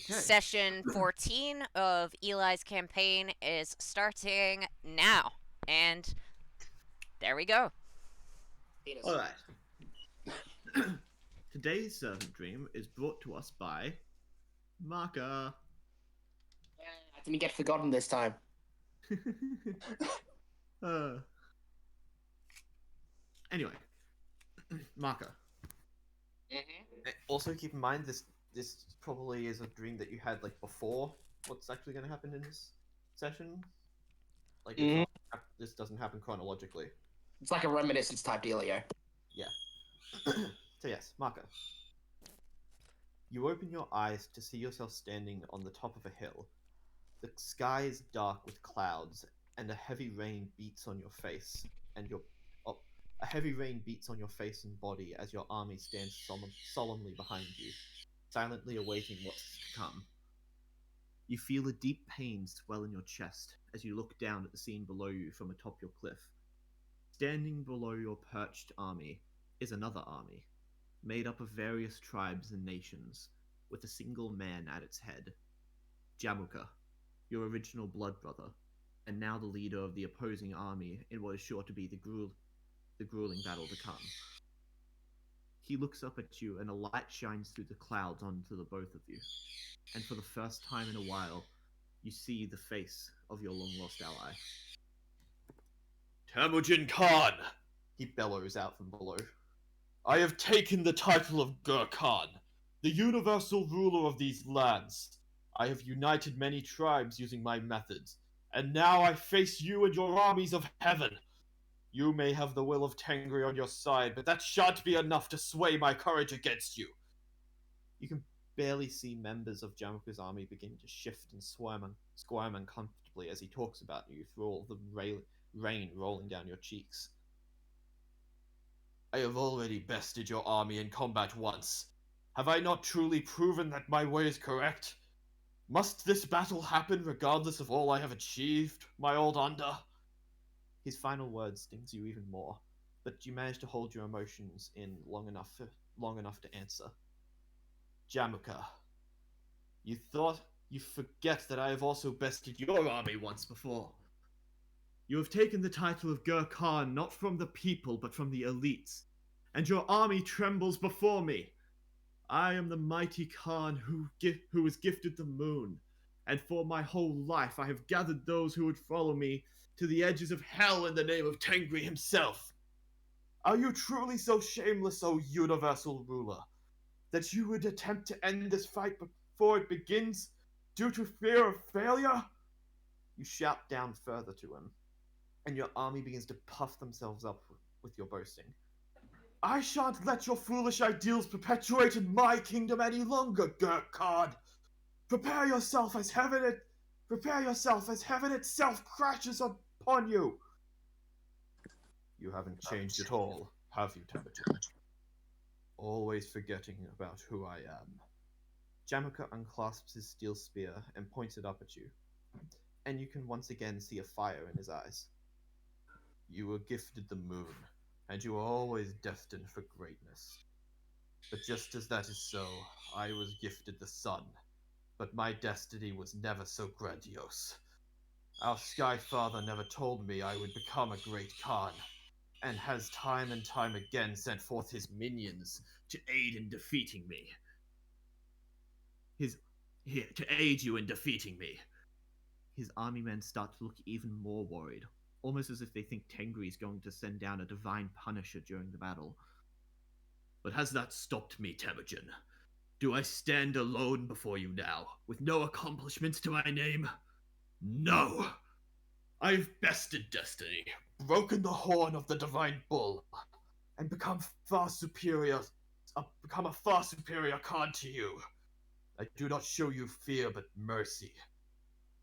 Okay. Session 14 of Eli's campaign is starting now. And there we go. All right. Today's servant dream is brought to us by Marker. I didn't get forgotten this time. uh, anyway, Marker. Also, keep in mind this probably is a dream that you had like before what's actually going to happen in this session. Like, it's not, this doesn't happen chronologically. It's like a reminiscence type dealio. Yeah. So yes, Marker. You open your eyes to see yourself standing on the top of a hill. The sky is dark with clouds, and a heavy rain beats on your face, and a heavy rain beats on your face and body as your army stands solemnly behind you, silently awaiting what's to come. You feel a deep pain swell in your chest as you look down at the scene below you from atop your cliff. Standing below your perched army is another army, made up of various tribes and nations, with a single man at its head. Jamuka, your original blood brother, and now the leader of the opposing army in what is sure to be the grueling battle to come. He looks up at you and a light shines through the clouds onto the both of you. And for the first time in a while, you see the face of your long-lost ally. Temujin Khan! He bellows out from below. I have taken the title of Gur Khan, the universal ruler of these lands. I have united many tribes using my methods, and now I face you and your armies of heaven. You may have the will of Tengri on your side, but that shan't be enough to sway my courage against you. You can barely see members of Jamuka's army begin to shift and squirm uncomfortably as he talks about you through all the rain rolling down your cheeks. I have already bested your army in combat once. Have I not truly proven that my way is correct? Must this battle happen regardless of all I have achieved, my old Under? His final word stings you even more, but you manage to hold your emotions in long enough to answer. Jamuka, you forget that I have also bested your army once before. You have taken the title of Gur Khan not from the people, but from the elites, and your army trembles before me. I am the mighty Khan who was gifted the moon, and for my whole life I have gathered those who would follow me to the edges of hell in the name of Tengri himself. Are you truly so shameless, O universal ruler, that you would attempt to end this fight before it begins, due to fear of failure? You shout down further to him, and your army begins to puff themselves up with your boasting. I shan't let your foolish ideals perpetuate in my kingdom any longer, Gur Khan. Prepare yourself as heaven itself crashes upon you. You haven't changed at all, have you, Temujin? Always forgetting about who I am. Jamuka unclasps his steel spear and points it up at you, and you can once again see a fire in his eyes. You were gifted the moon, and you were always destined for greatness. But just as that is so, I was gifted the sun, but my destiny was never so grandiose. Our Sky Father never told me I would become a great Khan, and has time and time again sent forth his minions to aid in defeating me. To aid you in defeating me. His army men start to look even more worried, almost as if they think Tengri is going to send down a divine punisher during the battle. But has that stopped me, Temujin? Do I stand alone before you now, with no accomplishments to my name? No! I've bested destiny, broken the horn of the divine bull, and become a far superior Khan to you. I do not show you fear, but mercy.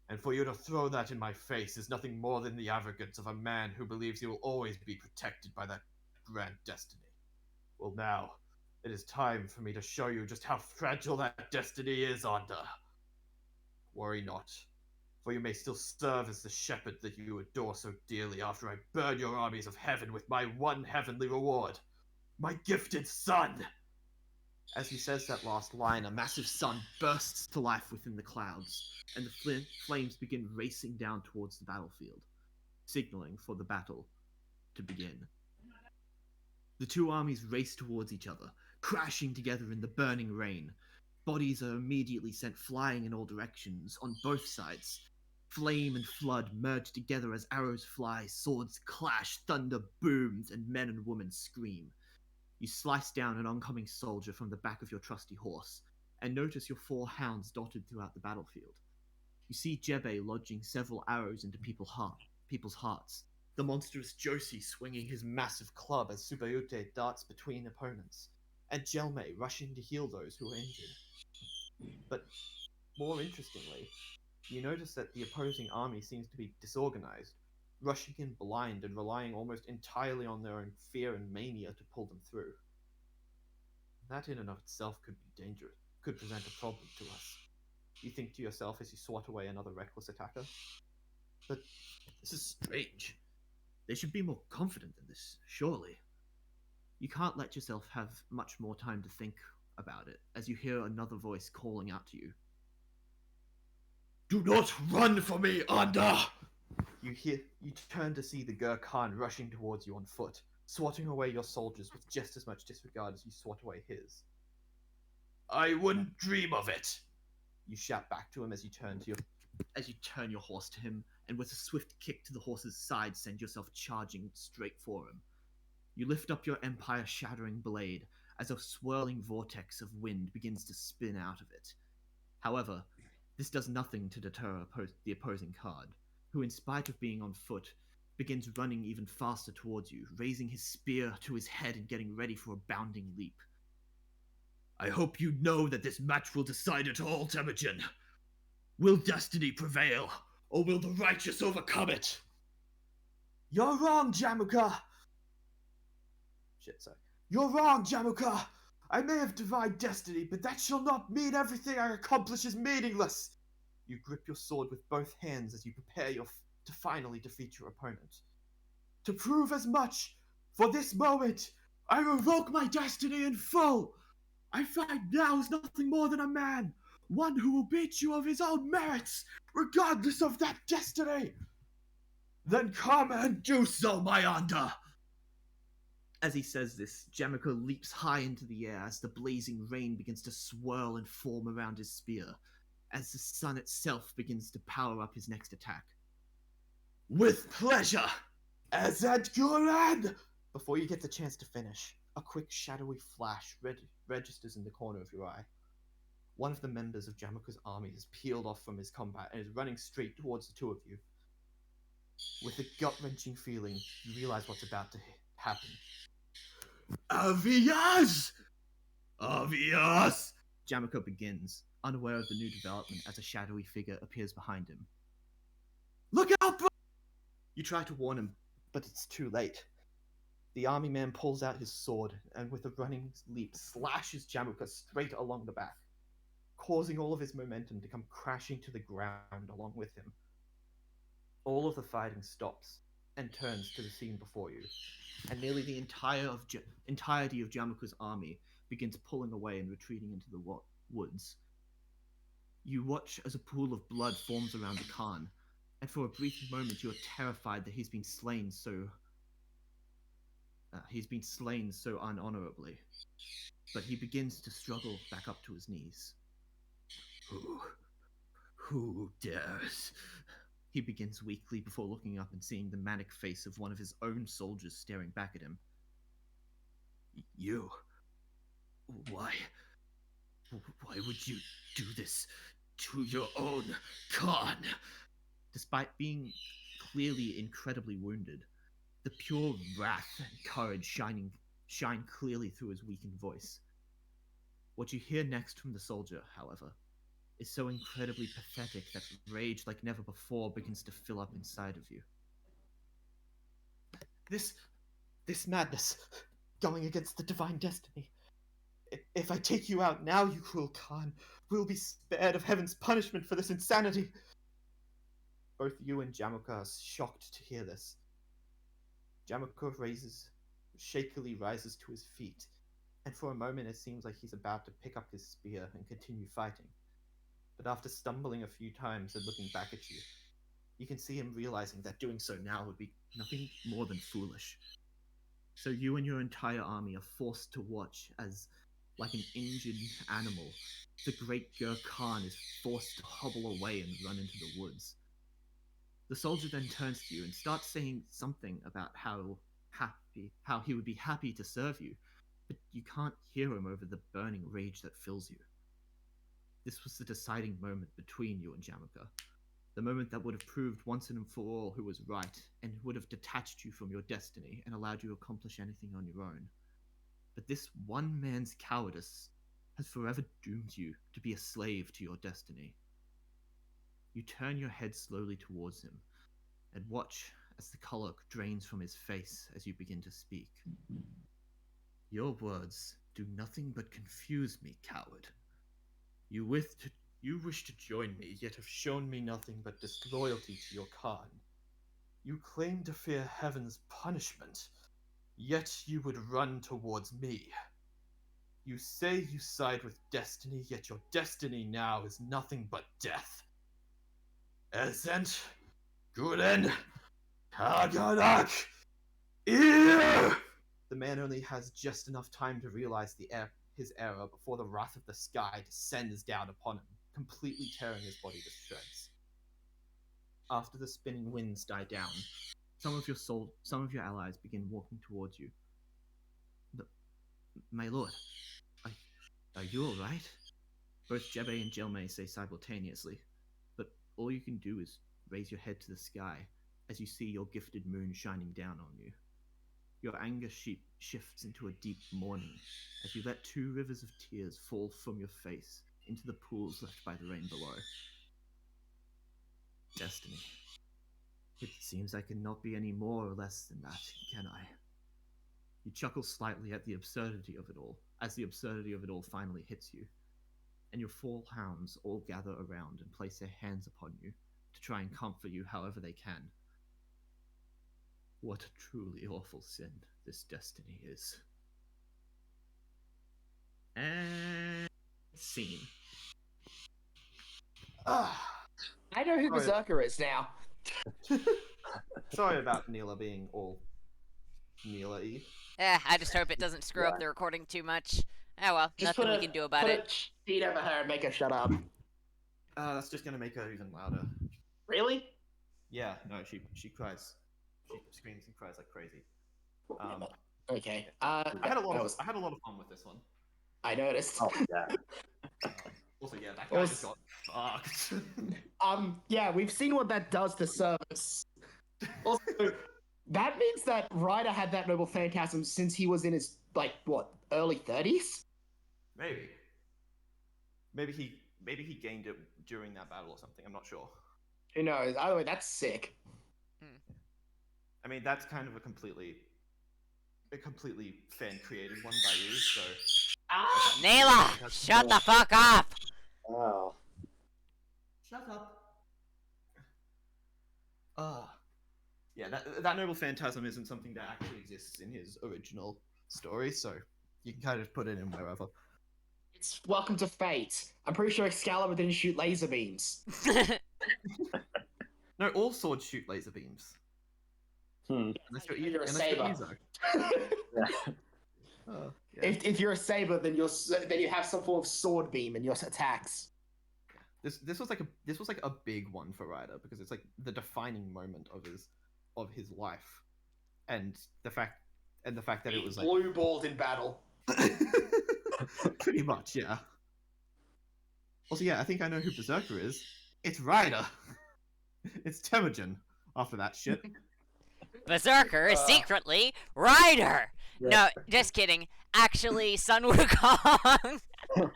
And for you to throw that in my face is nothing more than the arrogance of a man who believes he will always be protected by that grand destiny. Well, now, it is time for me to show you just how fragile that destiny is, Onda. Worry not, for you may still serve as the shepherd that you adore so dearly after I burn your armies of heaven with my one heavenly reward, my gifted son! As he says that last line, a massive sun bursts to life within the clouds, and the flames begin racing down towards the battlefield, signaling for the battle to begin. The two armies race towards each other, crashing together in the burning rain. Bodies are immediately sent flying in all directions on both sides. Flame and flood merge together as arrows fly, swords clash, thunder booms, and men and women scream. You slice down an oncoming soldier from the back of your trusty horse, and notice your 4 hounds dotted throughout the battlefield. You see Jebe lodging several arrows into people's hearts, the monstrous Josie swinging his massive club as Subayute darts between opponents, and Jelme rushing to heal those who are injured. But more interestingly, you notice that the opposing army seems to be disorganized, rushing in blind and relying almost entirely on their own fear and mania to pull them through. That in and of itself could be dangerous, could present a problem to us. You think to yourself as you swat away another reckless attacker. But this is strange. They should be more confident than this, surely. You can't let yourself have much more time to think about it, as you hear another voice calling out to you. Do not run for me, Anda! You turn to see the Gur Khan rushing towards you on foot, swatting away your soldiers with just as much disregard as you swat away his. I wouldn't dream of it! You shout back to him as you turn your horse to him, and with a swift kick to the horse's side send yourself charging straight for him. You lift up your empire-shattering blade as a swirling vortex of wind begins to spin out of it. However, this does nothing to deter the opposing card, who, in spite of being on foot, begins running even faster towards you, raising his spear to his head and getting ready for a bounding leap. I hope you know that this match will decide it all, Temujin. Will destiny prevail, or will the righteous overcome it? You're wrong, Jamuka! You're wrong, Jamuka! I may have divine destiny, but that shall not mean everything I accomplish is meaningless! You grip your sword with both hands as you prepare to finally defeat your opponent. To prove as much, for this moment, I revoke my destiny in full! I fight now as nothing more than a man, one who will beat you of his own merits, regardless of that destiny! Then come and do so, my Anda! As he says this, Jamuka leaps high into the air as the blazing rain begins to swirl and form around his spear, as the sun itself begins to power up his next attack. With pleasure! Azad Guran! Before you get the chance to finish, a quick shadowy flash registers in the corner of your eye. One of the members of Jamuka's army has peeled off from his combat and is running straight towards the two of you. With a gut-wrenching feeling, you realize what's about to happen. Avias! Avias! Jamuka begins, unaware of the new development as a shadowy figure appears behind him. Look out, bro! You try to warn him, but it's too late. The army man pulls out his sword and with a running leap slashes Jamuka straight along the back, causing all of his momentum to come crashing to the ground along with him. All of the fighting stops and turns to the scene before you, and nearly the entirety of Jamuka's army begins pulling away and retreating into the woods. You watch as a pool of blood forms around the Khan, and for a brief moment you are terrified that he's been slain so unhonorably. But he begins to struggle back up to his knees. Who dares? He begins weakly before looking up and seeing the manic face of one of his own soldiers staring back at him. You? Why would you do this to your own Khan? Despite being clearly incredibly wounded, the pure wrath and courage shine clearly through his weakened voice. What you hear next from the soldier, however, is so incredibly pathetic that rage like never before begins to fill up inside of you. This madness, going against the divine destiny. If I take you out now, you cruel Khan, will be spared of heaven's punishment for this insanity. Both you and Jamuka are shocked to hear this. Jamuka shakily rises to his feet, and for a moment it seems like he's about to pick up his spear and continue fighting. But after stumbling a few times and looking back at you, you can see him realizing that doing so now would be nothing more than foolish. So you and your entire army are forced to watch as, like an injured animal, the great Gur Khan is forced to hobble away and run into the woods. The soldier then turns to you and starts saying something about how he would be happy to serve you, but you can't hear him over the burning rage that fills you. This was the deciding moment between you and Jamuka. The moment that would have proved once and for all who was right, and would have detached you from your destiny and allowed you to accomplish anything on your own. But this one man's cowardice has forever doomed you to be a slave to your destiny. You turn your head slowly towards him, and watch as the color drains from his face as you begin to speak. Your words do nothing but confuse me, coward. You wish to join me, yet have shown me nothing but disloyalty to your Khan. You claim to fear heaven's punishment, yet you would run towards me. You say you side with destiny, yet your destiny now is nothing but death. Ascent, Guden, Kaganak, Ear! The man only has just enough time to realize his error before the wrath of the sky descends down upon him, completely tearing his body to shreds. After the spinning winds die down, some of your allies begin walking towards you. But, my lord, are you all right? Both Jebe and Jelme say simultaneously, but all you can do is raise your head to the sky as you see your gifted moon shining down on you. Your anger shifts into a deep mourning as you let 2 rivers of tears fall from your face into the pools left by the rain below. Destiny. It seems I cannot be any more or less than that, can I? You chuckle slightly at the absurdity of it all, as the absurdity of it all finally hits you, and your 4 hounds all gather around and place their hands upon you to try and comfort you however they can. What a truly awful sin this destiny is. And scene. I know who Sorry. Berserker is now. Sorry about Neela being all Neela-y. I just hope it doesn't screw up the recording too much. Oh well, Just nothing we can do about put it. a sheet over her and make her shut up. That's just gonna make her even louder. Really? Yeah, no, she cries. She screams and cries like crazy. Okay. I had a lot of fun with this one. I noticed. Oh, yeah. Also, yeah, that guy just got fucked. Yeah, we've seen what that does to service. Also, that means that Ryder had that noble phantasm since he was in his, early 30s? Maybe he gained it during that battle or something. I'm not sure. Who knows? Either way, that's sick. I mean, that's kind of a completely fan-created one by you, so... Neela! Shut the fuck up! Oh. Shut up. Yeah, that noble phantasm isn't something that actually exists in his original story, so you can kind of put it in wherever. It's Welcome to Fate. I'm pretty sure Excalibur didn't shoot laser beams. No, all swords shoot laser beams. Unless you're a saber. Izo. Yeah. Yeah. If you're a saber, then you have some form of sword beam in your attacks. This was like a big one for Ryder because it's like the defining moment of his life, and the fact that it was like blue balled in battle. pretty much, yeah. Also, yeah, I think I know who Berserker is. It's Ryder. It's Temujin. After that shit. Berserker is secretly Ryder! Yeah. No, just kidding. Actually, Sun Wukong! Oh,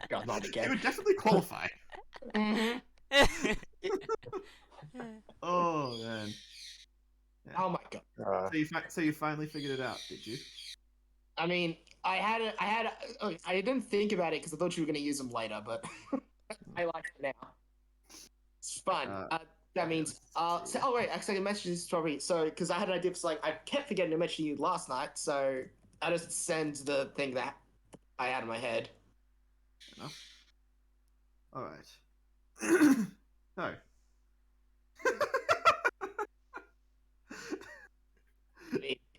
God, not It again. would definitely qualify. Oh man. Oh my God. So you finally figured it out, did you? I mean, I didn't think about it because I thought you were going to use them later, but I like it now. It's fun. That means, wait, actually, I mentioned this probably, because I had an idea for, I kept forgetting to mention you last night, so I just send the thing that I had in my head. Enough. All right. No.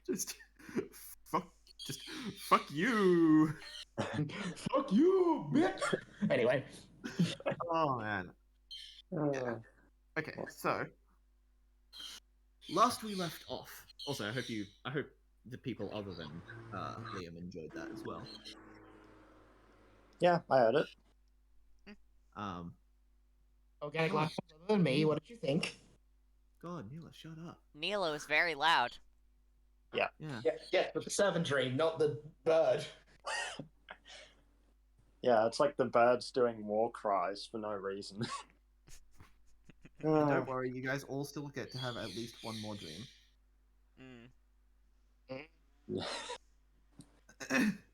just just fuck you. Fuck you, bitch. Anyway. Oh man. Uh, Okay, so last we left off. Also, I hope the people other than Liam enjoyed that as well. yeah, I heard it. Organic life other than me. What did you think? God, Neela, shut up. Nilo is very loud. Yeah. Yeah, but the servant dream, not the bird. Yeah, it's like the birds doing war cries for no reason. Don't worry, you guys all still get to have at least one more dream.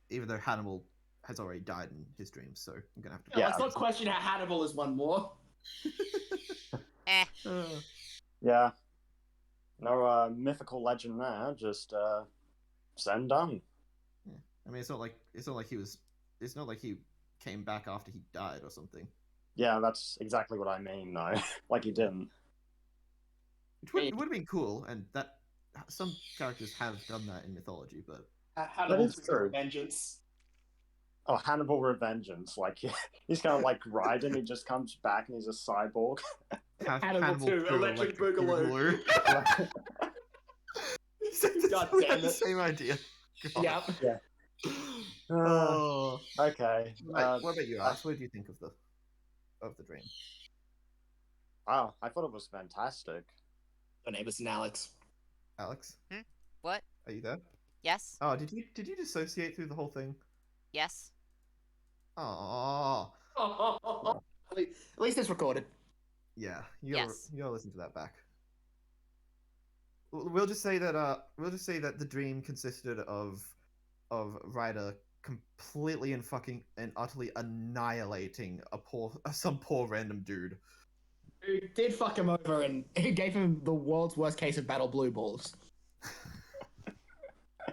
Even though Hannibal has already died in his dreams, so I'm gonna have to. Yeah, let's not question how Hannibal is one more. Yeah. No mythical legend there, just send done. Yeah. I mean, it's not like he came back after he died or something. Yeah, that's exactly what I mean, though. Like he didn't. It would have been cool, and that some characters have done that in mythology, but Hannibal's That is true. vengeance. Oh, Hannibal Revengeance. Like, he's kind of like Raiden, he just comes back and he's a cyborg. Hannibal 2, Electric Boogaloo. God damn it. Same idea. God. Yep. Oh. Okay. Right, what about you, Alex? What did you think of the dream? Wow, I thought it was fantastic. Your name is Alex. Alex, What? are you there? Yes? Oh, did you dissociate through the whole thing? Yes? Oh, At least it's recorded. yeah. You Yes. gotta listen to that back. We'll just say that the dream consisted of Ryder completely and utterly annihilating some poor random dude. Who did fuck him over and who gave him the world's worst case of battle blue balls.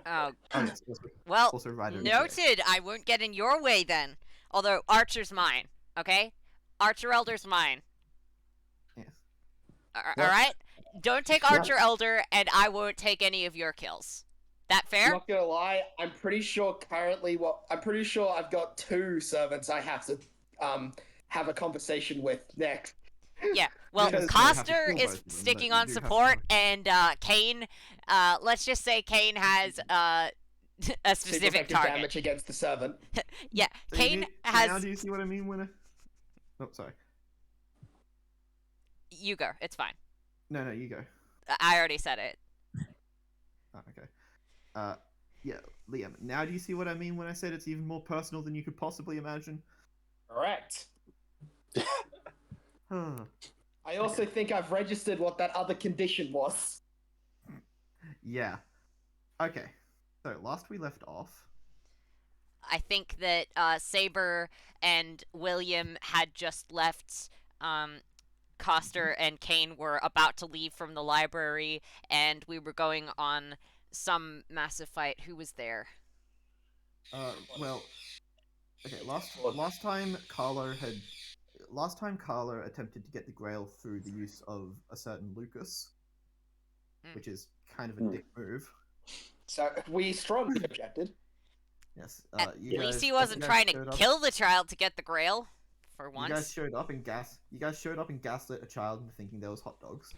Oh, Oh, yes, well, also Ryder. noted. I won't get in your way then. Although, Archer's mine, okay? Archer Elder's mine. Yes. Alright? Don't take Archer Elder, and I won't take any of your kills. That I'm fair? not gonna lie, I'm pretty sure I've got 2 servants I have to have a conversation with next. Yeah. Well, Because- Coster You have to kill is both of them, sticking but you on do have to support, fight. and Kane, let's just say Kane has a Super specific effective target. damage against the servant. Yeah, So Kane now has. do you see what I mean when I... Oh, sorry. You go. It's fine. No, you go. I already said it. Oh, okay. Yeah, Liam. Now do you see what I mean when I said it's even more personal than you could possibly imagine? Correct. Huh. I also think I've registered what that other condition was. Yeah. Okay. So last we left off. I think that Saber and William had just left. Coster and Kane were about to leave from the library, and we were going on some massive fight. Who was there? Well. Okay. Last time Carlo attempted to get the Grail through the use of a certain Lucas, which is kind of a dick move. So we strongly objected. Yes. At You least guys- he wasn't you guys trying to showed up- kill the child to get the Grail. For You guys once. showed up and gaslit a child into thinking there was hot dogs,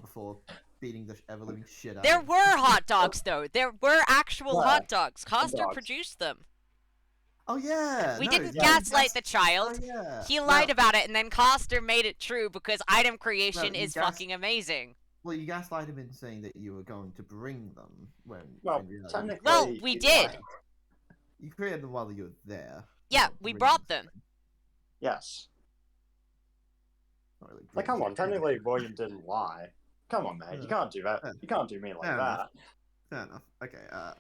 before beating the ever living shit out. There of were hot dogs, though. There were actual Where? hot dogs. Coster dogs. produced them. Oh yeah. We no, didn't yeah, gaslight the Oh, child. yeah. He lied about it, and then Coster made it true because item creation you is gas- fucking amazing. Well, you gaslighted him into saying that you were going to bring them when. Well, in reality, technically, Well, we he's did. right. You created them while you were there. Yeah, Not we bringing brought them. Yes. Not really Like, bringing come on, them. technically William didn't lie. Come on, mate. You can't do that. Yeah. You can't do me like Fair that. enough. Fair enough. Okay.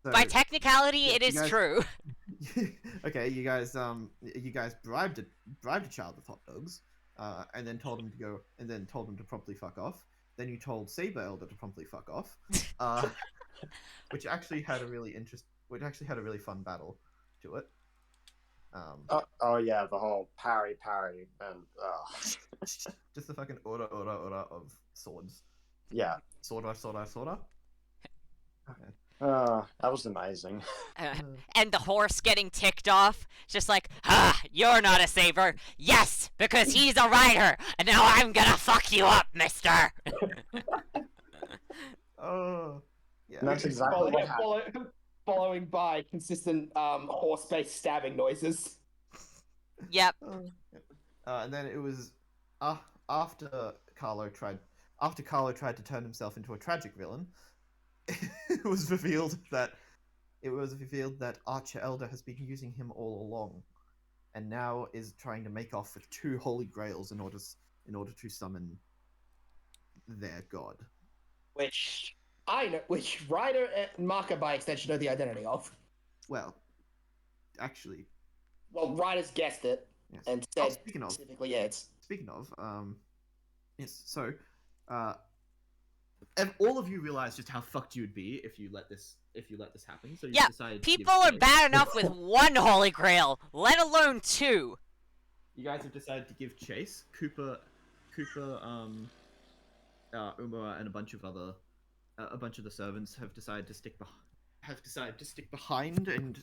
So, By technicality, yeah, it you is guys- true. okay, you guys bribed a child with hot dogs, and then told him to promptly fuck off. Then you told Saber Elder to promptly fuck off, which actually had a really which actually had a really fun battle to it. Oh yeah, the whole parry, and Just the fucking order of swords. yeah, Sorta. that was amazing. And the horse getting ticked off, just like, you're not a saber. Yes, because he's a rider, and now I'm gonna fuck you up, mister. Oh, yeah. And that's exactly what happened. Following by consistent horse-based stabbing noises. Yep. And then it was after Carlo tried to turn himself into a tragic villain. it was revealed that Archer Elder has been using him all along, and now is trying to make off with 2 holy grails in order to summon their god. Which Ryder and Maka by extension know the identity of. Well, actually, Well, Ryder's guessed it yes. and said Speaking of, specifically, yeah, it's yes. So, and all of you realize just how fucked you would be if you let this happen. So you Yeah, decided to people give are chase. bad enough with 1 holy grail, let alone 2. You guys have decided to give chase. Cooper, Umura, and a bunch of the servants have decided to stick behind and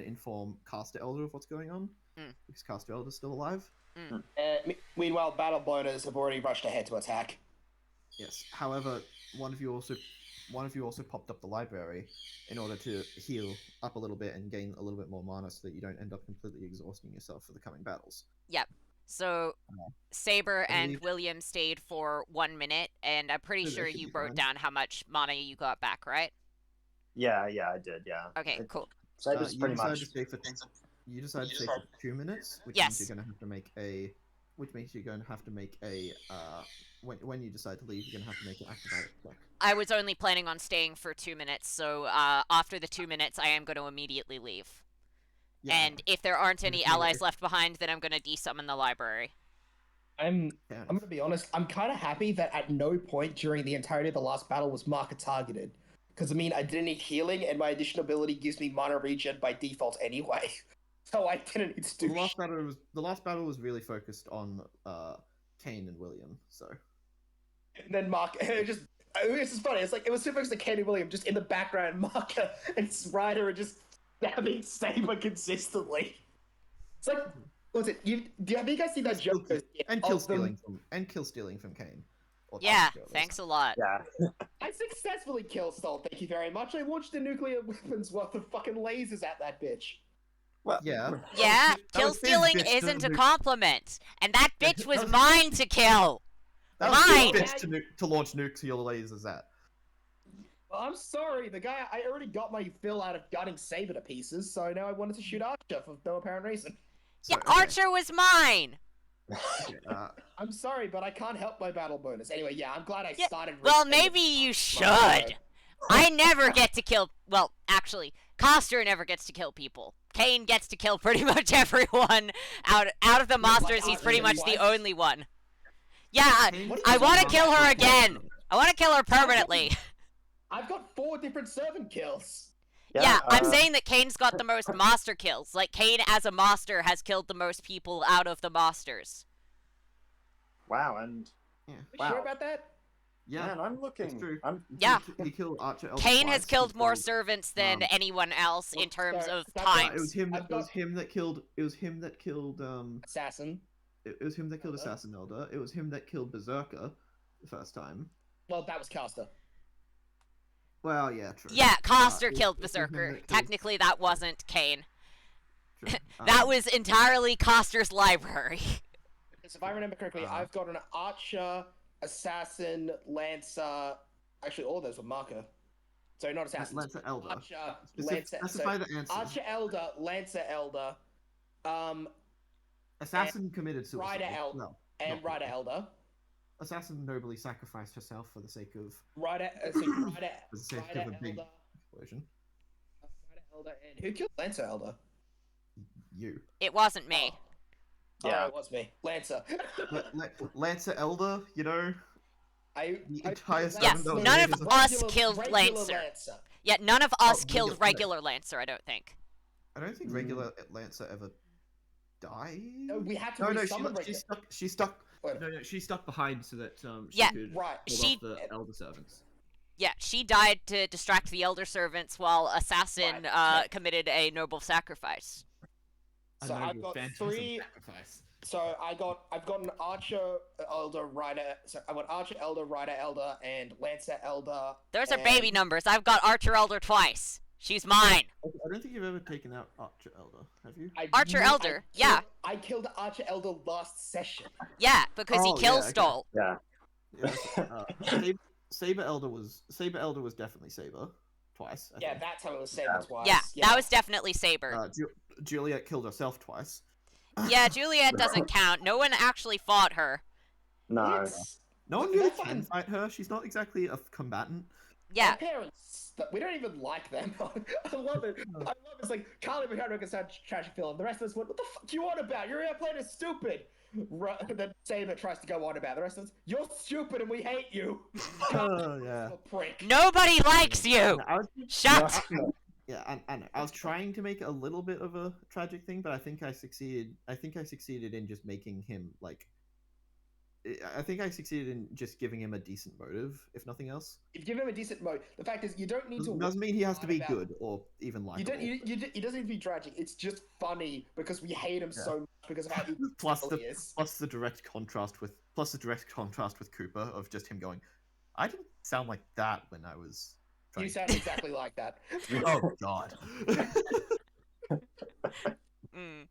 inform Caster Elder of what's going on, because Caster Elder's still alive. Meanwhile, battle boners have already rushed ahead to attack. Yes. However, one of you also popped up the library in order to heal up a little bit and gain a little bit more mana, so that you don't end up completely exhausting yourself for the coming battles. Yep. So, Saber I and believe- William stayed for 1 minute, and I'm pretty So that sure should you be wrote fine. down how much mana you got back, right? Yeah, I did. Yeah. Okay, cool. So it was You pretty decided much. to stay for 2 minutes, which Yes. means you're gonna have to make a. When you decide to leave, you're gonna have to make an acrobatic check. I was only planning on staying for 2 minutes, so after the 2 minutes, I am going to immediately leave. Yeah. And if there aren't any If you- allies left behind, then I'm going to desummon the library. I'm Yeah. gonna be honest. I'm kind of happy that at no point during the entirety of the last battle was Marker targeted, because I didn't need healing, and my additional ability gives me mana regen by default anyway, so I didn't need to do. The last battle was really focused on Kane and William. So And then Mark, it's just funny. It's like it was so focused on Kenny William, just in the background, Marker and Ryder are just stabbing Saber consistently. It's like, what was it? Have you guys seen that joke? and kill stealing from Kane. Or Yeah, Taskmaster, thanks a lot. Yeah. I successfully kill Stole. Thank you very much. I launched a nuclear weapons worth of fucking lasers at that bitch. Well, Yeah. Yeah, That kill was his stealing bitch isn't a to- compliment. And that bitch That was was- mine to kill. That was his Mine! bitch to launch nuclear lasers at. Well, I'm sorry. The guy, I already got my fill out of gutting Saber to pieces, so now I wanted to shoot Archer for no apparent reason. Yeah, So, okay. Archer was mine. Okay, I'm sorry, but I can't help my battle bonus. Anyway, yeah, I'm glad I Yeah, started. Well, reclaiming maybe you my- should. I never get to kill. Well, actually, Coster never gets to kill people. Kane gets to kill pretty much everyone. Out of the monsters, he's pretty much the only one. Yeah, Kane- I want to kill her again. I want to kill her permanently. I've got 4 different servant kills. Yeah, I'm saying that Kane's got the most monster kills. Like, Kane as a monster has killed the most people out of the monsters. Wow, and Are you Wow. sure about that? Yeah, man, I'm looking. it's true. Yeah. He killed Archer. Elder Kane twice. has killed He's more killed- servants than anyone else in terms sorry, of stop times. that. It was him. I've It was got- him that killed. It was him that killed. Assassin. It was him that killed Assassin Elder. It was him that killed Berserker the first time. Well, that was Caster. Well, yeah, true. Yeah, Coster it- killed it was him Berserker. that killed- Technically, that wasn't Kane. True. That was entirely Coster's library. Because if I remember correctly, I've got an Archer, Assassin, Lancer. Actually, all of those were Marker. Sorry, not Assassin. Lancer Elder. Archer, Lancer. Specify the answers. Archer Elder, Lancer Elder, Assassin committed suicide. Ryder Elder. No, and not Ryder really. Elder. Assassin nobly sacrificed herself for the sake of Ryder, For the sake Ryder of a big Elder, explosion. Ryder Elder, and who killed Lancer Elder? You. It wasn't me. Oh, Yeah. it was me, Lancer. Lancer Elder, you know, The entire Yeah, seven that was none made of is a- us killed regular Lancer. Yeah, none of us Oh, killed regular- regular Lancer, I don't think. I don't think regular Lancer ever died. We had to No, resummon she regular. stuck. She stuck. Wait. No, she stuck behind so that she Yeah, could Right. hold She- off the elder servants. Yeah, she died to distract the Elder Servants while Assassin Right. committed a noble sacrifice. A So I've noble got phantasm 3. sacrifice. So I've got an Archer, Elder, Rider. So I've got Archer, Elder, Rider, Elder, and Lancer, Elder. Those are and- baby numbers. I've got Archer Elder twice. She's mine. I don't think you've ever taken out Archer Elder, have you? Archer Elder, yeah. I killed Archer Elder last session. Yeah, because he Oh, kill yeah, okay. stole. Yeah. Saber Elder was definitely Saber twice. I Yeah, think. that's how it was Saber twice. Yeah, that was definitely Saber. Juliet killed herself twice. Yeah, Juliet doesn't count. No one actually fought her. No. It's- No one They're really fucking- can fight her. She's not exactly a combatant. Yeah, Our parents, we don't even like them. I love it. I love it. It's like Carly McHenry can sound tragic film. The rest of us went, what the fuck you on about? Your airplane is stupid. Then Saber tries to go on about the rest of us. You're stupid and we hate you. Oh yeah. A prick. nobody likes you. I was, Shut. yeah, I know. I was trying to make it a little bit of a tragic thing, but I think I succeeded. I think I succeeded in just making him like. I think I succeeded in just giving him a decent motive, if nothing else. If you give him a decent mode, the fact is you don't need to. Doesn't mean he has to be about- good or even likable. He doesn't need to be tragic. It's just funny because we hate him so much because of how plus evil the he is. the direct contrast with Cooper of just him going, I didn't sound like that when I was. You trying sound exactly like that. Oh God. Mm,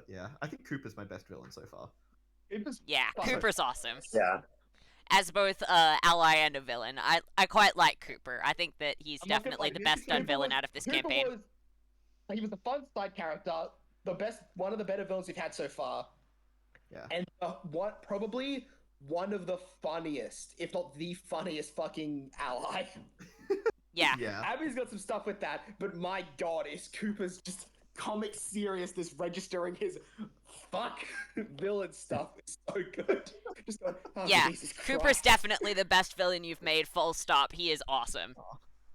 Yeah. I think Cooper's my best villain so far. It was yeah, Fuck. Cooper's awesome. Yeah. As both ally and a villain. I quite like Cooper. I think that he's I'm not gonna definitely lie, the Cooper best done villain was- out of this Cooper campaign. he was a fun side character, one of the better villains we've had so far, Yeah. and probably one of the funniest, if not the funniest, fucking ally. Yeah. Yeah. Abby's got some stuff with that, but my god, is Cooper's just comic seriousness registering his fuck villain stuff is so good. Just going, oh, Yeah, Jesus Cooper's Christ. definitely the best villain you've made, full stop. He is awesome.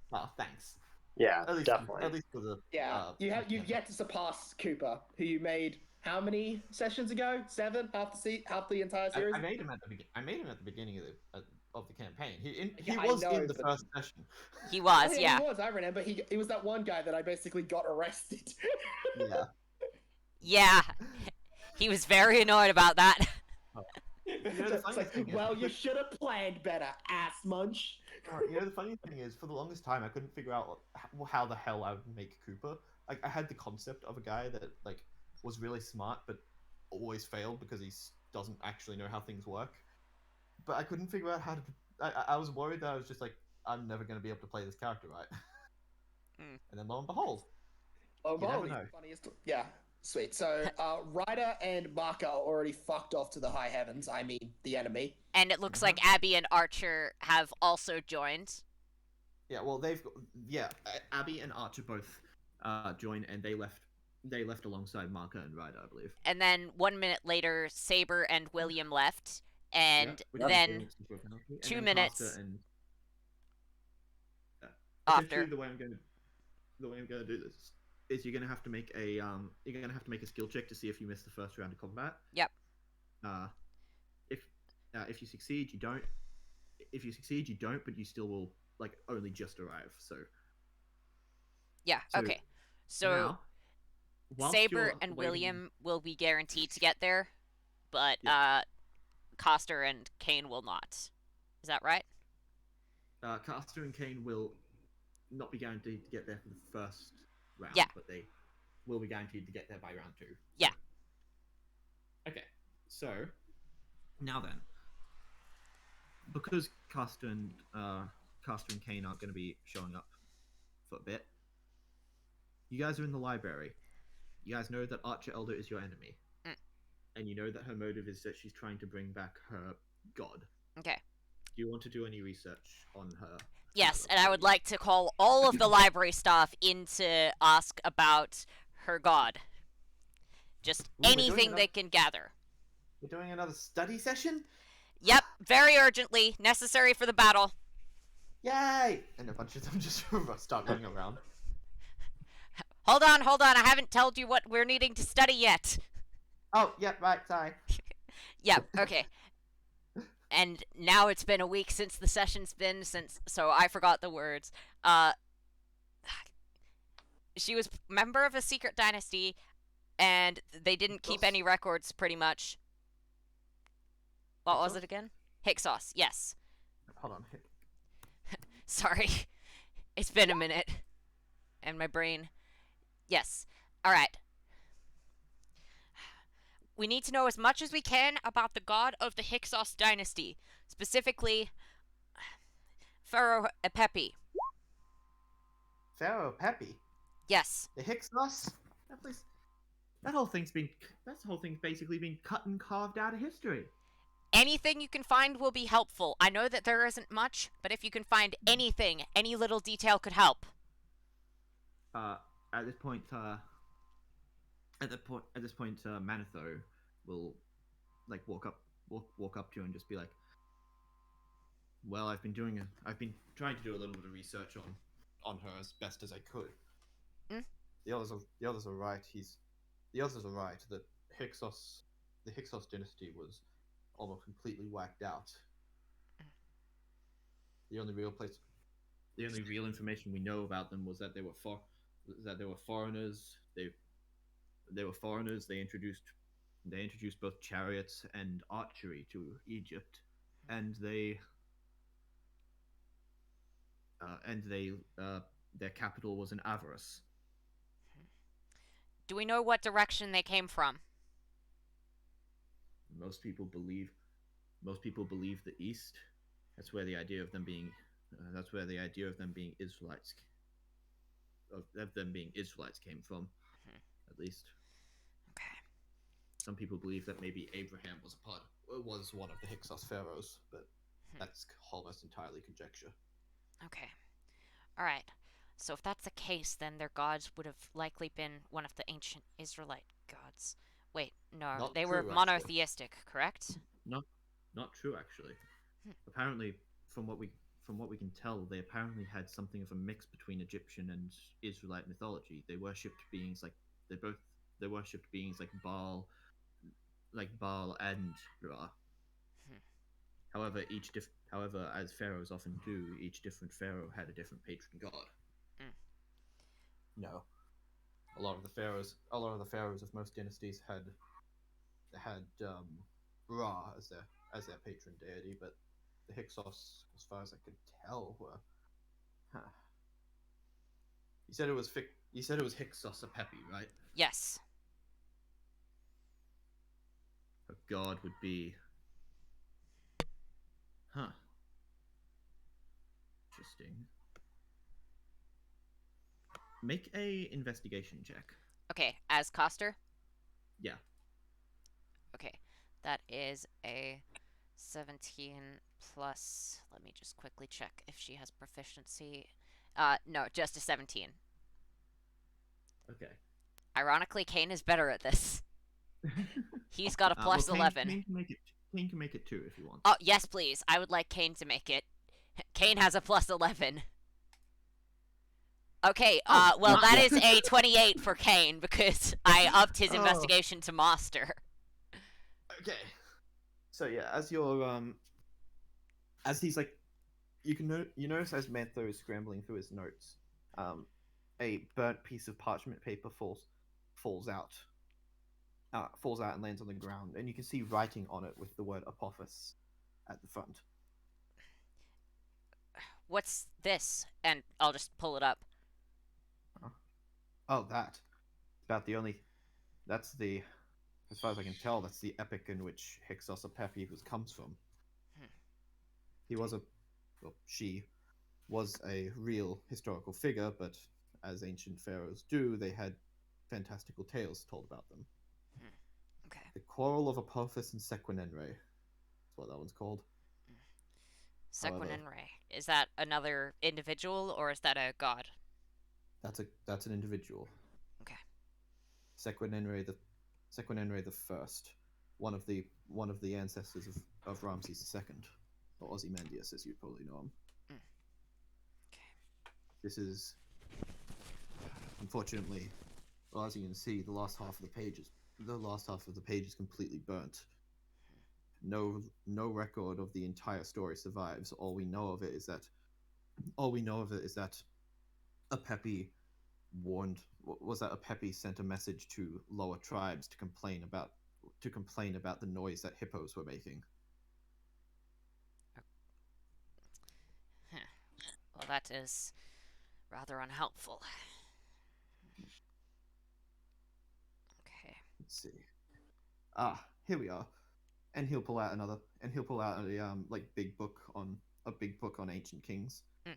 Well, thanks. Yeah, At least, definitely. At least for the. Yeah, you've yet to surpass Cooper, who you made how many sessions ago? 7, half the entire series. I made him at the beginning. I made him at the beginning of the campaign. He Yeah, I was know, in the but- first session. He was, Oh, yeah. he was. I remember. He was that one guy that I basically got arrested. Yeah. Yeah. He was very annoyed about that. the It's funny like, thing is- well, you should have planned better, ass munch. The funny thing is, for the longest time, I couldn't figure out how the hell I would make Cooper. Like, I had the concept of a guy that like was really smart, but always failed because he doesn't actually know how things work. But I couldn't figure out how to. I was worried that I was just like, I'm never going to be able to play this character right. Mm. And then lo and behold, Oh, You never Molly's know. the funniest. Yeah, sweet. So, Ryder and Marker are already fucked off to the high heavens. I mean, the enemy. And it looks like Abby and Archer have also joined. yeah. Well, Abby and Archer both joined, and they left alongside Marker and Ryder, I believe. And then 1 minute later, Saber and William left. And Yeah, which is then William's penalty. And 2 then minutes Caster and after. essentially, the way I'm going to do this is you're going to have to make a skill check to see if you miss the first round of combat. Yep. If you succeed, you don't. If you succeed, you don't, but you still will like only just arrive. So Yeah, So, okay. So now, whilst Saber you're and waiting- William will be guaranteed to get there, but Yeah. Coster and Kane will not. Is that right? Caster and Kane will not be guaranteed to get there for the first round, Yeah. but they will be guaranteed to get there by round 2. Yeah. Okay, so now then, because Caster and Kane aren't going to be showing up for a bit, you guys are in the library. You guys know that Archer Elder is your enemy, and you know that her motive is that she's trying to bring back her god. Okay. Do you want to do any research on her? Yes, and I would like to call all of the library staff in to ask about her god. Just Ooh, we're doing anything another- they can gather. We're doing another study session? Yep, very urgently, necessary for the battle. Yay! And a bunch of them just start running around. Hold on, I haven't told you what we're needing to study yet. Oh, yeah, right, sorry. Yep, okay. And now it's been a week since the session's been, so I forgot the words. She was member of a secret dynasty, and they didn't keep any records, pretty much. What was it again? Hyksos, yes. Hold on. Sorry. It's been a minute. And my brain. Yes. Alright. We need to know as much as we can about the god of the Hyksos dynasty. Specifically, Pharaoh Epepi. Pharaoh Peppy? Yes. The Hyksos? That whole thing's basically been cut and carved out of history. Anything you can find will be helpful. I know that there isn't much, but if you can find anything, any little detail could help. At this point, Manetho will walk up to you and just be like, "Well, I've been trying to do a little bit of research on her as best as I could. Mm? The others are right. The others are right. The Hyksos dynasty was almost completely whacked out. The only real information we know about them was that they were foreigners. They were foreigners. They introduced both chariots and archery to Egypt, and their capital was in Avaris. Do we know what direction they came from? Most people believe the east. That's where the idea of them being Israelites came from, at least. Okay. Some people believe that maybe Abraham was one of the Hyksos pharaohs, but that's almost entirely conjecture. Okay. Alright. So if that's the case, then their gods would have likely been one of the ancient Israelite gods. Wait, no, they were monotheistic, correct? Not true, actually. Apparently, from what we can tell, they apparently had something of a mix between Egyptian and Israelite mythology. They worshipped beings like Baal, and Ra. However, as pharaohs often do, each different pharaoh had a different patron god. No, a lot of the pharaohs of most dynasties had Ra as their patron deity, but the Hyksos, as far as I could tell, were. You said it was Hyksos Apepi, right? Yes. Her god would be. Interesting. Make a investigation check. Okay, as Coster? Yeah. Okay, that is a 17 plus. Let me just quickly check if she has proficiency. No, just a 17. Okay. Ironically, Kane is better at this. He's got a plus 11. Kane can make it too if you want. Oh, yes, please. I would like Kane to make it. Kane has a plus 11. Okay, well, that is a 28 for Kane because I upped his investigation to master. Okay. So yeah, as he's you notice as Mantho is scrambling through his notes, a burnt piece of parchment paper falls out and lands on the ground, and you can see writing on it with the word Apophis at the front. What's this? And I'll just pull it up. Oh, that's as far as I can tell, that's the epic in which Hyksos Apepi comes from. She was a real historical figure, but as ancient pharaohs do, they had fantastical tales told about them. Okay. The Quarrel of Apophis and Sequenenre. That's what that one's called. Sequenenre. Is that another individual, or is that a god? That's an individual. Okay. Sequenenre the First one of the ancestors of Ramses II, or Ozymandias, as you probably know him. Okay. This is, unfortunately, well, as you can see, the last half of the page is completely burnt. No record of the entire story survives. All we know of it is that Apepi Apepi sent a message to lower tribes to complain about the noise that hippos were making. Huh. Well, that is rather unhelpful. Okay. Let's see. Here we are. And he'll pull out a big book on ancient kings. Mm.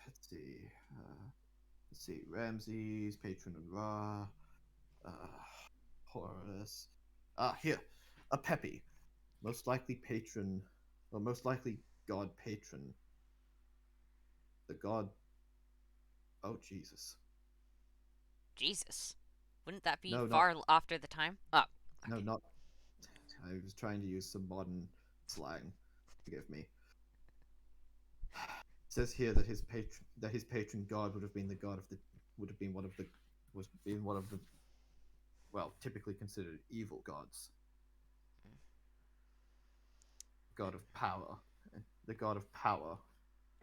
Let's see. Ramses, patron of Ra, Horus. Here, Apepi, most likely god patron. The god. Oh Jesus. Jesus. Wouldn't that be No, not- far after the time? Oh. No, Okay. not. I was trying to use some modern slang. Forgive me. It says here that his patron god would have been one of the well, typically considered evil gods. God of power, the god of power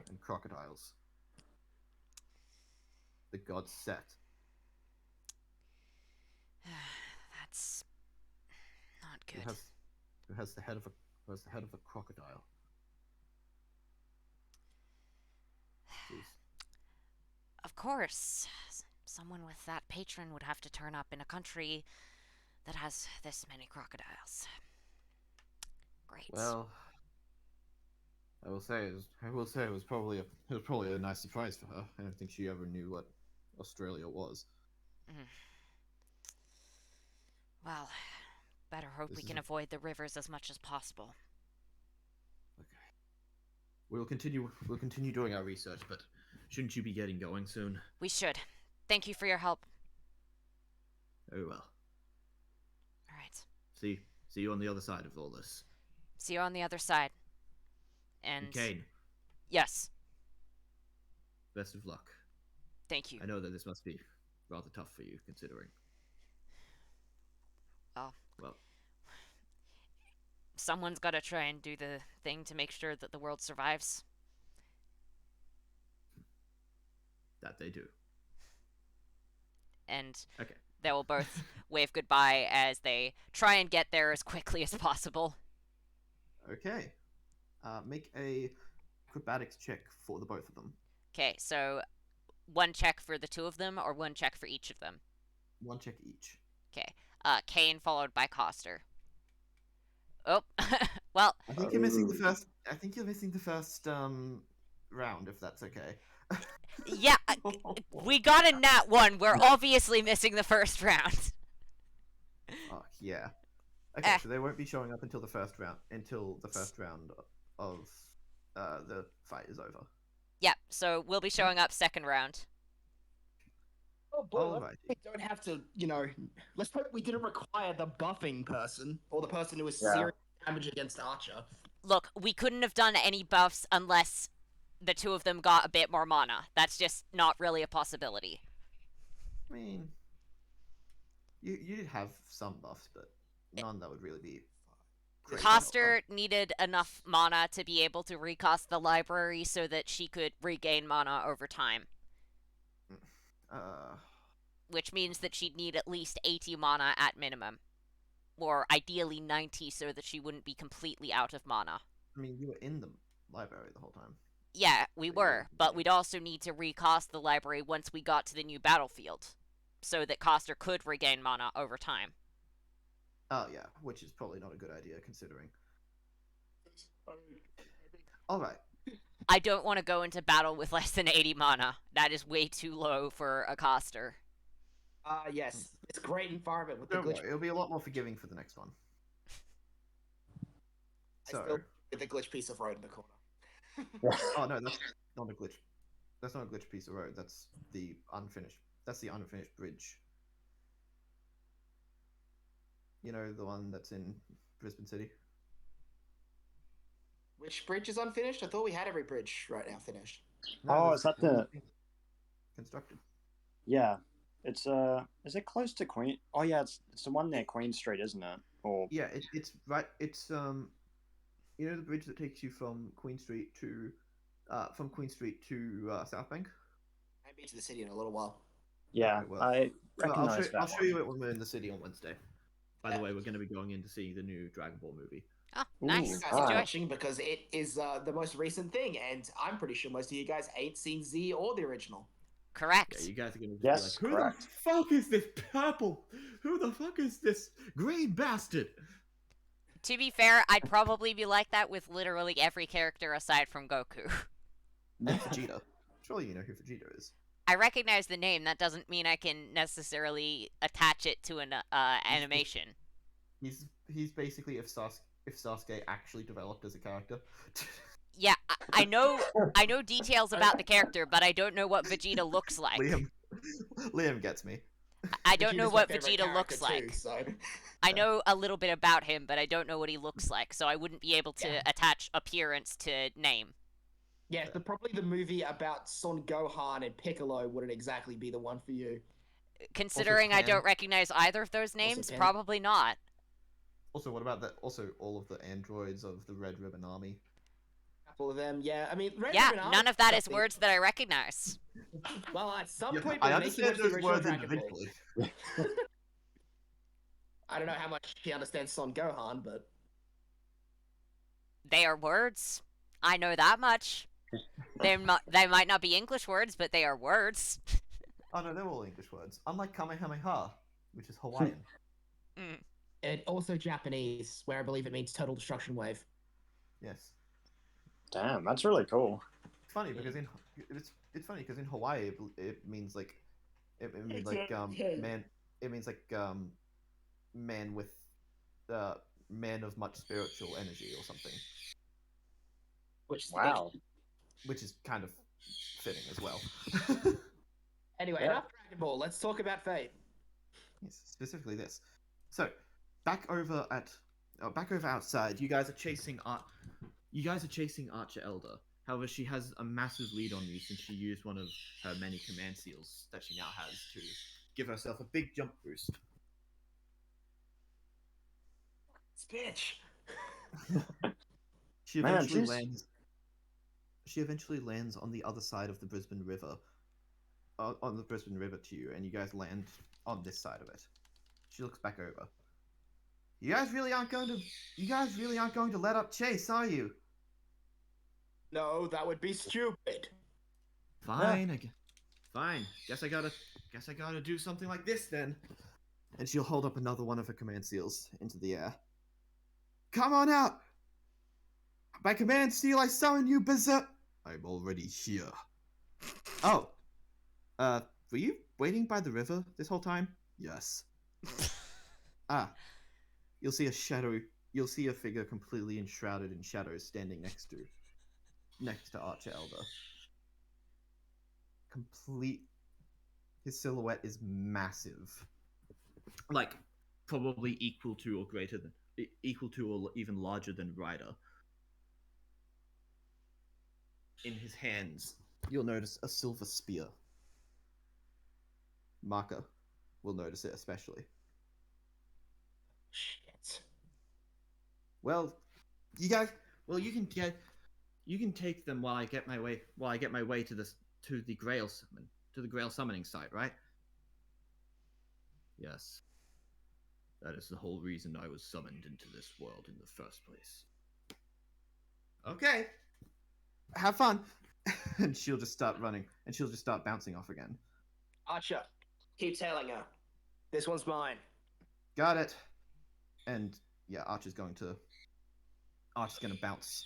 and crocodiles. The god Set. That's not Who good. has the head of a crocodile. Jeez. Of course, someone with that patron would have to turn up in a country that has this many crocodiles. Great. Well, I will say it was probably a nice surprise for her. I don't think she ever knew what Australia was. Well, better hope This we is can a- avoid the rivers as much as possible. Okay. We'll continue doing our research, but shouldn't you be getting going soon? We should. Thank you for your help. Very well. All right. See you on the other side of all this. See you on the other side. And Kane, yes, best of luck. thank you. I know that this must be rather tough for you, considering. Oh. Well, Someone's got to try and do the thing to make sure that the world survives. that they do. And Okay. they will both wave goodbye as they try and get there as quickly as possible. Okay. Make a acrobatics check for the both of them. Okay, so one check for the two of them, or one check for each of them. One check each. Okay. Kane followed by Coster. Oh, well, I think you're missing the first. I think you're missing the first round, if that's okay. yeah, we got a nat 1. We're obviously missing the first round. Oh, yeah. Okay, Eh. so they won't be showing up until the first round of the fight is over. Yeah, so we'll be showing up second round. Oh boy, Alrighty. we don't have to, let's hope we didn't require the buffing person, or the person who was Yeah. serious damage against Archer. Look, we couldn't have done any buffs unless the two of them got a bit more mana. That's just not really a possibility. I mean, you did have some buffs, but none that would really be. great. Coster needed enough mana to be able to recast the library so that she could regain mana over time, which means that she'd need at least 80 mana at minimum. Or ideally 90 so that she wouldn't be completely out of mana. I mean, you were in the library the whole time. Yeah, we But were, yeah. but we'd also need to recast the library once we got to the new battlefield, so that Coster could regain mana over time. Oh yeah, which is probably not a good idea considering. All right. I don't want to go into battle with less than 80 mana. That is way too low for a Coster. Yes, it's great environment with the Don't glitch. worry, it'll be a lot more forgiving for the next one. I So, still with the glitch piece of road in the corner. oh no, that's not a glitch. That's not a glitch piece of road. That's the unfinished. That's the unfinished bridge. You know, the one that's in Brisbane City. Which bridge is unfinished? I thought we had every bridge right now finished. Oh, there's is that one the- more thing constructed? Yeah, it's is it close to Queen? Oh yeah, it's the one near Queen Street, isn't it? Or Yeah, it's right. It's you know the bridge that takes you from Queen Street to South Bank. I haven't been to the city in a little while. yeah, Okay, well, I Well, recognize that I'll show one. you it when we're in the city on Wednesday. By the Yeah. way, we're going to be going in to see the new Dragon Ball movie. Oh, Ooh. nice. You guys Alright. are watching because it is the most recent thing, and I'm pretty sure most of you guys ain't seen Z or the original. Correct. Yeah, you guys are going to Yes, be like, correct. Who the fuck is this purple? Who the fuck is this green bastard? To be fair, I'd probably be like that with literally every character aside from Goku. And Vegeta. Surely you know who Vegeta is. I recognize the name. That doesn't mean I can necessarily attach it to an animation. He's basically if Sasuke actually developed as a character. Yeah, I know details about the character, but I don't know what Vegeta looks like. Liam gets me. I don't know Vegeta's my what favorite Vegeta looks character like. too, so. I know a little bit about him, but I don't know what he looks like, so I wouldn't be able to Yeah. attach appearance to name. Yeah, probably the movie about Son Gohan and Piccolo wouldn't exactly be the one for you. Considering I Pan. don't recognize either of those names, Pan. probably not. Also, what about that? Also, all of the androids of the Red Ribbon Army. Couple of them, yeah. I mean, Red Yeah, Ribbon none Army of that is something. words that I recognize. Well, at some Yeah, point, I we'll make you understand watch the those original words Dragon Ball. individually. I don't know how much he understands Son Gohan, but They are words. I know that much. They might not be English words, but they are words. Oh no, they're all English words. Unlike Kamehameha, which is Hawaiian. it also Japanese, where I believe it means total destruction wave. Yes. Damn, that's really cool. It's funny because it's funny because in Hawaii it means like it means like man it means like man with man of much spiritual energy or something, Which is Wow. which is kind of fitting as well. Anyway, Yeah. enough Dragon Ball. Let's talk about Fate. Yes, specifically this. So, back over outside, you guys are chasing Archer Elder. However, she has a massive lead on you since she used one of her many command seals that she now has to give herself a big jump boost. Bitch. She Man, eventually she's- lands. She eventually lands on the other side of the Brisbane River, on the Brisbane River to you, and you guys land on this side of it. She looks back over. You guys really aren't going to let up Chase, are you? No, that would be stupid. Fine, fine. Guess I gotta do something like this then. And she'll hold up another one of her command seals into the air. Come on out! By command seal, I summon you, berserk. I'm already here. Oh, were you waiting by the river this whole time? Yes. You'll see a shadow. You'll see a figure completely enshrouded in shadows standing next to Archer Elder. His silhouette is massive, like probably equal to or even larger than Ryder. In his hands, you'll notice a silver spear. Maka will notice it especially. Shit. Well, you can take them while I get my way to the Grail summoning site, right? Yes. That is the whole reason I was summoned into this world in the first place. Okay. Have fun. And she'll just start running, and she'll just start bouncing off again. Archer, keep telling her. This one's mine. Got it. And yeah, Archer's gonna bounce.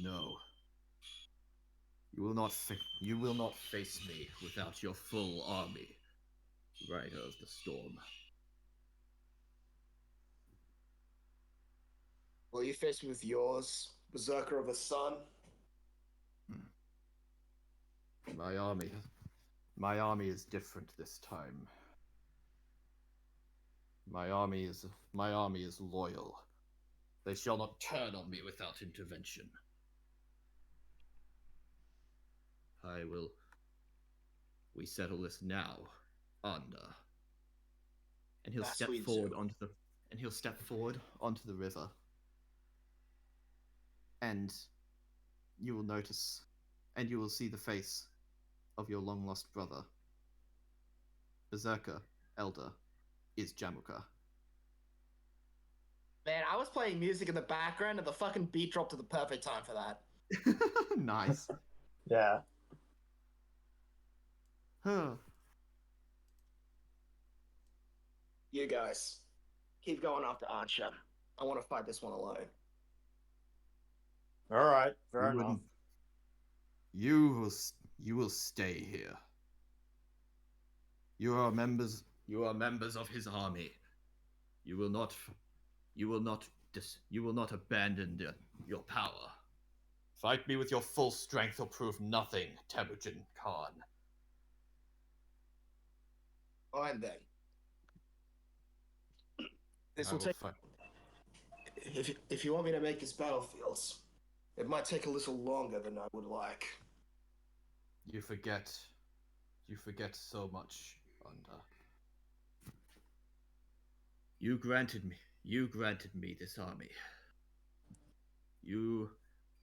No. You will not face me without your full army, Rider of the Storm. Will you face me with yours, Berserker of the Sun? My army is different this time. My army is loyal. They shall not turn on me without intervention. We settle this now, Anda. And he'll That's step sweet, forward too. onto the river. And you will notice, and you will see the face of your long lost brother. Berserker Elder is Jamuka. Man, I was playing music in the background and the fucking beat dropped at the perfect time for that. Nice. Yeah. Huh. You guys, keep going after Archer. I want to fight this one alone. All right. Fair You enough. wouldn't- You will stay here. You are members of his army. You will not abandon your power. Fight me with your full strength or prove nothing, Temujin Khan. Fine then. This I will will take. fight. If you want me to make this battlefields, it might take a little longer than I would like. You forget so much, Unda. You granted me this army. You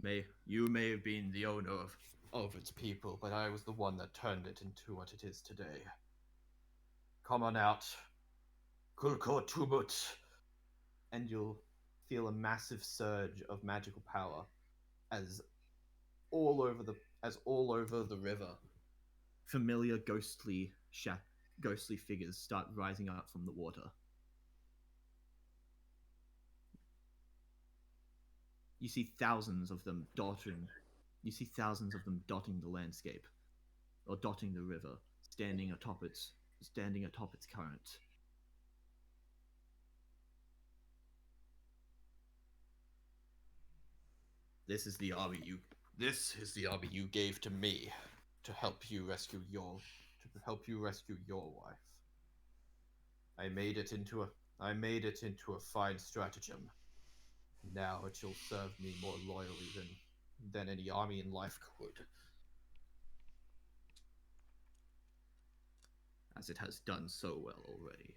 may have been the owner of its people, but I was the one that turned it into what it is today. Come on out. Kulko Tumut. And you'll feel a massive surge of magical power as all over the river, familiar ghostly figures start rising up from the water. You see thousands of them dotting the landscape, or dotting the river, standing atop its current. This is the army you gave to me to help you rescue your wife. I made it into a fine stratagem. Now it shall serve me more loyally than any army in life could. As it has done so well already.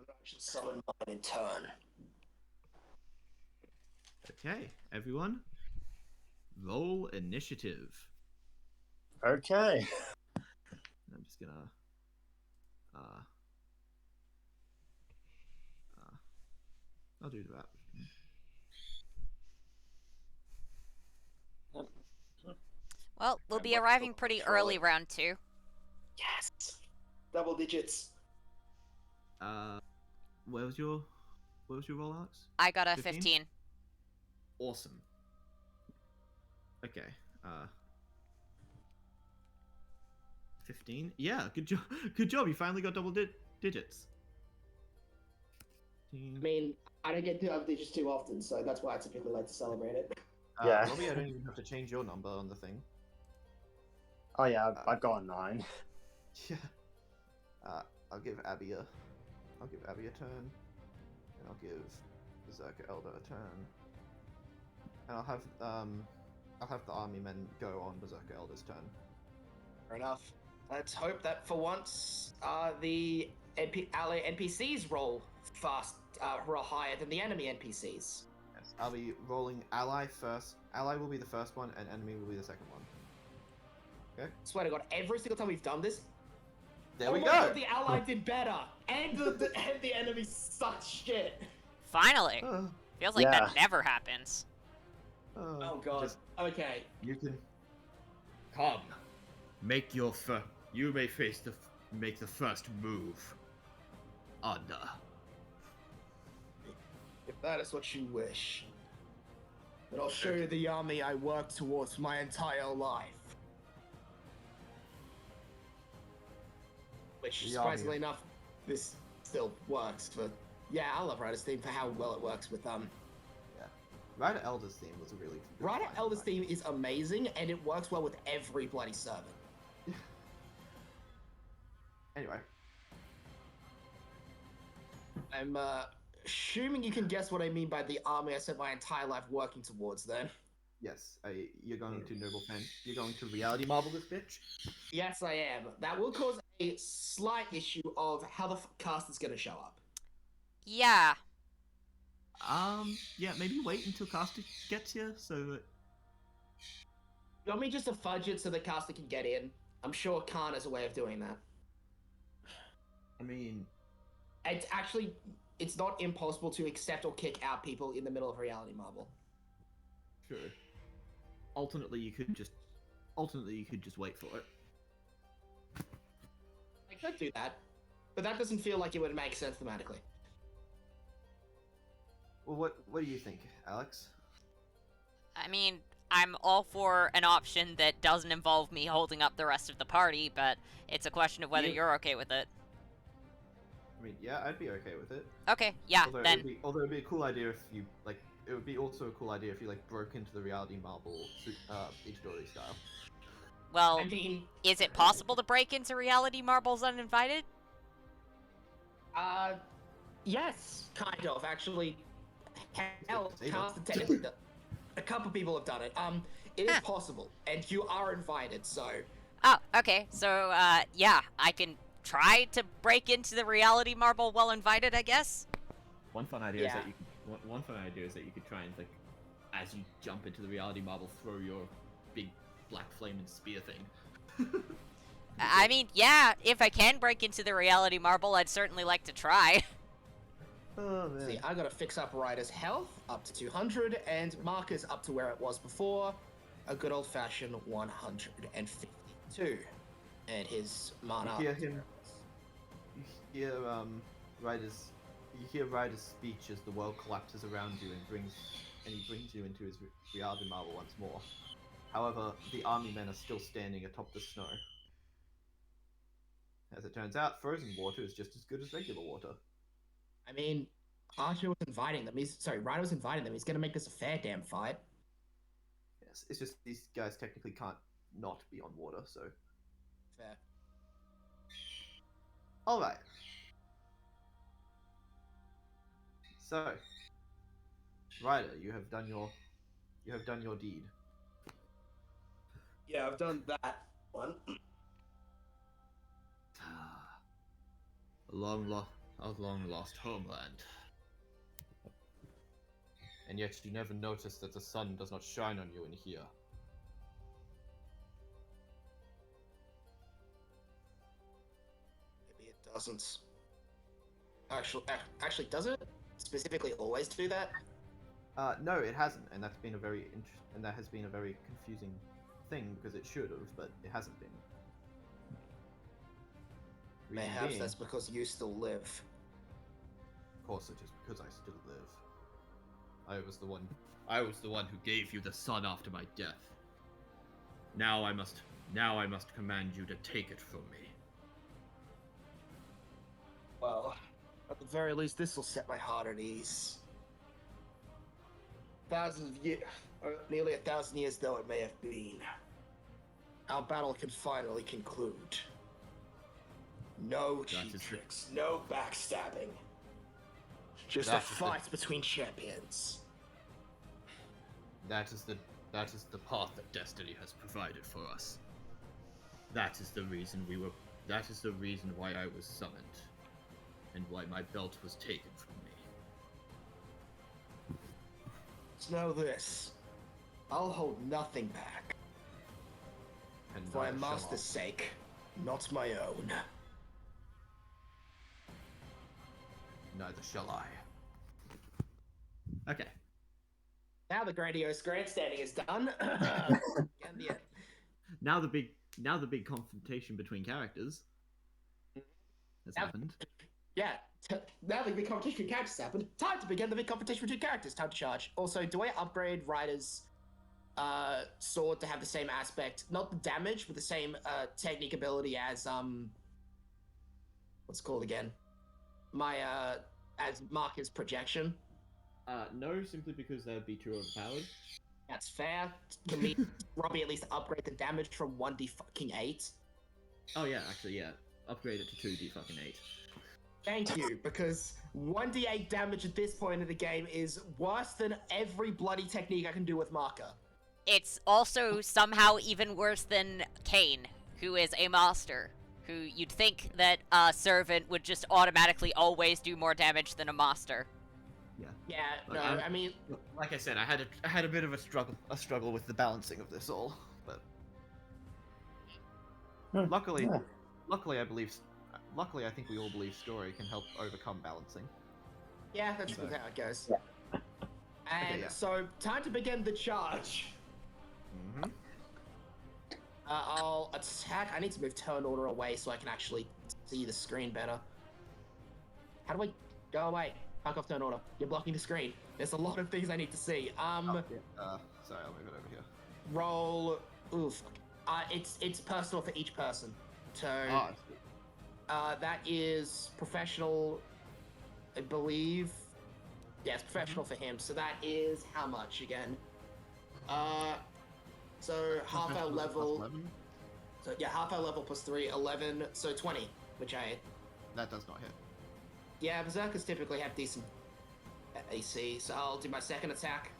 I should summon mine in turn. Okay, everyone. Roll initiative. Okay. I'm just gonna I'll do that. Well, we'll And be what's arriving the pretty control? early round 2. Yes! Double digits. What was your roll, Alex? I got a 15? 15. Awesome. Okay. 15. Yeah, good job. Good job. You finally got double digits. I mean, I don't get double digits too often, so that's why I typically like to celebrate it. Yeah. Robbie, I don't even have to change your number on the thing. Oh yeah, I've got a 9. Yeah. I'll give Abby a turn, and I'll give Berserker Elder a turn, and I'll have the army men go on Berserker Elder's turn. Fair enough. Let's hope that for once, the ally NPCs roll higher than the enemy NPCs. Yes. I'll be rolling ally first. Ally will be the first one, and enemy will be the second one. Okay. Swear to God, every single time we've done this, There we my go. God, the ally did better, and the enemy sucked shit. Finally! Uh, Feels like Yeah. that never happens. Oh God. just- Okay. You can come. Make your You may make the first move. Anda. If that is what you wish, then I'll show you the army I worked towards my entire life. Which, The surprisingly army. enough, this still works for. Yeah, I love Rider's theme for how well it works with Ryder Elder's theme was a really good Rider final Elder's fight. theme is amazing, and it works well with every bloody servant. Anyway, I'm assuming you can guess what I mean by the army I spent my entire life working towards then. yes, you're going to Noble Pen. You're going to reality marble this bitch. Yes, I am. That will cause a slight issue of how the cast is going to show up. Yeah. Yeah, maybe wait until Caster gets here so that. You want me just to fudge it so the caster can get in? I'm sure Khan has a way of doing that. I mean, It's not impossible to accept or kick out people in the middle of Reality Marble. sure. Alternately, you could just wait for it. I could do that, but that doesn't feel like it would make sense thematically. Well, what do you think, Alex? I mean, I'm all for an option that doesn't involve me holding up the rest of the party, but it's a question of whether You- you're okay with it. I mean, yeah, I'd be okay with it. Okay, yeah, Although then. it'd be a cool idea if you like. It would be also a cool idea if you like broke into the reality marble, Itadori style. Well, I mean, is it possible to break into Reality Marbles uninvited? yes, kind of. Actually, hell, Say caster that. technically does. A couple people have done it. It is possible, and you are invited. So, Oh, okay, so, yeah, I can try to break into the Reality Marble while invited, I guess? One fun idea Yeah. is that you could, one fun idea is that you could try and like, as you jump into the reality marble, throw your big black flaming spear thing. I mean, yeah, if I can break into the Reality Marble, I'd certainly like to try. Oh man. see, I gotta fix up Ryder's health up to 200, and Marcus up to where it was before, a good old-fashioned 152, and his mana. You hear him- You hear Ryder's speech as the world collapses around you and he brings you into his reality marble once more. However, the army men are still standing atop the snow. As it turns out, frozen water is just as good as regular water. I mean, Archer was inviting them. Ryder was inviting them. He's gonna make this a fair damn fight. Yes, it's just these guys technically can't not be on water, so. Fair. Alright. So, Ryder, you have done your deed. Yeah, I've done that one. A long lost homeland. And yet you never notice that the sun does not shine on you in here. Maybe it doesn't. Actually, does it specifically always do that? No, it hasn't, and that's been a very confusing thing because it should have, but it hasn't been. Reason Perhaps being, that's because you still live. of course, it is because I still live. I was the one who gave you the sun after my death. Now I must command you to take it from me. Well, at the very least, this will set my heart at ease. Nearly 1,000 years though it may have been, our battle can finally conclude. No cheap tricks, no backstabbing. Just a That is the- fight between champions. That is the path that destiny has provided for us. That is the reason why I was summoned, and why my belt was taken from me. Just know this. I'll hold nothing back. And For my neither shall master's sake, not my own. Neither shall I. Okay. Now the grandiose grandstanding is done. And the end. Now the big confrontation between characters has Now- happened. Yeah, now the big competition between characters has happened. Time to begin the big competition between characters. Time to charge. Also, do I upgrade Ryder's sword to have the same aspect, not the damage, but the same technique ability as what's it called again? My as Marcus projection. No, simply because they'd be too overpowered. That's fair. Can we, Robbie, at least upgrade the damage from 1d fucking 8? Oh yeah, actually yeah. Upgrade it to 2d fucking 8. Thank you, because 1d8 damage at this point of the game is worse than every bloody technique I can do with Marker. It's also somehow even worse than Kane, who is a master. Who you'd think that a servant would just automatically always do more damage than a master. Yeah, Like, no, I mean, Like I said, I had a bit of a struggle with the balancing of this all, but luckily, Yeah. luckily I think we all believe story can help overcome balancing. yeah, that's So- how it goes. Yeah. And yeah. so, time to begin the charge. Mm-hmm. I'll attack. I need to move turn order away so I can actually see the screen better. How do I go away? Fuck off turn order. You're blocking the screen. There's a lot of things I need to see. Sorry, I'll move it over here. Roll. Ooh, fuck. It's personal for each person. So Ah, that is professional, I believe. Yeah, it's professional for him. So that is how much again? So half our level. 11? So yeah, half our level plus 3, 11. So 20, which I. That does not hit. Yeah, Berserkers typically have decent AC, so I'll do my second attack,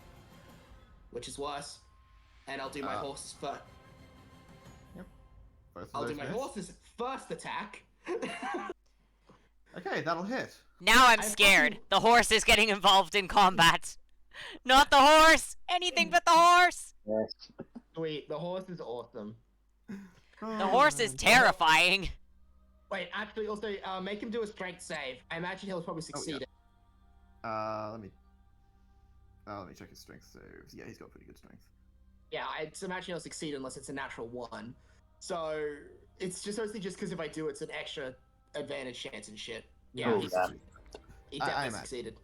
which is worse, and I'll do my horse's first. Both of I'll do those my hit. horse's first attack. Okay, that'll hit. Now I'm I scared. fucking- The horse is getting involved in combat. Not the horse! Anything but the horse! Yes. Sweet, the horse is awesome. The horse is terrifying. Wait, actually, also make him do a strength save. I imagine he'll probably succeed. Let me check his strength saves. Yeah, he's got pretty good strength. Yeah, I imagine he'll succeed unless it's a natural 1. So it's just mostly just because if I do, it's an extra advantage chance and shit. Yeah, Oh, he, yeah. he I definitely imagine. succeeded.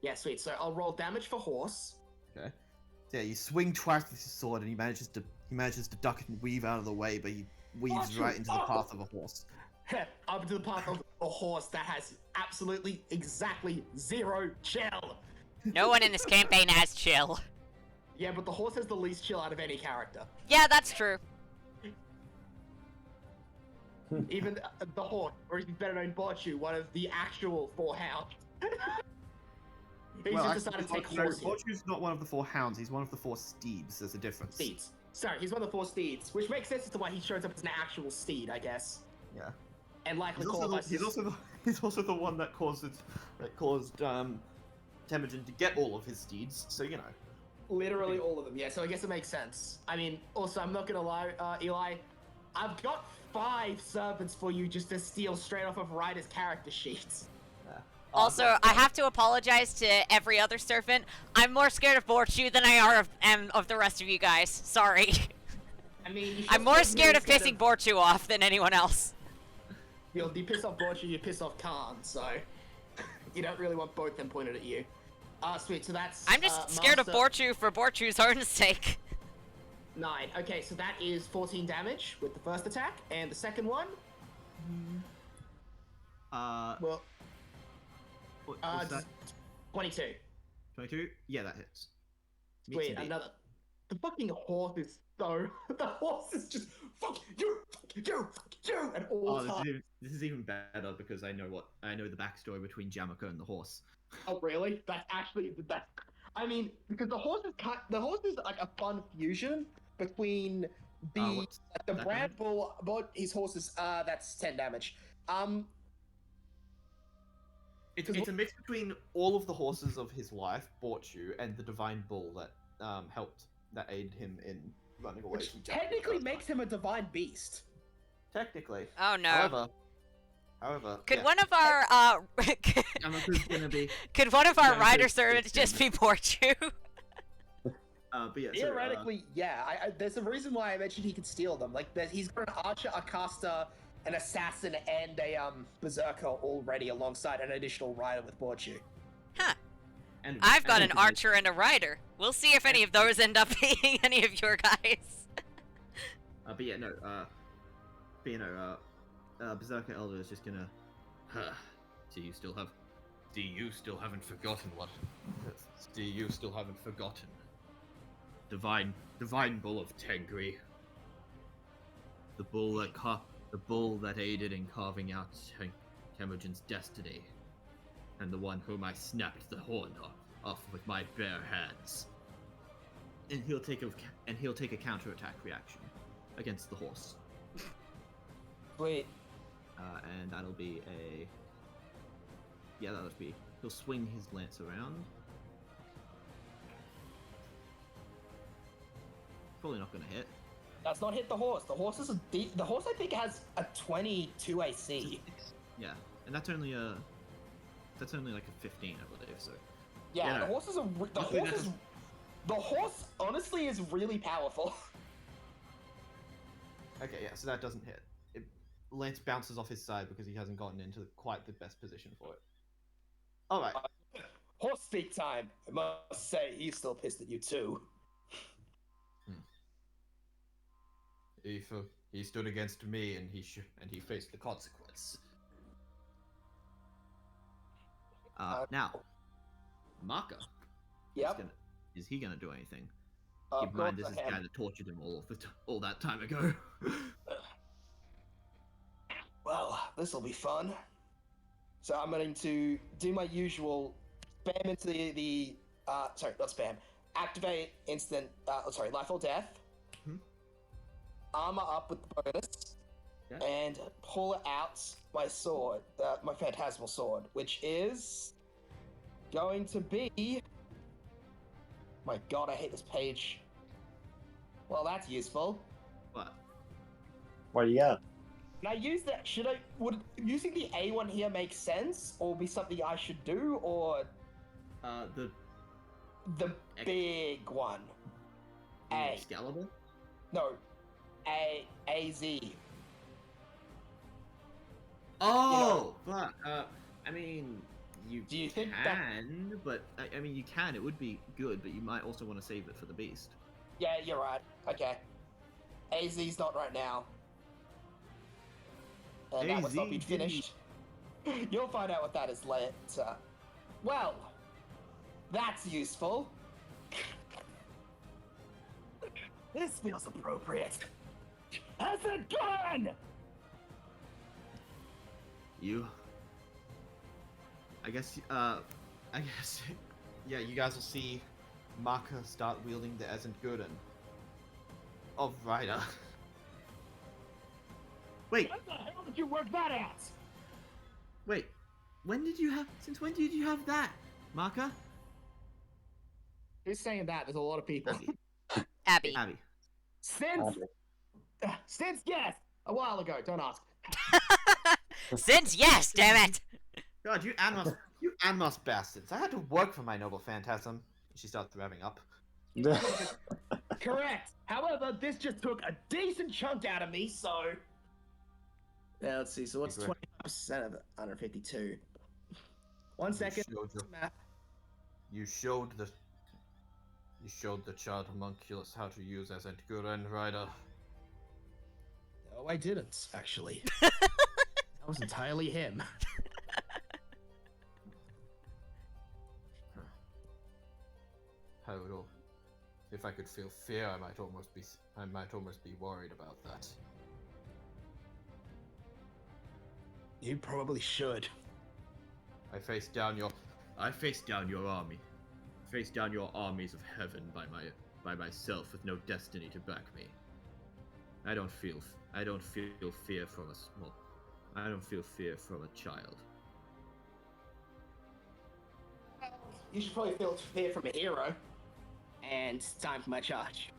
Yeah, sweet. So I'll roll damage for horse. Okay. So yeah, you swing twice with his sword, and he manages to duck and weave out of the way, but he weaves right into the path of a horse. Up to the path of a horse that has absolutely exactly 0 chill. No one in this campaign has chill. Yeah, but the horse has the least chill out of any character. Yeah, that's true. Even the horse, or even better known Borchu, one of the actual 4 hounds. He's just decided to take horse here. Borchu's not one of the 4 hounds. He's one of the 4 steeds. There's a difference. Steeds. Sorry, he's one of the 4 steeds, which makes sense as to why he shows up as an actual steed, I guess. Yeah. And likely He's qualifies. he's also the one that caused Temujin to get all of his steeds. So you know. Literally all of them, yeah, so I guess it makes sense. I mean, also, I'm not gonna lie, Eli, I've got 5 servants for you just to steal straight off of Ryder's character sheets. Also, I have to apologize to every other servant. I'm more scared of Borchu than I am of the rest of you guys. Sorry. I mean, you I'm should more put scared me of pissing Borchu off than anyone else. You piss off Borchu, you piss off Khan, so you don't really want both them pointed at you. Sweet, so that's I'm just scared of Master- Borchu for Borchu's own sake. 9. Okay, so that is 14 damage with the first attack, and the second one, well, What's that? 22. 22? Yeah, that hits. Meets Wait, indeed. another. The fucking horse is so. The horse is just fuck you, and all Oh, time. this is even better because I know the backstory between Jamaica and the horse. Oh really? That's actually the best. I mean, because the horse is like a fun fusion between the What's the that Brad Bull, but his horses. That's 10 damage. It's a mix between all of the horses of his life, Borchu, and the divine bull that aided him in running away Which from Jamaica. technically makes him a divine beast. Technically. Oh no. However, Could yeah, one of our Jamaica's gonna be. could one of our Yeah, rider it's- servants it's just be Borchu? But yeah, so, Theoretically, yeah. There's a reason why I mentioned he could steal them. Like, he's got an archer, a caster, an assassin, and a berserker already alongside an additional rider with Borchu. Huh. and I've got an and- archer and a rider. We'll see if any of those end up being any of your guys. But yeah, no. Berserker Elder is just gonna. Do you still haven't forgotten what See, you still haven't forgotten. Divine Bull of Tengri. The bull that aided in carving out Temujin's destiny, and the one whom I snapped the horn off with my bare hands. And he'll take a counterattack reaction against the horse. Sweet. And that'll be a... Yeah, that'll be... He'll swing his lance around. Probably not going to hit. That's not hit the horse. The horse is the horse I think has a 22 AC. Yeah, and that's only like a 15, I believe. So Yeah, Yeah. the horse is the horse honestly is really powerful. Okay, yeah, so that doesn't hit. Lance bounces off his side because he hasn't gotten into quite the best position for it. Alright. Horse speak time. I must say, he's still pissed at you too. He stood against me and he faced the consequence. now, Maka. Yep. Is he gonna do anything? Of Keep in mind, this course is I the guy am. that tortured him all that time ago. Well, this'll be fun. So I'm going to do my usual spam into the sorry, not spam. Activate instant life or death. Hmm. Armor up with the bonus. Yeah. And pull out my sword, my phantasmal sword, which is going to be... My god, I hate this page. Well, that's useful. But What do you got? Can I use that? Would using the A1 here make sense, or be something I should do, or the the big one? A. Excalibur. No. AZ. Oh, but I mean, you Do you think can, but I mean, you can. It would be good, but you might also want to save it for the beast. Yeah, you're right. Okay. AZ's not right now. And that was not AZ been didn't- finished. You'll find out what that is later. Well, that's useful. This feels appropriate. As a gun! You. I guess. Yeah, you guys will see Maka start wielding the Esent Gurden of Ryder. Wait, What the hell did you work that at? wait. Since when did you have that, Maka? Who's saying that? There's a lot of people. Abby. Abby. Since yes, a while ago. Don't ask. Since yes, damn it. God, you Anmos bastards. I had to work for my noble phantasm. She starts revving up. Correct. However, this just took a decent chunk out of me, so. Yeah, let's see. So what's Agree. 25% of 152? 1 second. Math. You showed the child homunculus how to use Esent Gurden, Ryder. No, I didn't actually. That was entirely him. If I could feel fear, I might almost be worried about that. You probably should. I faced down your army. Faced down your armies of heaven by myself with no destiny to back me. I don't feel fear from a child. You should probably feel fear from a hero. And it's time for my charge.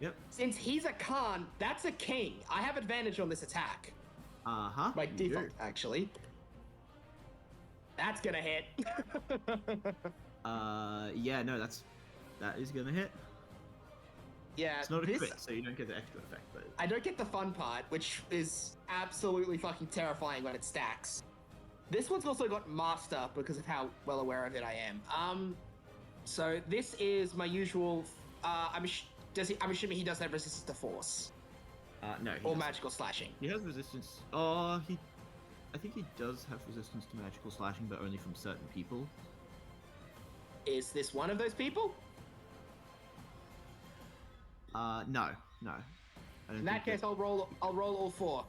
Yep. Since he's a Khan, that's a king. I have advantage on this attack. Uh-huh. My You default, do. actually. That's gonna hit. Yeah, no, that is gonna hit. Yeah, It's not a this, crit, so you don't get the extra effect, but I don't get the fun part, which is absolutely fucking terrifying when it stacks. This one's also got Master because of how well aware of it I am. So this is my usual. I'm assuming he doesn't have resistance to force no. He or doesn't. magical slashing. He has resistance. I think he does have resistance to magical slashing, but only from certain people. Is this one of those people? No. I don't In that think case, I'll roll all 4.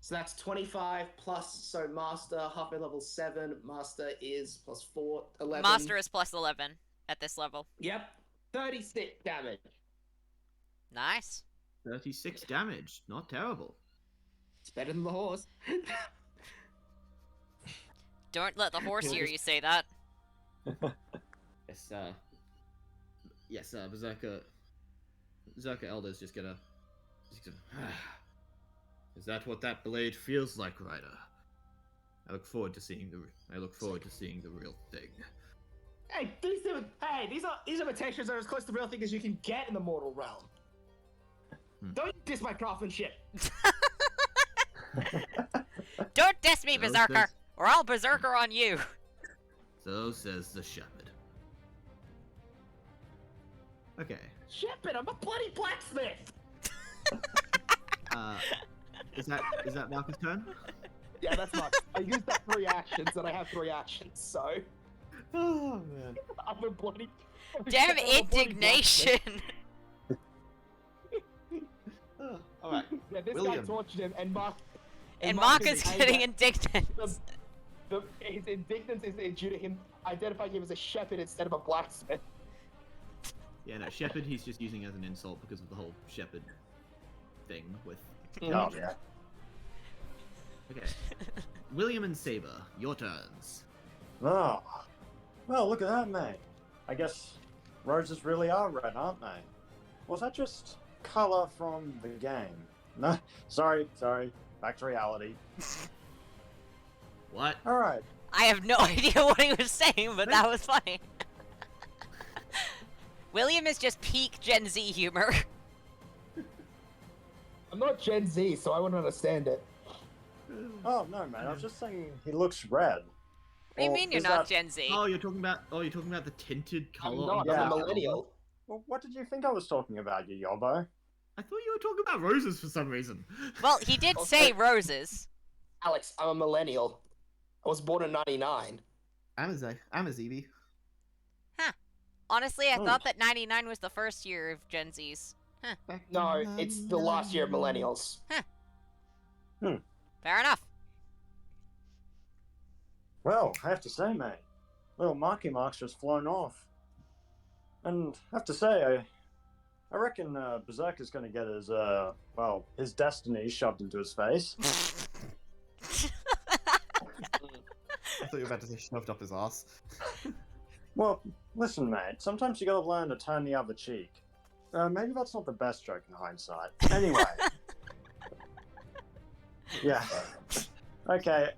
So that's 25 plus. So Master halfway level 7. Master is plus 4, 11. Master is plus 11 at this level. Yep, 36 damage. Nice. 36 damage. Not terrible. It's better than the horse. Don't let the horse hear you say that. Yes, Berserker Elder's just gonna... Is that what that blade feels like, Ryder? I look forward to seeing the real thing. Hey, these imitations are as close to the real thing as you can get in the mortal realm. Don't diss my craftsmanship. Don't diss me, So Berserker, says- or I'll Berserker on you. So says the shepherd. Okay. Shepard, I'm a bloody blacksmith. Is that Marcus' turn? Yeah, that's fine. I used that 3 actions, and I have 3 actions, so Oh man. I'm a bloody. Damn I'm a bloody indignation. All right. blacksmith. Yeah, this William. guy tortured him, and Mark. And Mark is anger- getting indignant. His indignance is due to him identifying him as a shepherd instead of a blacksmith. Yeah, no, shepherd. He's just using as an insult because of the whole shepherd thing with. Oh, yeah. Okay. William and Saber, your turns. Oh. Well, look at that, mate. I guess roses really are red, aren't they? Was that just color from the game? No, sorry. Back to reality. What? Alright. I have no idea what he was saying, but that was funny. William is just peak Gen Z humor. I'm not Gen Z, so I wouldn't understand it. Oh, no, man. I was just saying he looks red. What do you Or mean you're is not that- Gen Z? Oh, you're talking about the tinted color. I'm not. on Yeah. I'm the a millennial. Well, what did you think I was talking about, you yobbo? I thought you were talking about roses for some reason. Well, he did say roses. Alex, I'm a millennial. I was born in '99. I'm a Zevi. Honestly, I Oh. thought that 99 was the first year of Gen Zs. No, it's the last year of millennials. Fair enough. Well, I have to say, mate, little Marky Mark's just flown off. And I have to say, I reckon Berserker's gonna get his destiny shoved into his face. I thought you were about to say shoved up his ass. Well, listen, mate, sometimes you gotta learn to turn the other cheek. Maybe that's not the best joke in hindsight. Anyway. Yeah. Okay,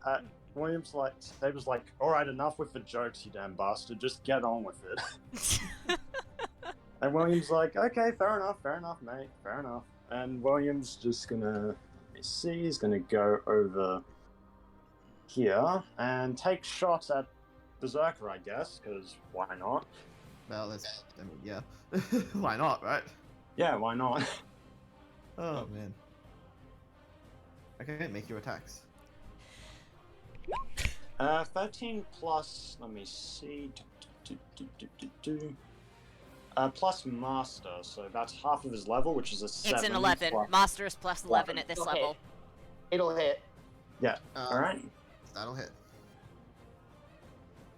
Saber's like, alright, enough with the jokes, you damn bastard, just get on with it. And William's like, okay, fair enough, mate, fair enough. And William's just gonna, he's gonna go over here and take shots at Berserker, I guess, because why not? Well, yeah. Why not, right? Yeah, why not? Oh man. Okay, make your attacks. 13 plus, let me see, plus Master, so that's half of his level, which is a 7. It's an 11. plus- Master is plus 11 at this Okay. level. It'll hit. Alright. That'll hit.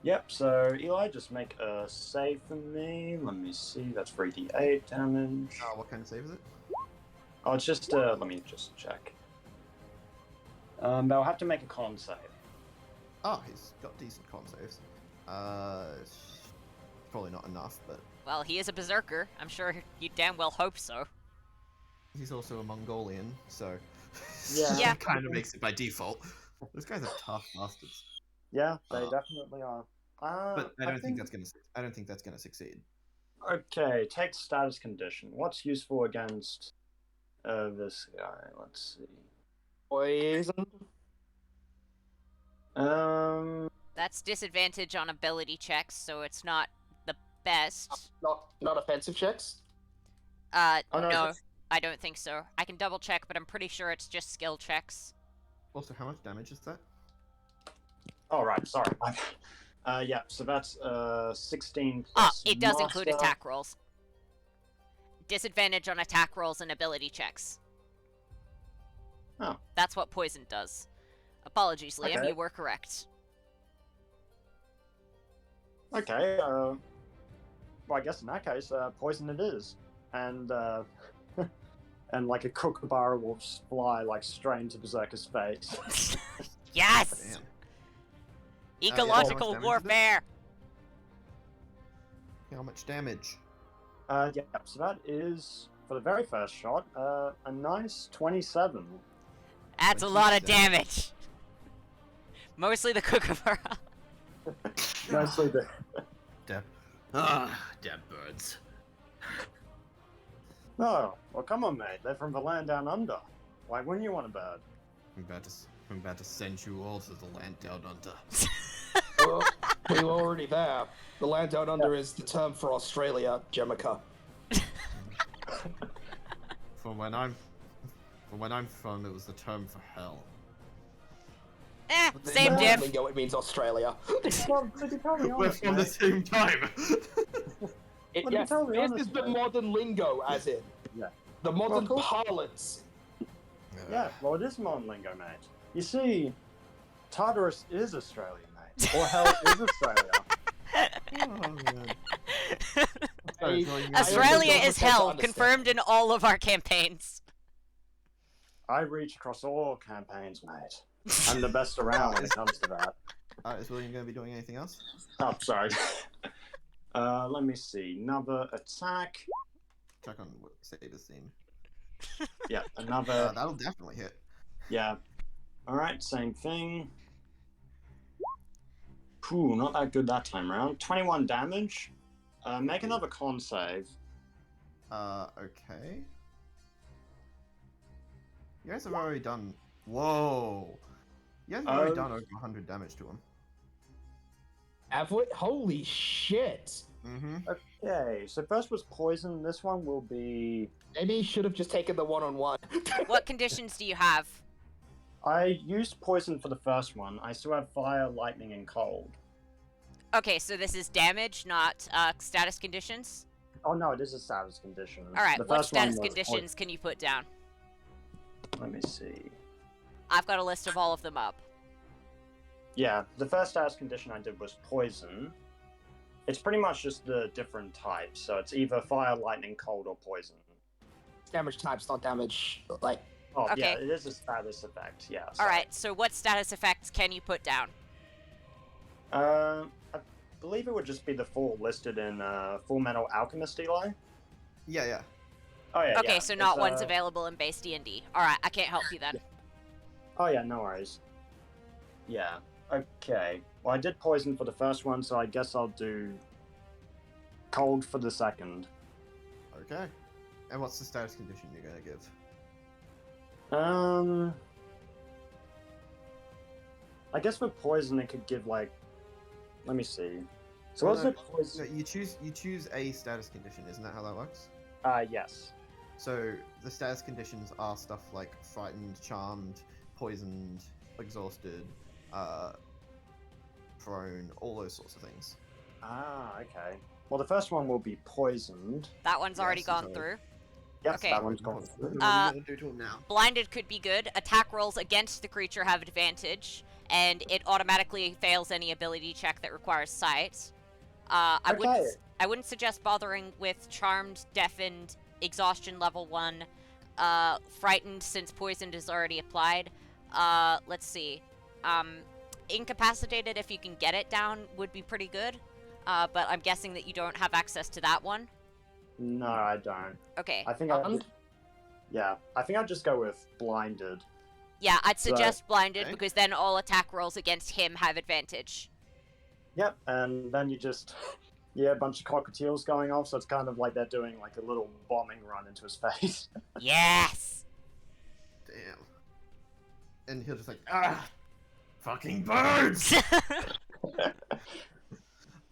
Yep, so Eli, just make a save for me. Let me see, that's 3d8 damage. What kind of save is it? Oh, it's just, let me just check. They'll have to make a con save. Oh, he's got decent con saves. It's probably not enough, but Well, he is a berserker. I'm sure you damn well hope so. he's also a Mongolian, so Yeah. kind of makes it by default. Those guys are tough bastards. Yeah, they Uh, definitely are. But I don't think that's gonna succeed. Okay, take status condition. What's useful against this guy? Let's see. Poison. That's disadvantage on ability checks, so it's not the best. Not offensive checks. Oh, no, No, it's- I don't think so. I can double check, but I'm pretty sure it's just skill checks. Also, how much damage is that? Oh, right, sorry. Yeah, so that's 16 Ah, plus it does include master. attack rolls. Disadvantage on attack rolls and ability checks. Oh. That's what poison does. Apologies, Liam, Okay. you were correct. Okay, well, I guess in that case, poison it is. And, and like a kookaburra will fly, like, straight into Berserker's face. Yes! Damn. Ecological damage is it? warfare! How much damage? Yeah, so that is, for the very first shot, a nice 27. That's a lot of 27. damage. Mostly the kookaburra. Mostly the... Dead. Dead birds. Oh, well, come on, mate. They're from the land down under. Why wouldn't you want a bird? I'm about to send you all to the land down under. Well, we were already there. The land down under is the term for Australia, Jemica. From when I'm from, it was the term for hell. Same In diff. lingo, it means Australia. Well, to be totally We're honest, from the mate, same time. Well, to be Yes, totally this honest, is the mate. modern lingo, as in. Yeah. The modern Well, cool. parlance. Yeah, well, it is modern lingo, mate. You see, Tartarus is Australian, mate. Or hell is Australia. Oh, man. I- Australia I is don't hell, understand. confirmed in all of our campaigns. I reach across all campaigns, mate. I'm the best around when it comes to that. Is William going to be doing anything else? Oh, sorry. Let me see. Another attack. Check on what Saber's theme. Yeah, another. That'll definitely hit. Yeah. Alright, same thing. Phew, not that good that time around. 21 damage. Make another con save. Okay. You guys have already done. Whoa! You guys have already done over 100 damage to him. Have we? Holy shit. Mm-hmm. Okay, so first was poison. This one will be. Maybe he should have just taken the one-on-one. What conditions do you have? I used poison for the first one. I still have fire, lightning, and cold. Okay, so this is damage, not status conditions. Oh no, it is a status condition. All right, The what first one status was conditions can you put down? Let me see. I've got a list of all of them up. Yeah, the first status condition I did was poison. It's pretty much just the different types, so it's either fire, lightning, cold, or poison. Damage types, not damage. Like, Oh, yeah, Okay. it is a status effect, yeah. All sorry. right, so what status effects can you put down? I believe it would just be the four listed in Full Metal Alchemist, Eli. Yeah, yeah. Oh, yeah, Okay, yeah. so not it's, one's available in base D&D. All right, I can't help you then. Oh, yeah, no worries. Yeah, okay. Well, I did poison for the first one, so I guess I'll do cold for the second. Okay. And what's the status condition you're going to give? I guess for poison it could give like, let me see. So Well, what's no, the poison? No, you choose a status condition, isn't that how that works? Yes. So the status conditions are stuff like frightened, charmed, poisoned, exhausted, prone, all those sorts of things. Okay. Well, the first one will be poisoned. That one's already Yes, gone it's through. Yes, Okay. that one's gone through. What are you going to do to him now? Blinded could be good. Attack rolls against the creature have advantage, and it automatically fails any ability check that requires sight. I wouldn't suggest bothering with charmed, deafened, exhaustion level 1, frightened since poisoned is already applied. Let's see. Incapacitated, if you can get it down, would be pretty good. But I'm guessing that you don't have access to that one. No, I don't. Okay. I think I think I'd just go with blinded. Yeah, I'd suggest blinded Okay. because then all attack rolls against him have advantage. Yep, and then you just a bunch of cockatiels going off, so it's kind of like they're doing like a little bombing run into his face. Yes! Damn. And he'll just like, fucking birds!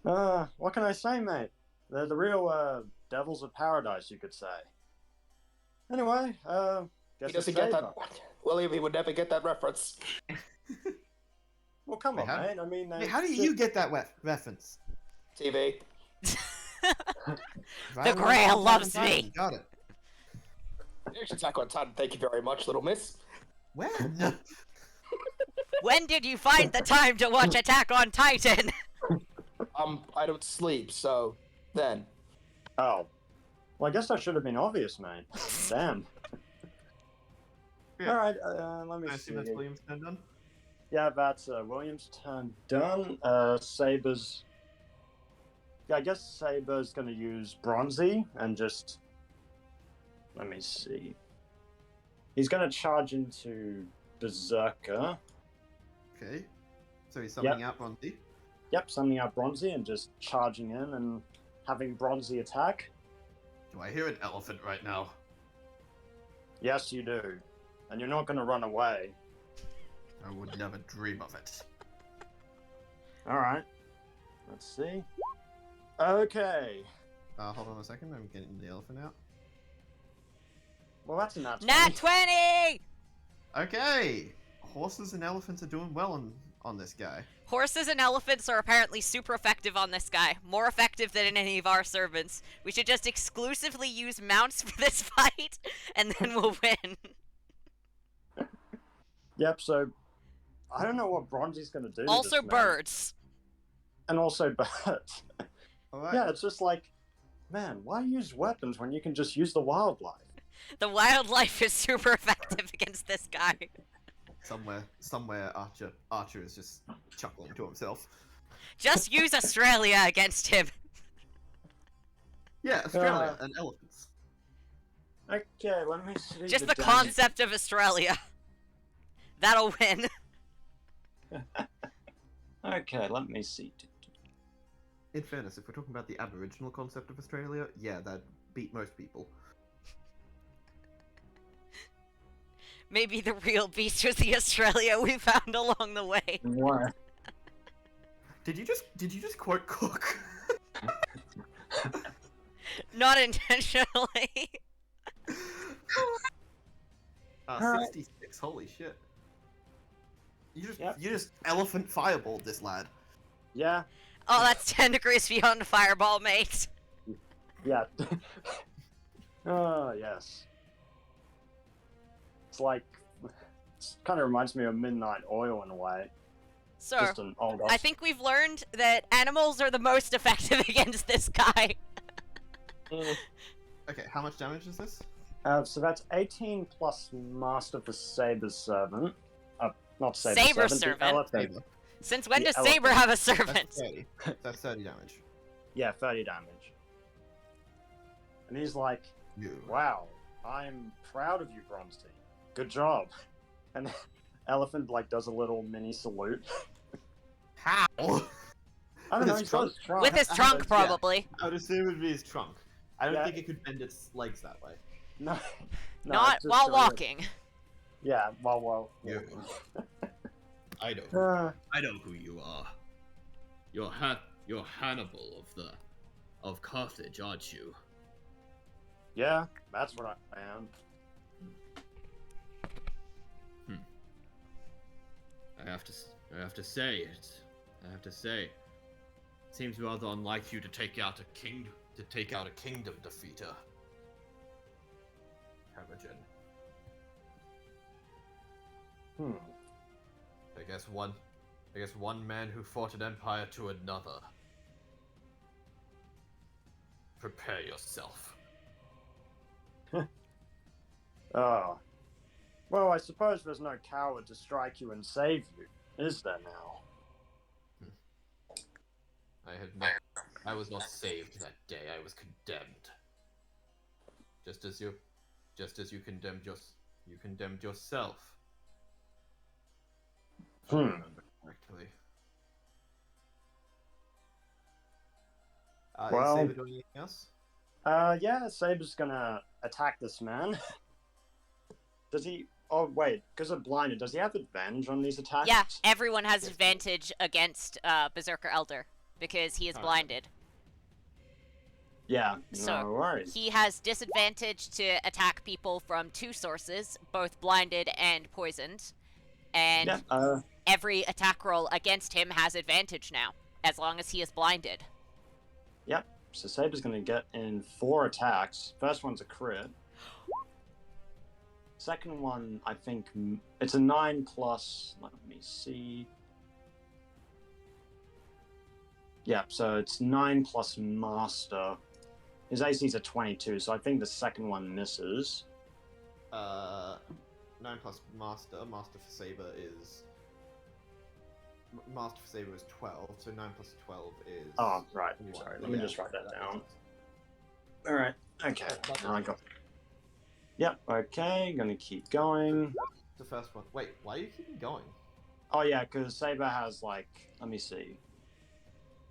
What can I say, mate? They're the real devils of paradise, you could say. Anyway, guess he doesn't it's get Saber. that. William, he would never get that reference. Well, come Wait, on, how- mate. I mean, Hey, how do you get that reference? TV. Violent Grail Attack on loves Titan, me. Got it. Attack on Titan. Thank you very much, little miss. When? When did you find the time to watch Attack on Titan? I don't sleep, so then. Oh. Well, I guess that should have been obvious, mate. Damn. Yeah. Alright, let me I see. assume that's William's turn done. Yeah, that's William's turn done. Saber's... Yeah, I guess Saber's gonna use Bronzy and just... Let me see. He's gonna charge into Berserker. Okay. So he's summoning out Bronzy. Yep, summoning out Bronzy and just charging in and having Bronzy attack. Do I hear an elephant right now? Yes, you do. And you're not gonna run away. I would never dream of it. Alright. Let's see. Okay. Hold on a second. I'm getting the elephant out. Well, that's a nat 20. Nat 20! Okay. Horses and elephants are doing well on this guy. Horses and elephants are apparently super effective on this guy. More effective than in any of our servants. We should just exclusively use mounts for this fight, and then we'll win. Yep, so... I don't know what Bronzy's gonna do to Also this man. birds. And also birds. Alright. Yeah, it's just like... Man, why use weapons when you can just use the wildlife? The wildlife is super effective against this guy. Somewhere Archer is just chuckling to himself. Just use Australia against him. Yeah, Australia and elephants. Okay, let me see. Just the damage. concept of Australia. That'll win. Okay, let me see. In fairness, if we're talking about the Aboriginal concept of Australia, yeah, that'd beat most people. Maybe the real beast was the Australia we found along the way. What? Did you just quote Cook? Not intentionally. Alright. 66. Holy shit. Yep. You just elephant fireballed this lad. Yeah, Oh, that's 10 degrees beyond fireball, mate. yeah. Oh, yes. It's like... It kind of reminds me of Midnight Oil in a way. So, Just an old... I think we've learned that animals are the most effective against this guy. Okay, how much damage is this? So that's 18 plus Master for Saber's Servant. Not Saber's Saber Servant, the Servant? elephant. Saber. Since when The does Saber elephant. have a That's servant? 30. That's 30 damage. Yeah, 30 damage. And he's like, You. wow, I'm proud of you, Bronzy. Good job. And Elephant, like, does a little mini salute. How? I don't With know, his he's got his trunk. With his trunk, Yeah. probably. I would assume it would be his trunk. I don't Yeah. think it could bend its legs that way. No, no, Not it's just while a- walking. Yeah, while You. I know. Uh, I know who you are. You're Hannibal of Carthage, aren't you? yeah, that's what I am. I have to say it. Seems rather unlike you to take out a kingdom defeater. Habergen. Hmm. I guess one man who fought an empire to another. Prepare yourself. Oh. Well, I suppose there's no coward to strike you and save you, is there now? I was not saved that day. I was condemned. Just as you condemned yourself. If I Hmm. remember correctly. Well- Is Saber doing anything else? Yeah, Saber's gonna attack this man. Does he? Oh, wait, because of blinded, does he have advantage on these attacks? Yeah, everyone has advantage against Berserker Elder because he is Alright. blinded. Yeah, So, no worries. He has disadvantage to attack people from two sources, both blinded and poisoned. and Yeah. every attack roll against him has advantage now, as long as he is blinded. Yep. So Saber's gonna get in 4 attacks. First one's a crit. Second one, I think it's a 9 plus. Let me see. Yeah, so it's 9 plus Master. His AC's a 22, so I think the second one misses. 9 plus Master. Master for Saber is. Master for Saber is 12, so 9 plus 12 is. Oh, right. What? Sorry, let me Yeah, just write that down. makes sense. Alright, okay. That's Now I got. Yep, okay, gonna keep going. The first one. Wait, why are you keeping going? Oh, yeah, because Saber has, like. Let me see.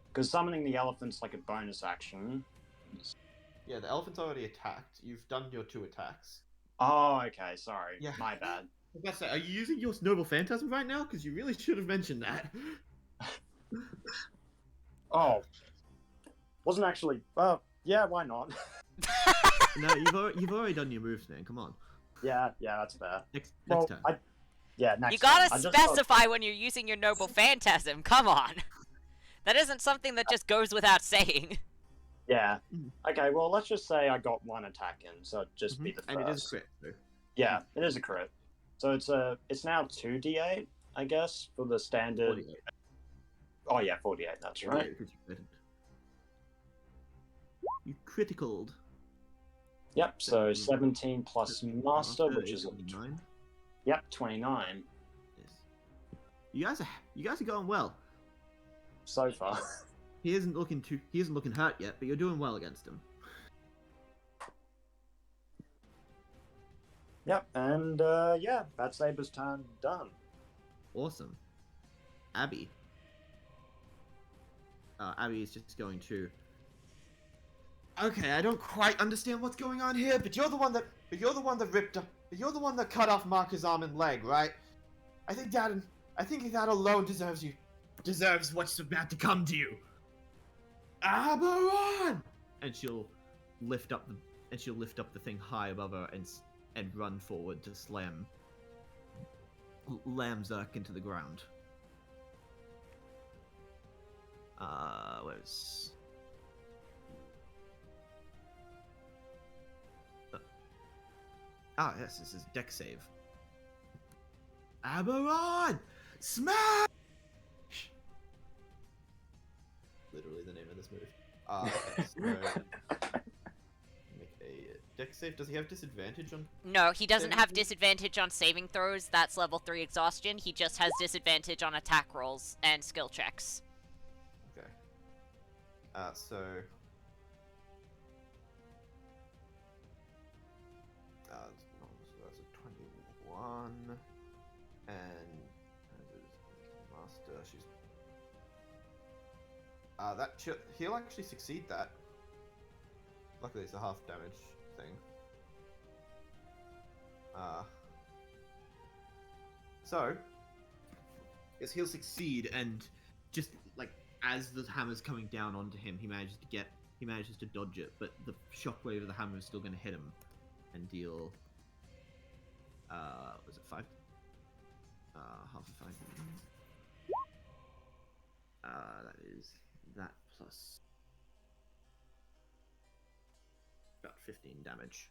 Because summoning the elephant's like a bonus action. Yeah, the elephant's already attacked. You've done your 2 attacks. Oh, okay, sorry. Yeah. My bad. I was about to say, are you using your Noble Phantasm right now? Because you really should have mentioned that. Oh. Wasn't actually. Yeah, why not? No, you've already done your moves, man. Come on. yeah, that's fair. Next Well, time. next You gotta time. I just thought- specify when you're using your Noble Phantasm. Come on. That isn't something that just goes without saying. Yeah. Mm. Okay, well, let's just say I got 1 attack in, so it'd just be the first. And it is a crit. So. Yeah, it is a crit. So it's now 2d8, I guess, for the standard. 48. Oh yeah, 48. That's right. 48, 'cause you critted. You criticaled. Yep. So 17 plus master, which is 29. 29 Yes. You guys are going well. so far. He isn't looking hurt yet, but you're doing well against him. Yep. And yeah, that's Saber's turn done. Awesome. Abby. Abby is just going to. Okay, I don't quite understand what's going on here, but you're the one that cut off Marcus' arm and leg, right? I think that alone deserves what's about to come to you. Aberon! And she'll lift up the thing high above her and run forward to slam Zerk into the ground. Where's... yes, this is deck save. Aberon! Smash! Literally the name of this move. Okay, so... Make a deck save. Does he have disadvantage on... No, he doesn't have disadvantage on saving throws. That's level 3 exhaustion. He just has disadvantage on attack rolls and skill checks. Okay. So... that's a 21, and Master, she's... he'll actually succeed that. Luckily it's a half damage thing. So, yes, he'll succeed, and just like as the hammer's coming down onto him, he manages to dodge it, but the shockwave of the hammer is still going to hit him and deal. Was it 5? Half of 5. That is that plus about 15 damage.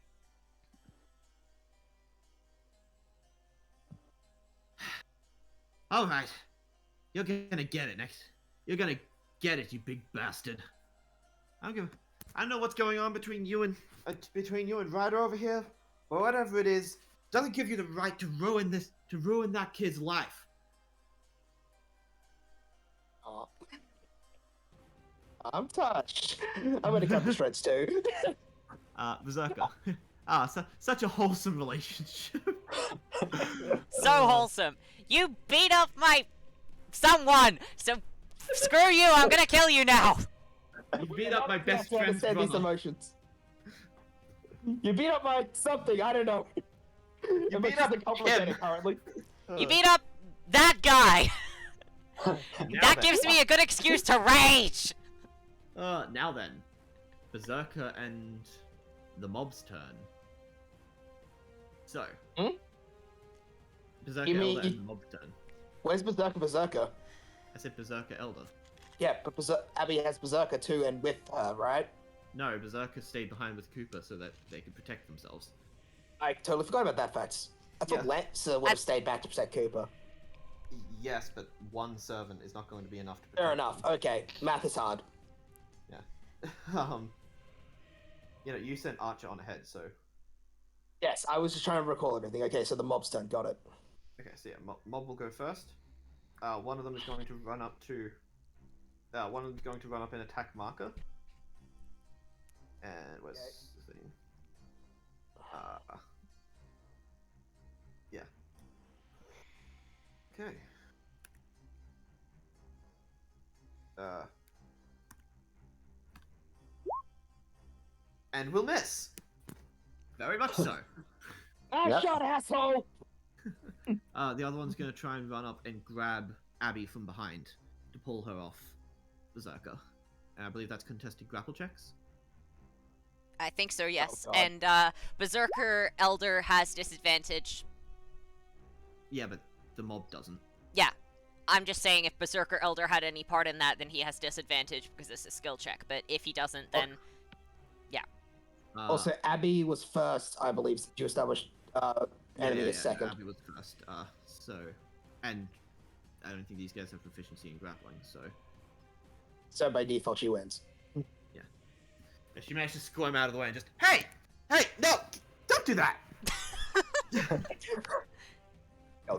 All right, you're gonna get it next. You're gonna get it, you big bastard. I don't know what's going on between you and Ryder over here, but whatever it is, doesn't give you the right to ruin that kid's life. Oh. I'm touched. I'm gonna cut the shreds too. Berserker. Such a wholesome relationship. So wholesome. You beat up my someone, so screw you, I'm gonna kill you now. You beat up my best friend's understand these brother. emotions. You beat up my something. I don't know. You beat up him. Currently. You beat up that guy. Now That then. gives me a good excuse to rage. Now then, Berserker and the mob's turn. So, Berserker You mean Elder you- and Mob turn. Where's Berserker? I said Berserker Elder. Yeah, but Abby has Berserker too, and with her, right? No, Berserker stayed behind with Cooper so that they could protect themselves. I totally forgot about that fact. I thought Yeah. Lancer would have stayed back to protect Cooper. Yes, but one servant is not going to be enough to protect Fair enough. them. Okay, math is hard. You sent Archer on ahead, so Yes, I was just trying to recall everything. Okay, so the mob's turn. Got it. okay. So yeah, Mob will go first. One of them is going to run up to. One of them is going to run up and attack Marker. And where's the thing? Yeah. Okay. And we'll miss. Very much so. Yep. Shot, asshole! The other one's going to try and run up and grab Abby from behind to pull her off Berserker. And I believe that's contested grapple checks. I think so, yes. God. And Berserker Elder has disadvantage. Yeah, but the mob doesn't. I'm just saying if Berserker Elder had any part in that, then he has disadvantage because this is a skill check. But if he doesn't, then Also, Abby was first, I believe, since you established enemy is second. Abby was first. And I don't think these guys have proficiency in grappling, so. So by default, she wins. And she managed to squirm out of the way and just, hey, no, don't do that.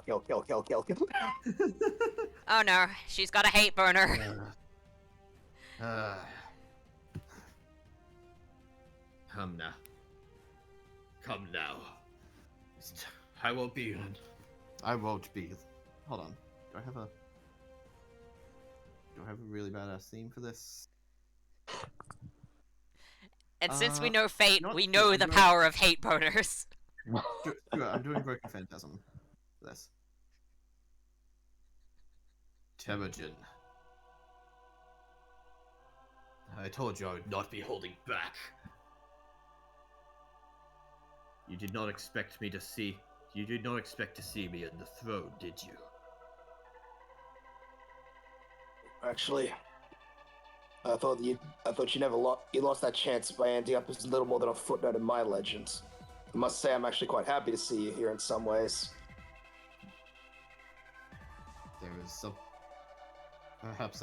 Kill. oh no, she's got a hate burner. Come now. I won't be. Hold on. Do I have a really badass theme for this? And since we know fate, not- we know I'm the not- power of hate burners. I'm doing Broken Phantasm for this. Temujin. I told you I would not be holding back. You did not expect to see me in the throne, did you? Actually, I thought you never lost that chance by ending up as little more than a footnote in my legends. I must say, I'm actually quite happy to see you here in some ways. There is some. Perhaps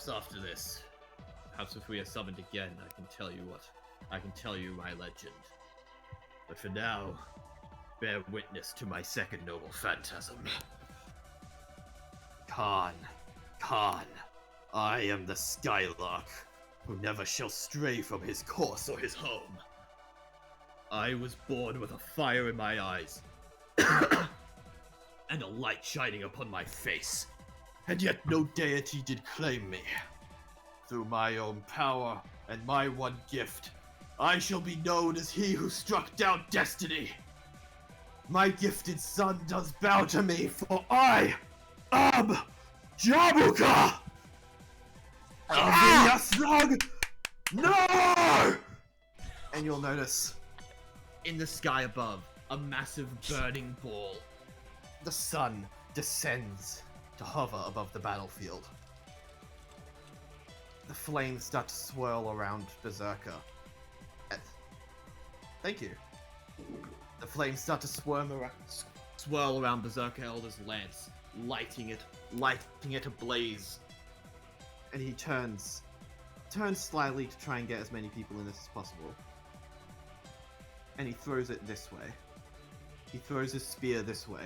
after this. Perhaps if we are summoned again, I can tell you my legend. But for now, bear witness to my second noble phantasm. Khan, I am the Skylark, who never shall stray from his course or his home. I was born with a fire in my eyes, and a light shining upon my face, and yet no deity did claim me. Through my own power and my one gift, I shall be known as he who struck down destiny. My gifted son does bow to me, for I am Jabuka! Yasrog! No! And you'll notice, in the sky above, a massive burning ball. The sun descends to hover above the battlefield. The flames start to swirl around Berserker. Thank you. The flames start to swirl around Berserker Elder's lance, lighting it ablaze. And he turns slightly to try and get as many people in this as possible. And he throws it this way. He throws his spear this way.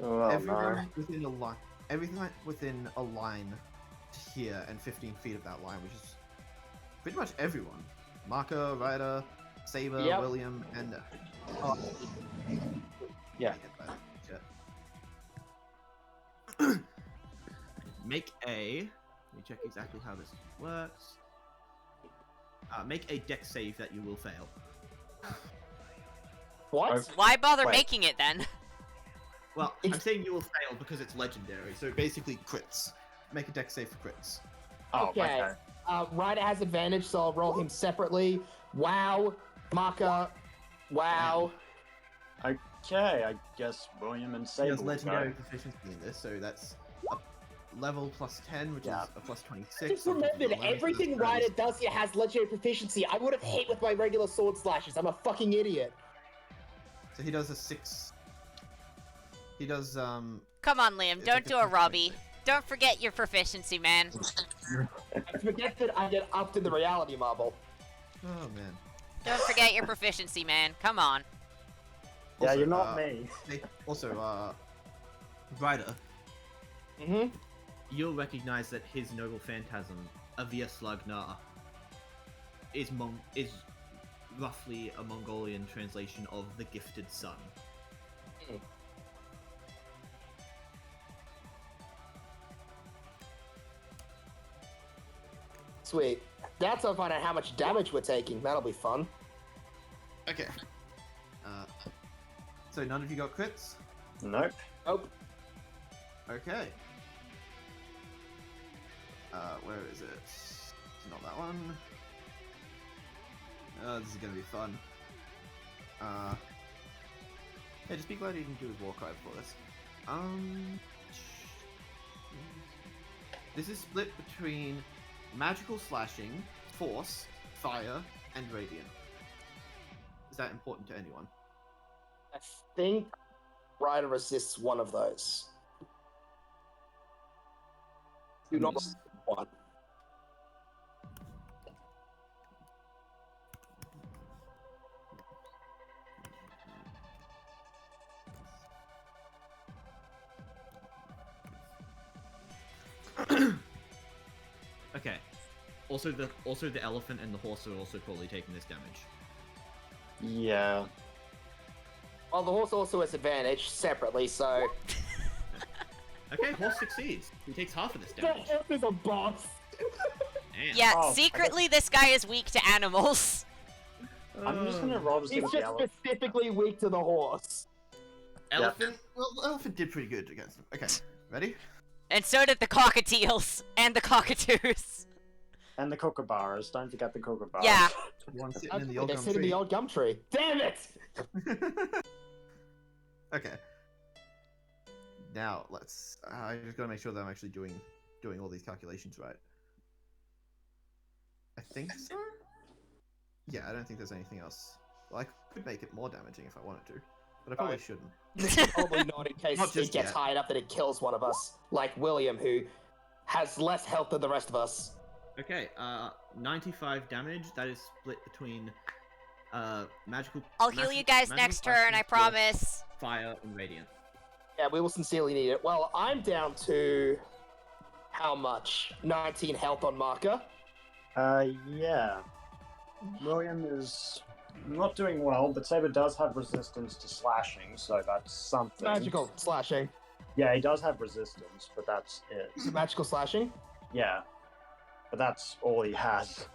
Oh, Everyone within a line to here and 15 feet of that line, which is pretty much everyone. Marco, Ryder, Saber, Yep. William, and Yeah. Let me check exactly how this works. Make a dex save that you will fail. What? Why bother Wait. making it then? Well, I'm saying you will fail because it's legendary, so basically crits. Make a dex save for crits. Oh, Okay. Ryder has advantage, so I'll roll him separately. Wow. Maka. Wow. Okay, I guess William and He Sable has will legendary go. proficiency in this, so that's a level plus 10, which Yeah. is a plus 26. Just on top of remembered, your 11, so everything that's Ryder does here has legendary proficiency. I would have hit with my regular sword slashes. I'm a fucking idiot. So he does a 6. He does, Come on, Liam. It's Don't like a do a 6 Robbie. thing. Don't forget your proficiency, man. I forget that I get upped in the reality marble. Oh man. Don't forget your proficiency, man. Come on. Yeah, Also, you're not me. Ryder, Mm-hmm. you'll recognize that his noble phantasm, Avia Slagnar, is roughly a Mongolian translation of the Gifted Sun. Sweet. That's how I find out how much damage we're taking. That'll be fun. Okay. So none of you got crits? Nope. Oh, Okay. Where is it? It's not that one. This is gonna be fun. Hey, just be glad you didn't do a Warcry for this. This is split between magical slashing, force, fire, and radiant. Is that important to anyone? I think Ryder resists one of those. Do not resist one. Okay. Also the elephant and the horse are also probably taking this damage. Yeah. Well, the horse also has advantage separately, so. Okay, horse succeeds. He takes half of this The damage. horse is a boss. Damn. Yeah, Oh, secretly this guy is weak to animals. I'm just gonna roll to see He's what the just elephant. specifically weak to the horse. Elephant. Well, elephant did pretty good against him. Okay, ready? And so did the cockatiels and the cockatoos. And the kookaburras. Don't forget the kookaburras. Yeah. One sitting in the old They gum sit in tree. the old gum tree. Damn it! Okay. Now let's. I just gotta make sure that I'm actually doing all these calculations right. I think so. Yeah, I don't think there's anything else. Well, I could make it more damaging if I wanted to, but I probably Right. shouldn't. Probably not in case Not it just gets yet. high enough that it kills one of us, like William, who has less health than the rest of us. Okay, 95 damage. That is split between magical. I'll heal you guys magical next turn, I slashing, force, promise. Fire and radiant. Yeah, we will sincerely need it. Well, I'm down to how much? 19 health on marker. Yeah. William is not doing well, but Saber does have resistance to slashing, so that's something. Magical slashing. Yeah, he does have resistance, but that's it. Is it magical slashing? Yeah. But that's all he has.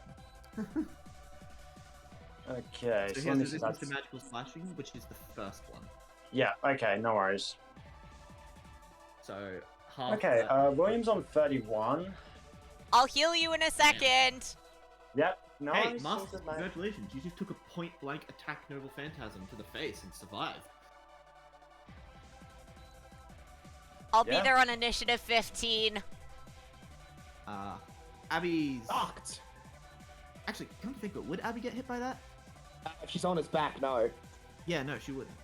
Okay, So so he let has me see. resistance to That's... magical slashing, which is the first one. Yeah, okay, no worries. So half. Okay, that- William's on 31. I'll heal you in a second. Yep, no, Hey, he's Master, still good, mate. congratulations! You just took a point-blank attack Noble Phantasm to the face and survived. I'll be Yeah. there on initiative 15. Abby's. Fucked. Actually, come to think of it, would Abby get hit by that? If she's on his back, no. Yeah, no, she wouldn't.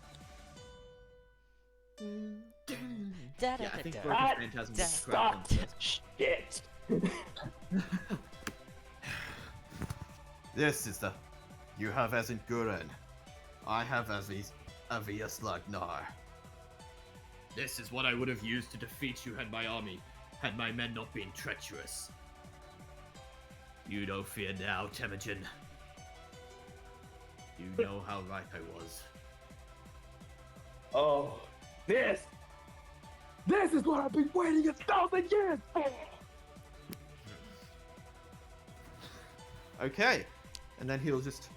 Da, Yeah, I think da, Broken Ah, Phantasm da. would crack on Stop. first. Shit. This is the. You have Azin Guren. I have Avia Slagnar. This is what I would have used to defeat you had my men not been treacherous. You don't fear now, Temujin. You know how right I was. Oh, this is what I've been waiting 1,000 years for. Okay, and then he'll just.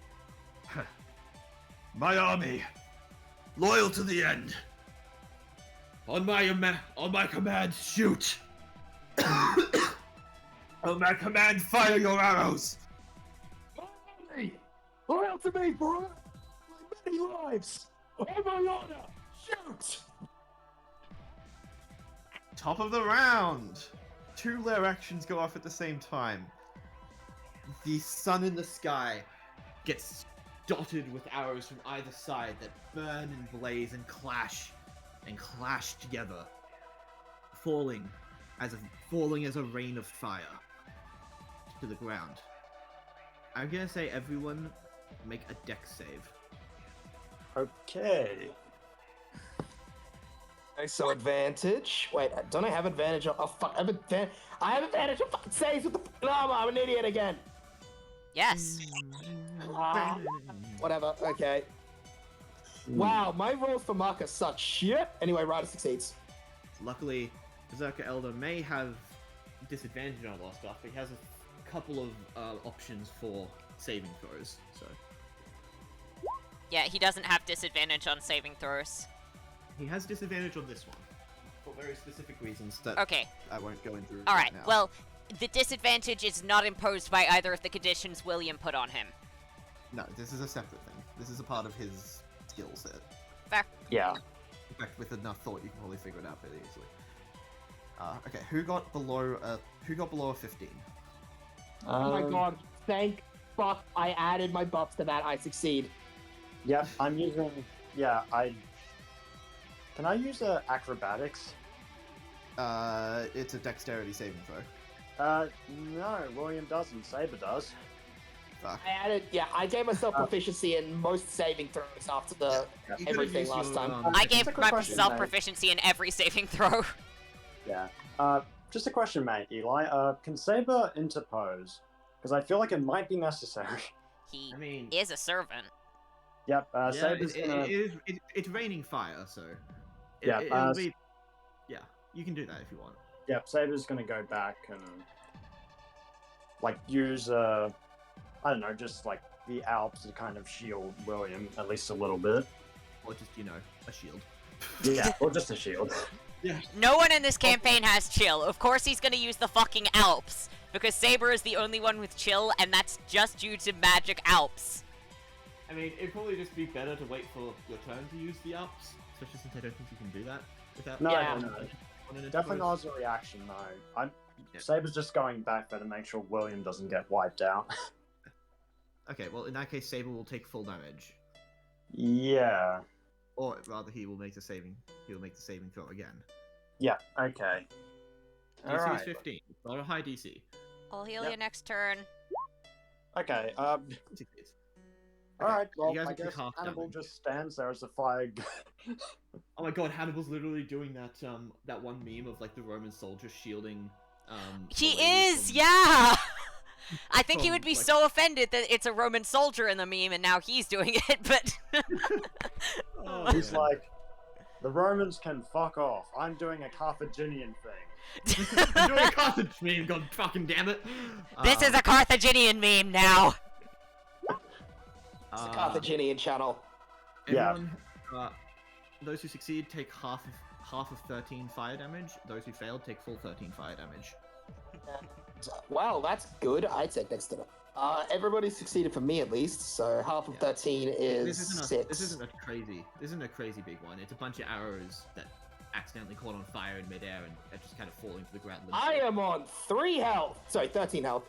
My army, loyal to the end. On my command, shoot! On my command, fire your arrows. My army, loyal to me for my many lives. On my honor. Shoot! Top of the round! 2 lair actions go off at the same time. The sun in the sky gets dotted with arrows from either side that burn and blaze and clash together, falling as a rain of fire to the ground. I'm gonna say everyone make a dex save. Okay. Okay, so advantage. Wait, don't I have advantage on? Oh fuck, I have advantage on fucking saves with the fucking armor. I'm an idiot again. Yes. Ah, whatever. Okay. Wow, my rolls for Marcus suck shit. Anyway, Ryder succeeds. Luckily, Berserker Elder may have disadvantage on a lot of stuff, but he has a couple of options for saving throws. So Yeah, he doesn't have disadvantage on saving throws. he has disadvantage on this one for very specific reasons that Okay. I won't go into. Alright, now. well, the disadvantage is not imposed by either of the conditions William put on him. No, this is a separate thing. This is a part of his skill set. Fair. Yeah. In fact, with enough thought, you can probably figure it out fairly easily. Okay, who got below a 15? Oh my god, thank fuck I added my buffs to that. I succeed. Yep, I'm using. Yeah, Can I use acrobatics? It's a dexterity saving throw. No, William doesn't. Saber does. Fuck. I gave myself proficiency in most saving throws after the You could've everything used last your, time. um, I Just a gave quick question, myself mate. proficiency in every saving throw. Yeah. Just a question, mate, Eli. Can Saber interpose? Because I feel like it might be necessary. He I mean, is a servant. Yep. yeah, Saber's gonna. it's raining fire, so Yeah, it'll be. Yeah, you can do that if you want. Yep. Saber's gonna go back and like use I don't know, just like the Alps to kind of shield William at least a little bit. Or just, a shield. Yeah, or just a shield. No one in this campaign has chill. Of course he's gonna use the fucking Alps. Because Saber is the only one with chill, and that's just due to magic Alps. I mean, it'd probably just be better to wait for your turn to use the ups, especially since I don't think you can do that without. No, Yeah. no. Definitely not as a reaction, no. Yeah. Saber's just going back there to make sure William doesn't get wiped out. Okay, well, in that case, Saber will take full damage, Yeah. or rather, he will make the saving throw again. Yeah, okay. DC is Alright. 15. Not a high DC. I'll heal Yep. you next turn. Okay, He succeeds. Okay, alright, well, you guys I will take guess half Hannibal damage. just stands there as a fire. Oh my god, Hannibal's literally doing that one meme of like the Roman soldier shielding. the He lady is, from- yeah! I think he from, would be like- so offended that it's a Roman soldier in the meme and now he's doing it, but... Oh, He's man. like, the Romans can fuck off. I'm doing a Carthaginian thing. I'm doing a Carthage meme, god fucking damn it! This is a Carthaginian meme now! It's a Carthaginian channel. Yeah. Everyone, those who succeed take half of 13 fire damage. Those who failed take full 13 fire damage. Wow, that's good. I take next to it. Everybody succeeded for me at least, so half of Yeah. 13 is This 6. isn't a crazy big one. It's a bunch of arrows that accidentally caught on fire in midair and are just kind of falling to the ground. I am on 3 health. Sorry, 13 health.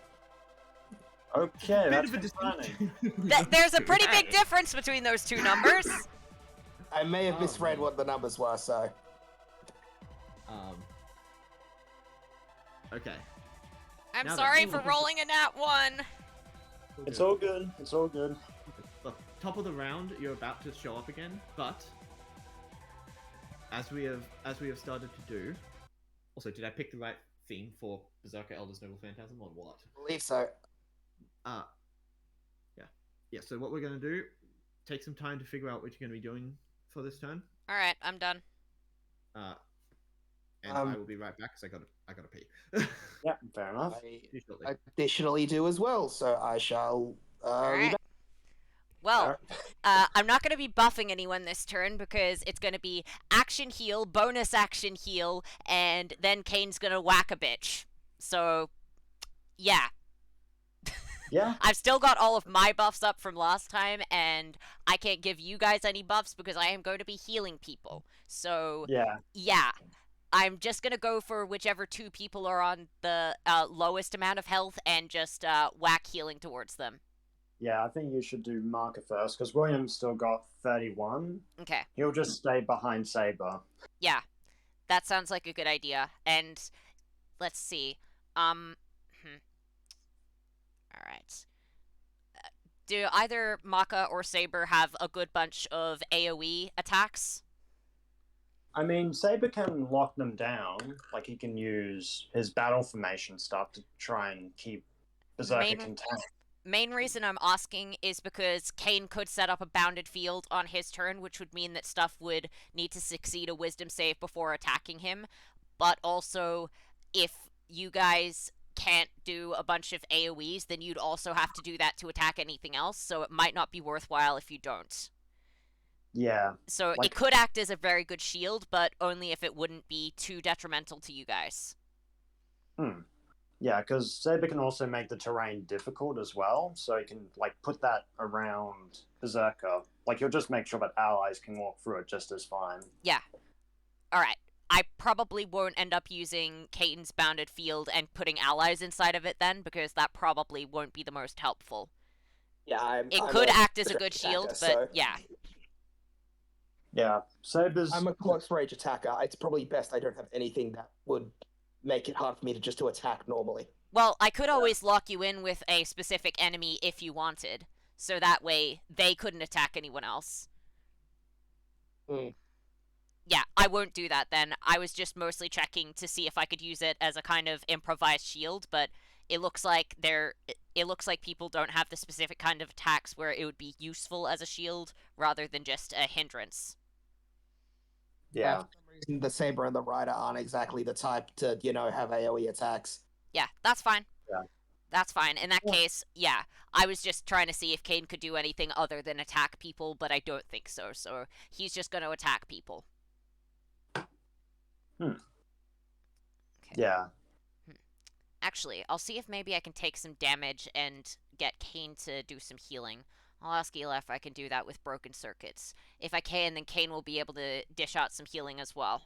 Okay, Bit that's of a concerning. There's a pretty big difference between those two numbers. I may have Oh, misread man. what the numbers were, so. Okay. I'm Now sorry then. for rolling a nat 1. It's all good. It's all good. Look, top of the round, you're about to show up again, but as we have started to do. Also, did I pick the right theme for Berserker Elder's Noble Phantasm or what? I believe so. Yeah. So what we're gonna do? Take some time to figure out what you're gonna be doing for this turn. Alright, I'm done. And Um, I will be right back because I gotta pee. Yeah, fair enough. I See you shortly. additionally do as well, so I shall. Alright. leave Well, I'm not going to be buffing anyone this turn because it's going to be action heal, bonus action heal, and then Kane's going to whack a bitch. So, yeah. Yeah. I've still got all of my buffs up from last time, and I can't give you guys any buffs because I am going to be healing people. So, Yeah. yeah. I'm just gonna go for whichever two people are on the lowest amount of health and just whack healing towards them. Yeah, I think you should do Marker first, because William's still got 31. Okay. He'll just stay behind Saber. Yeah. That sounds like a good idea. And let's see. Alright. Do either Maka or Saber have a good bunch of AoE attacks? I mean, Saber can lock them down. Like, he can use his battle formation stuff to try and keep Berserker contained. Main reason I'm asking is because Kane could set up a bounded field on his turn, which would mean that stuff would need to succeed a wisdom save before attacking him. But also, if you guys can't do a bunch of AoEs, then you'd also have to do that to attack anything else, so it might not be worthwhile if you don't. Yeah. So Like- it could act as a very good shield, but only if it wouldn't be too detrimental to you guys. Yeah, because Saber can also make the terrain difficult as well, so he can, like, put that around Berserker. Like, he'll just make sure that allies can walk through it just as fine. Yeah. Alright. I probably won't end up using Caden's bounded field and putting allies inside of it then, because that probably won't be the most helpful. Yeah, It I'm could a act as a Berserk good shield, attacker, but so- yeah. Yeah, Saber's... I'm a close range attacker. It's probably best I don't have anything that would make it hard for me to attack normally. Well, I could always lock you in with a specific enemy if you wanted, so that way they couldn't attack anyone else. Yeah, I won't do that then. I was just mostly checking to see if I could use it as a kind of improvised shield, but it looks like people don't have the specific kind of attacks where it would be useful as a shield rather than just a hindrance. Yeah. For some reason, the Saber and the Rider aren't exactly the type to, have AoE attacks. Yeah, that's fine. Yeah. That's fine. In that Yeah. case, yeah, I was just trying to see if Kane could do anything other than attack people, but I don't think so, so he's just going to attack people. Okay. Yeah. Actually, I'll see if maybe I can take some damage and get Kane to do some healing. I'll ask Ela if I can do that with broken circuits. If I can, then Kane will be able to dish out some healing as well.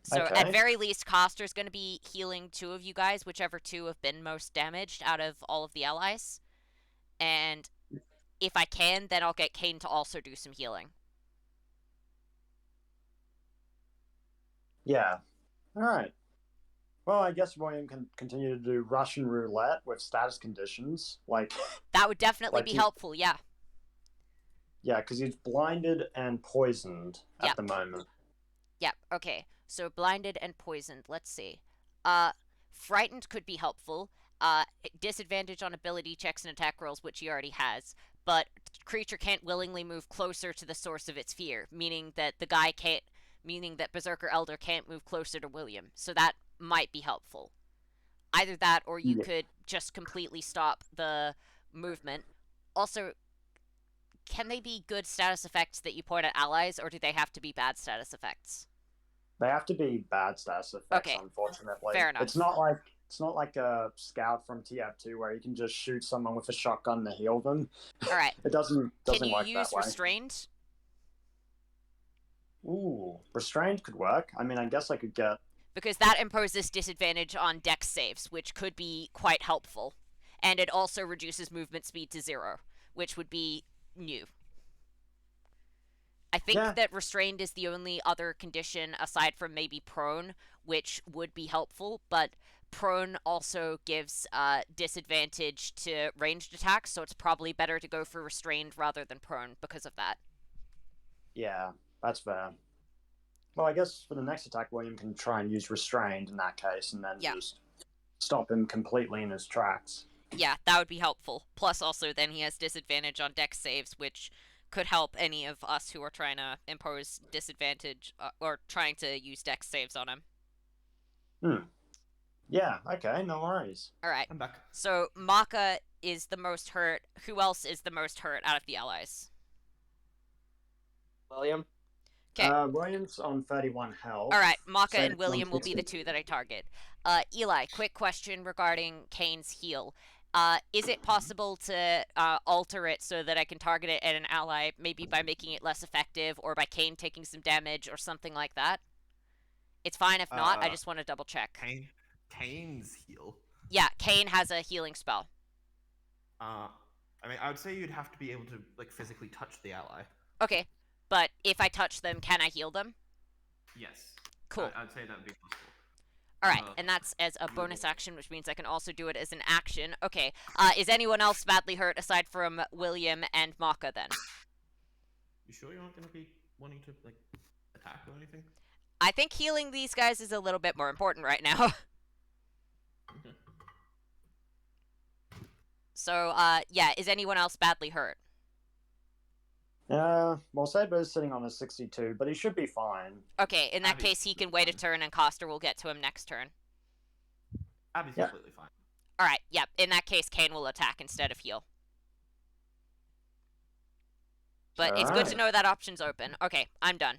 So Okay. at very least, Coster's going to be healing two of you guys, whichever two have been most damaged out of all of the allies. And if I can, then I'll get Kane to also do some healing. Yeah. All right. Well, I guess William can continue to do Russian roulette with status conditions. Like, That would definitely Like be you- helpful, yeah. yeah, because he's blinded and poisoned at Yep. the moment. Yep, okay. So blinded and poisoned. Let's see. Frightened could be helpful. Disadvantage on ability checks and attack rolls, which he already has. But creature can't willingly move closer to the source of its fear, meaning that Berserker Elder can't move closer to William. So that might be helpful. Either that, or you Yeah. could just completely stop the movement. Also, can they be good status effects that you point at allies, or do they have to be bad status effects? They have to be bad status effects, Okay. unfortunately. Fair enough. It's not like a scout from TF2 where you can just shoot someone with a shotgun to heal them. Alright. It doesn't Can you work use that way. restrained? Ooh, restrained could work. I mean, I guess I could get... Because that imposes disadvantage on dex saves, which could be quite helpful. And it also reduces movement speed to 0, which would be new. I think Yeah. that restrained is the only other condition aside from maybe prone, which would be helpful, but prone also gives disadvantage to ranged attacks, so it's probably better to go for restrained rather than prone because of that. Yeah, that's fair. Well, I guess for the next attack, William can try and use restrained in that case, and then Yeah. just stop him completely in his tracks. Yeah, that would be helpful. Plus, also, then he has disadvantage on dex saves, which could help any of us who are trying to impose disadvantage or trying to use dex saves on him. Yeah, okay, no worries. Alright, I'm back. so Maka is the most hurt. Who else is the most hurt out of the allies? William? Okay. William's on 31 health. All right, Maka Saber's and on William will be the 60. two that I target. Eli, quick question regarding Kane's heal. Is it possible to alter it so that I can target it at an ally, maybe by making it less effective, or by Kane taking some damage, or something like that? It's fine if not. I just want to double check. Kane's heal. Yeah, Kane has a healing spell. I mean, I would say you'd have to be able to like physically touch the ally. Okay, but if I touch them, can I heal them? Yes. Cool. I'd say that would be possible. All right, and that's as a bonus action, which means I can also do it as an action. Okay. Is anyone else badly hurt aside from William and Maka then? You sure you're not going to be wanting to like attack or anything? I think healing these guys is a little bit more important right now. Okay. So, yeah, is anyone else badly hurt? Well, Saber's sitting on a 62, but he should be fine. Okay, in that Abby's case, he can completely wait a fine. turn, and Coster will get to him next turn. Abby's Yeah. completely fine. All right, yep. In that case, Kane will attack instead of heal. But it's good to Alright. know that option's open. Okay, I'm done.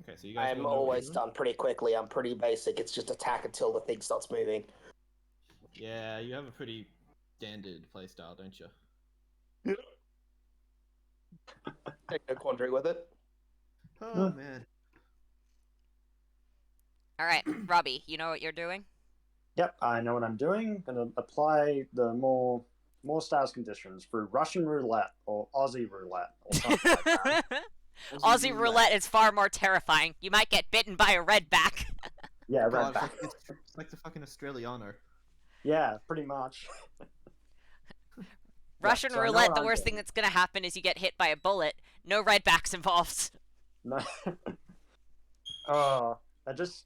Okay, so you guys. I'm all know what always you're doing? done pretty quickly. I'm pretty basic. It's just attack until the thing starts moving. Yeah, you have a pretty standard playstyle, don't you? Take no quandary with it. Oh man. All right, Robbie, you know what you're doing? Yep, I know what I'm doing. Gonna apply the more stars conditions through Russian roulette or Aussie roulette or something like that. Aussie roulette is far more terrifying. You might get bitten by a redback. Yeah, God, red back. it's like the fucking Australiano. Yeah, pretty much. Russian so I know roulette, what the I'm worst thing doing. that's gonna happen is you get hit by a bullet. No redbacks involved. No. Oh, I just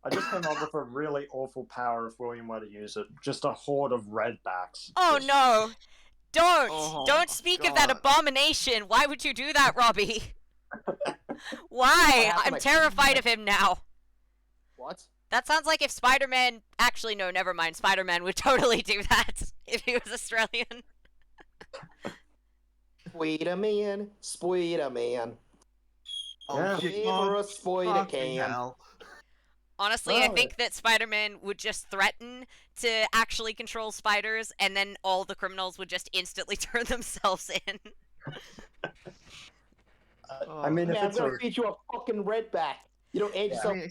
came up with a really awful power if William were to use it. Just a horde of redbacks. Oh Just- no! Don't! Oh, Don't speak of that God. abomination! Why would you do that, Robbie? Why? happened, I'm like- terrified of him now. What? That sounds like if Spider-Man... Actually, no, never mind. Spider-Man would totally do that if he was Australian. Spider-Man, Spider-Man. Yeah. Never a spider Fucking can. hell. Honestly, I Oh. think that Spider-Man would just threaten to actually control spiders, and then all the criminals would just instantly turn themselves in. I mean, if Man, I'm it's gonna a feed you a fucking redback. You don't edge Yeah. I yourself. mean,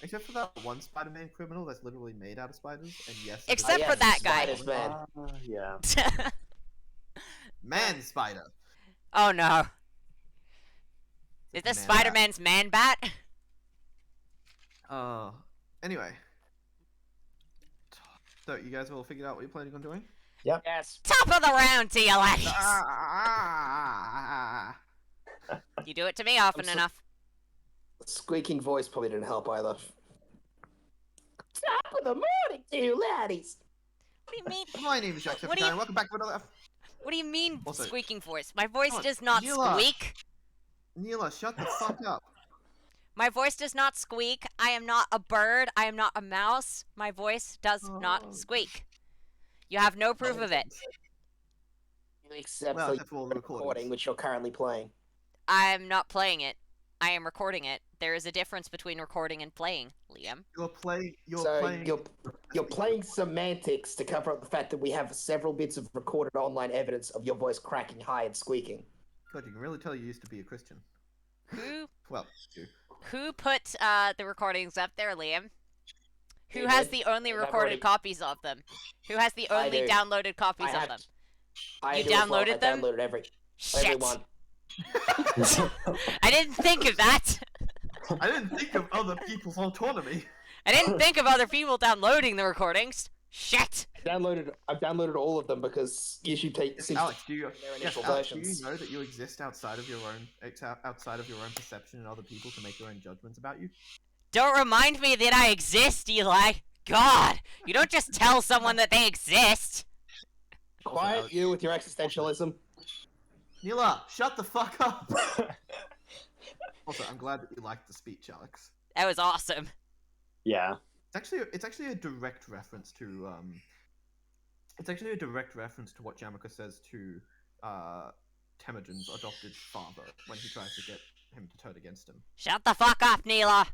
except for that one Spider-Man criminal that's literally made out of spiders, and yes, it is Except a for that guy. Spiders, man. yeah. man spider. Oh no. Is this Man Spider-Man's man-bat? Anyway. So, you guys all figured out what you're planning on doing? Yes. Top of the round to you, ladies! Ah. You do it to me often I'm so- enough. The squeaking voice probably didn't help either. Top of the morning to you, laddies. What do you mean? My name is Jack What do you- Septicine. Welcome back to another... What do you mean Also- squeaking voice? My voice Come on, does not Neela. squeak. Neela, shut the fuck up. My voice does not squeak. I am not a bird. I am not a mouse. My voice does Oh. not squeak. You have no proof of it. Except Well, for except for all the the recording, recordings. which you're currently playing. I'm not playing it. I am recording it. There is a difference between recording and playing, Liam. You're playing... You're playing semantics to cover up the fact that we have several bits of recorded online evidence of your voice cracking high and squeaking. God, you can really tell you used to be a Christian. Who Well, you. who put the recordings up there, Liam? Who You has did. the only And I've recorded already- copies of them? Who has the I only do. downloaded copies I of have- them? I You do as well. downloaded I them? downloaded every Shit. one. I didn't think of that. I didn't think of other people's autonomy. I didn't think of other people downloading the recordings. Shit. I've downloaded all of them because YouTube seems Alex, do you... their Yes, initial Alex, do versions. you know that you exist outside of your own perception and other people to make your own judgments about you? Don't remind me that I exist, Eli. God, you don't just tell someone that they exist. Quiet Alex. you with your existentialism. Neela, shut the fuck up! Also, I'm glad that you liked the speech, Alex. That was awesome. yeah. It's actually a direct reference to what Jamaica says to Temujin's adopted father when he tries to get him to turn against him. Shut the fuck up, Neela!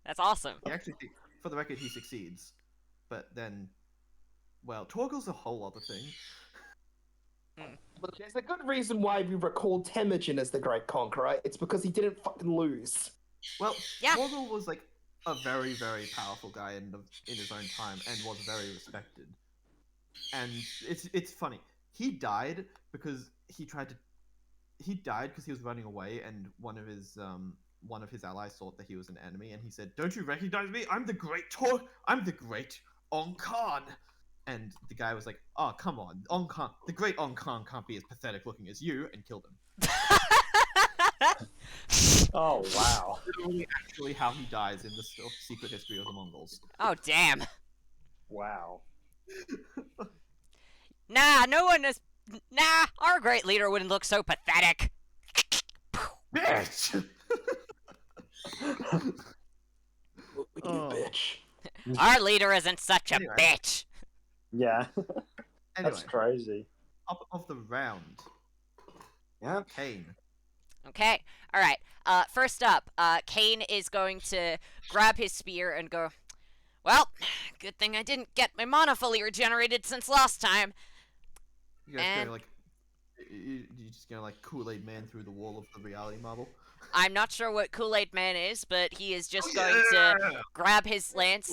That's awesome. He actually, for the record, he succeeds. But then, well, Torgal's a whole other thing. But there's a good reason why we recall Temujin as the Great Conqueror. It's because he didn't fucking lose. Well, Yeah. Torgal was like a very, very powerful guy in his own time and was very respected. And it's funny. He died because he was running away, and one of his allies thought that he was an enemy, and he said, "Don't you recognize me? I'm the great Ong Khan." And the guy was like, "Oh, come on, the great Ong Khan can't be as pathetic looking as you," and killed him. Oh wow. Literally, actually, how he dies in the secret history of the Mongols. Oh, damn. Wow. Nah, no one is. Nah, our great leader wouldn't look so pathetic. Bitch! You Oh. bitch. Our leader isn't such a Anyway. bitch. Yeah. Anyway, That's crazy. up of the round, Yeah. Kane. Okay, alright. First up, Kane is going to grab his spear and go, well, good thing I didn't get my mana fully regenerated since last time. You guys And- gonna like, you just gonna like Kool-Aid Man through the wall of the reality marble? I'm not sure what Kool-Aid Man is, but he is just going to grab his lance,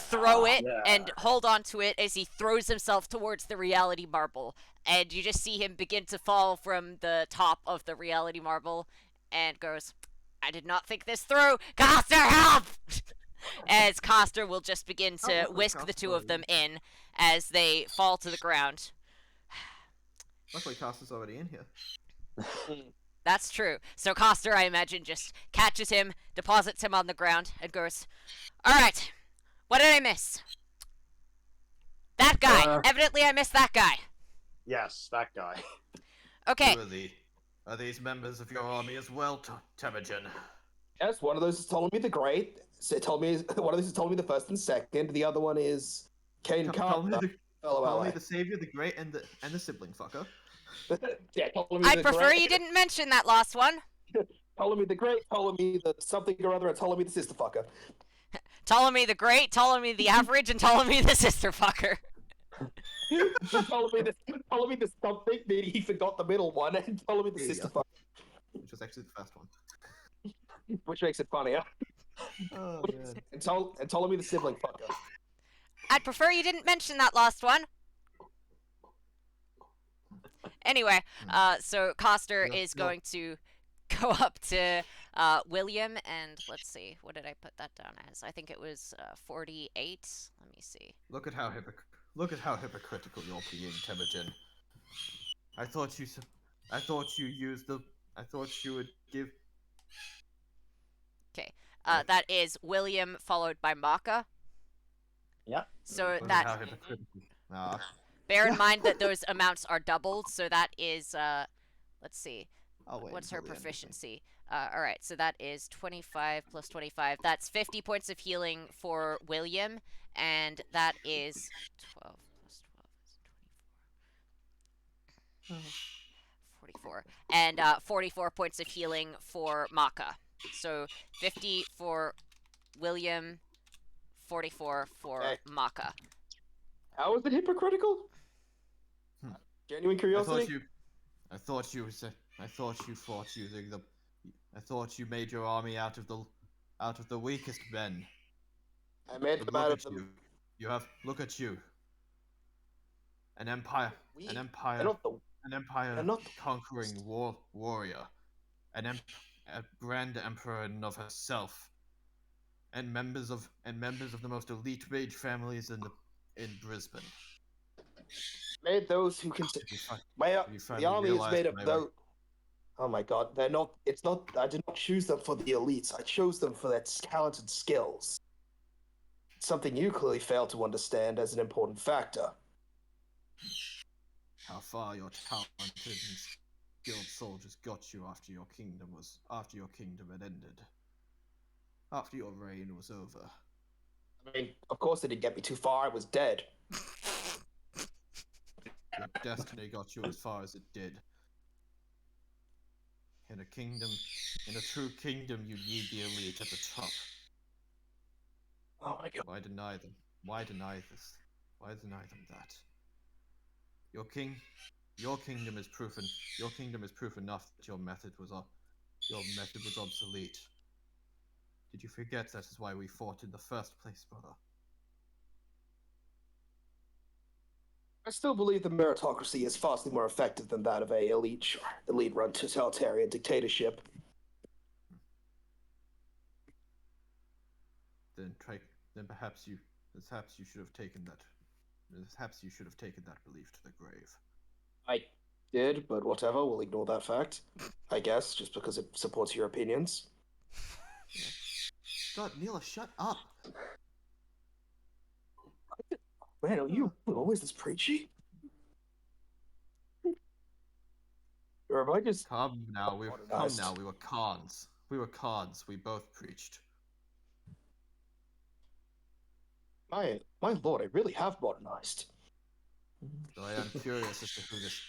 throw it, Yeah. and hold on to it as he throws himself towards the reality marble. And you just see him begin to fall from the top of the reality marble and goes, I did not think this through. Coster, help! As Coster will just begin to luckily whisk the Coster's two of already- them in as they fall to the ground. Luckily, Caster's already in here. That's true. So Coster, I imagine, just catches him, deposits him on the ground, and goes, alright, what did I miss? That guy. Evidently I missed that guy. Yes, that guy. Okay, Are these members of your army as well, Temujin? Yes, one of those is Ptolemy the Great. One of those is Ptolemy the First and Second. The other one is Kane Ptolemy Carter. Fellow Ptolemy ally. the Savior, the Great, and the sibling fucker. Yeah, Ptolemy I the prefer Great, you didn't mention that last one. Ptolemy the Great, Ptolemy the something or other, and Ptolemy the sister fucker. Ptolemy the Great, Ptolemy the Average, and Ptolemy the Sister Fucker. Ptolemy the something, meaning he forgot the middle one, and Ptolemy the There you sister go. fucker, Which was actually the first one. which makes it funnier. Oh man. And Ptolemy the sibling fucker. I'd prefer you didn't mention that last one. Anyway, so Coster Yeah, is no. going to go up to William, and let's see, what did I put that down as? I think it was 48. Let me see. Look at how hypocritical you're being, Temujin. I thought you would give. That is William followed by Maka. Yep. So Look at that, how hypocritical. Ah, bear in mind that those amounts are doubled, so that is, let's see. I'll wait What's her until the end of it. proficiency? Alright, so that is 25 plus 25. That's 50 points of healing for William, and that is 12 plus 12 is 44. And 44 points of healing for Maka. So 50 for William, 44 for Okay. Maka. How is it hypocritical? Hmm. Genuine curiosity. I thought you made your army out of the weakest men. I made But them out look of at them. you. Look at you. An empire. We- An They're empire. not the. An empire they're not- conquering warrior. A grand emperor in of herself. And members of the most elite mage families in Brisbane. Made those who can. Have you fi- you The finally army is realized made of my those. Oh my god, they're not. It's not. I did not choose them for the elites. I chose them for their talent and skills. Something you clearly fail to understand as an important factor. how far your talented and skilled soldiers got you after your kingdom had ended. After your reign was over. I mean, of course they didn't get me too far. I was dead. Your destiny got you as far as it did. In a kingdom, in a true kingdom, you need the elite at the top. Oh my god. Why deny them? Why deny this? Why deny them that? Your kingdom is proof, your kingdom is proof enough that your method was obsolete. Did you forget that is why we fought in the first place, brother? I still believe the meritocracy is vastly more effective than that of a elite-run totalitarian dictatorship. Then perhaps you should have taken that. Perhaps you should have taken that belief to the grave. I did, but whatever. We'll ignore that fact. I guess just because it supports your opinions. God, Neela, shut up. Man, are you always this preachy? Or am I just... Come now, we were cons. We were cons. We both preached. My lord, I really have modernized. So I am curious as to who this.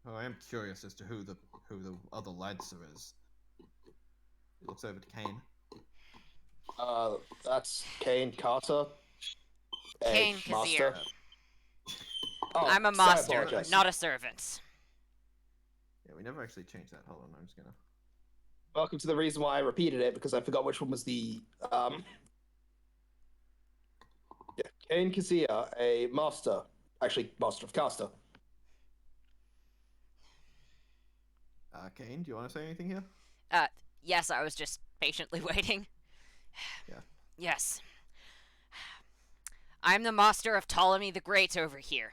I am curious as to who the other Lancer is. He looks over to Kane. That's Kane Carter. a Kane master. Kazir. Oh, I'm a sorry, I master, apologize. not a servant. Yeah, we never actually changed that. Hold on, I'm just gonna. Welcome to the reason why I repeated it, because I forgot which one was the yeah, Kane Kazir, a master, actually master of caster. Kane, do you want to say anything here? Yes, I was just patiently waiting. Yeah. Yes. I'm the master of Ptolemy the Great over here.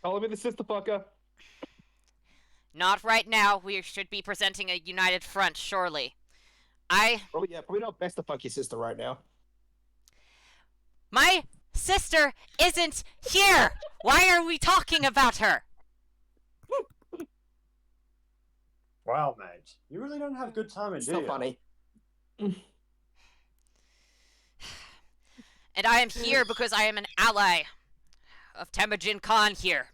Call me the sister fucker. Not right now. We should be presenting a united front, surely. Probably not best to fuck your sister right now. My sister isn't here! Why are we talking about her? Wow, mate. You really don't have good timing, It's do not you? funny. And I am here because I am an ally of Temujin Khan here.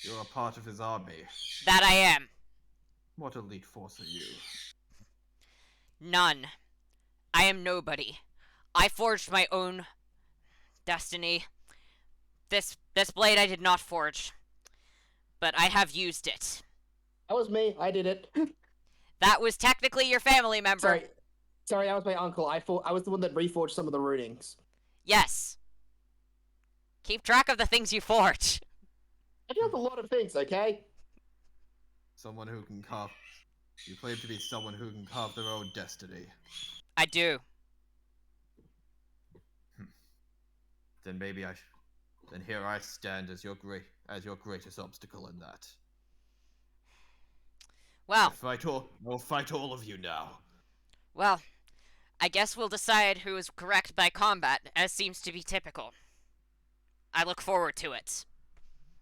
You're a part of his army. That I am. What elite force are you? None. I am nobody. I forged my own destiny. This blade I did not forge, but I have used it. That was me. I did it. That was technically your family member. Sorry, that was my uncle. I was the one that reforged some of the runings. Yes. Keep track of the things you forge. I do have a lot of things, okay? Someone who can carve. You claim to be someone who can carve their own destiny. I do. Then maybe then here I stand as your greatest obstacle in that. Well, We'll fight all of you now. well, I guess we'll decide who is correct by combat, as seems to be typical. I look forward to it.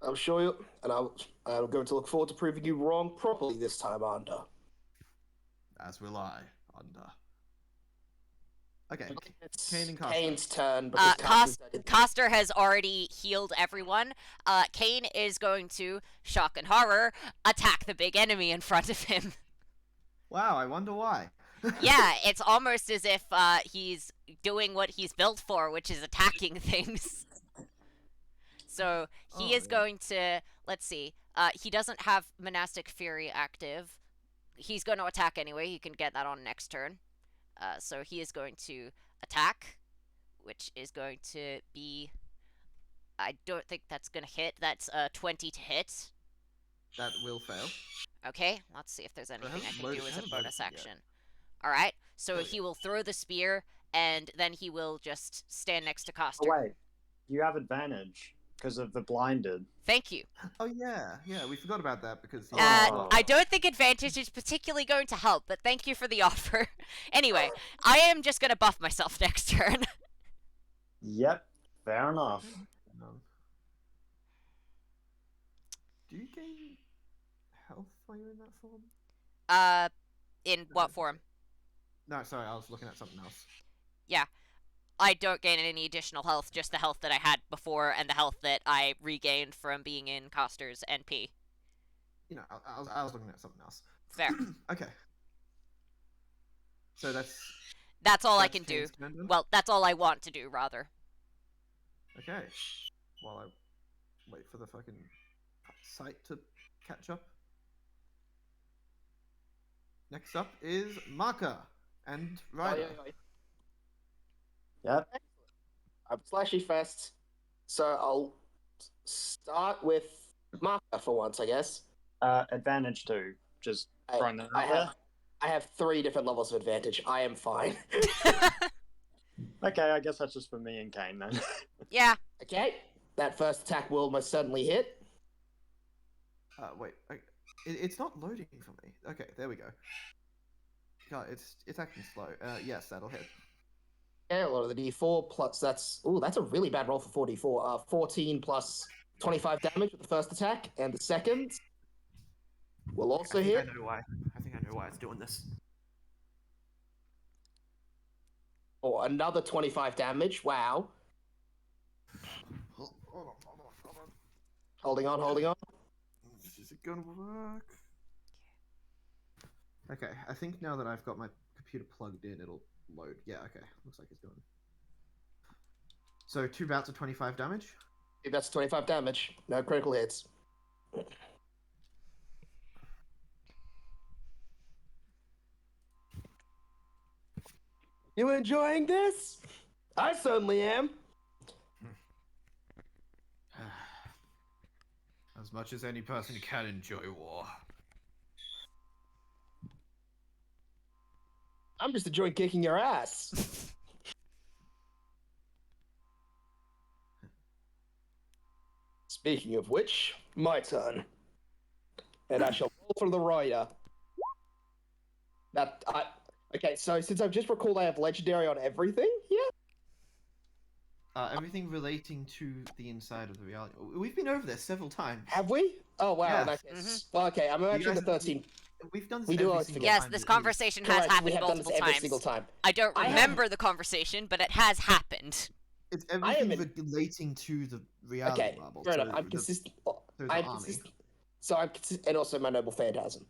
I'm sure you, and I'm going to look forward to proving you wrong properly this time, Anda. As will I, Anda. Okay, It's Kane and Costa. Kane's turn because Caster's dead. Coster has already healed everyone. Kane is going to, shock and horror, attack the big enemy in front of him. Wow, I wonder why. Yeah, it's almost as if he's doing what he's built for, which is attacking things. So he is going to, let's see, he doesn't have Monastic Fury active. He's going to attack anyway. He can get that on next turn. So he is going to attack, which is going to be, I don't think that's going to hit. That's 20 to hit. That will fail. Okay, let's see if there's anything I hasn't can loaded- do as a hasn't bonus loaded yet. action. Alright, so Oh, he will throw the spear, and then he will just stand next to Oh, Coster. wait. You have advantage because of the blinded. Thank you. Oh yeah, we forgot about that because. Oh. I don't think advantage is particularly going to help, but thank you for the offer. Anyway, I am just going to buff myself next turn. Yep, fair enough. Do you gain health while you're in that form? In what form? No, sorry, I was looking at something else. I don't gain any additional health, just the health that I had before and the health that I regained from being in Coster's NP. you know, I was looking at something else. Fair. Okay. So That's all I that's can do. Kane's turn then? Well, that's all I want to do, rather. Okay. While I wait for the fucking site to catch up. Next up is Maka and Ryder. Yep. I'm Slashy first, so I'll start with Marker for once, I guess. Advantage 2. Just I- throwing that I out there. have, I have 3 different levels of advantage. I am fine. Okay, I guess that's just for me and Kane then. Yeah. Okay, that first attack will most certainly hit. Wait, it's not loading for me. Okay, there we go. God, it's acting slow. Yes, that'll hit. Yeah, a lot of the D4 plus that's a really bad roll for 4D4. 14 plus 25 damage with the first attack, and the second will also I think hit. I know why. I think I know why it's doing this. Or another 25 damage. Wow. Hold on. Holding on. Is it gonna work? Okay, I think now that I've got my computer plugged in, it'll load. Yeah, okay. Looks like it's doing. So 2 bouts of 25 damage. That's 25 damage. No critical hits. You enjoying this? I certainly am. As much as any person can enjoy war. I'm just enjoying kicking your ass. Speaking of which, my turn. And I shall roll for the rider. Okay, so since I've just recalled I have legendary on everything, yeah? Everything relating to the inside of the reality. We've been over this several times. Have we? Oh wow, Yeah. in that case. Well, okay, I'm actually guys- the 13. We've done this We do every always single forget. Yes, time this that conversation has Correct, we happened have done this multiple every times. single time. I don't I have- remember the conversation, but it has happened. It's I am everything relating to the reality Okay, bubble. fair so enough. I'm the- consistent. so the I'm army. consistent. So I'm consistent, and also my noble phantasm.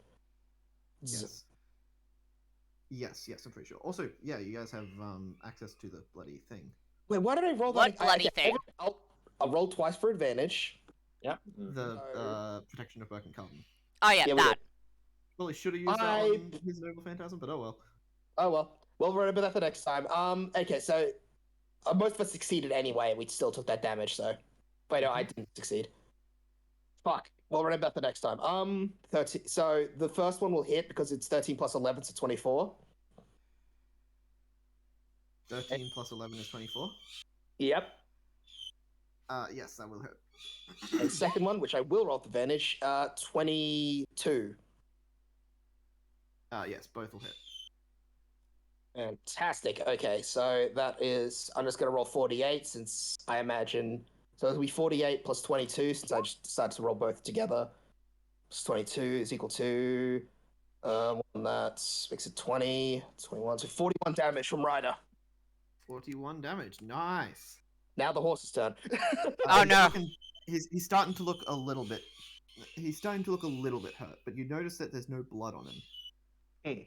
Yes. Yes, I'm pretty sure. Also, yeah, you guys have access to the bloody thing. Wait, why did I roll What that? bloody thing? I'll roll twice for advantage. Yep. The So- protection of Burke and Carlton. Oh yeah, Yeah, we that. Well, he should have used that on his noble phantasm, but oh well. Oh well. We'll remember that for next time. Okay, so most of us succeeded anyway. We still took that damage, so. Wait, no, I didn't succeed. Fuck. We'll remember that for next time. 13. So the first one will hit because it's 13 plus 11, so 24. 13 plus 11 is 24. Yep. Yes, that will hit. And second one, which I will roll with advantage, 22. Yes, both will hit. Fantastic. Okay, so that is. I'm just going to roll 48 since I imagine. So it'll be 48 plus 22 since I just decided to roll both together. Plus 22 is equal to. That makes it 20, 21. So 41 damage from Ryder. 41 damage. Nice. Now the horse's turn. Oh, He's no. He's starting to look a little bit. He's starting to look a little bit hurt, but you notice that there's no blood on him.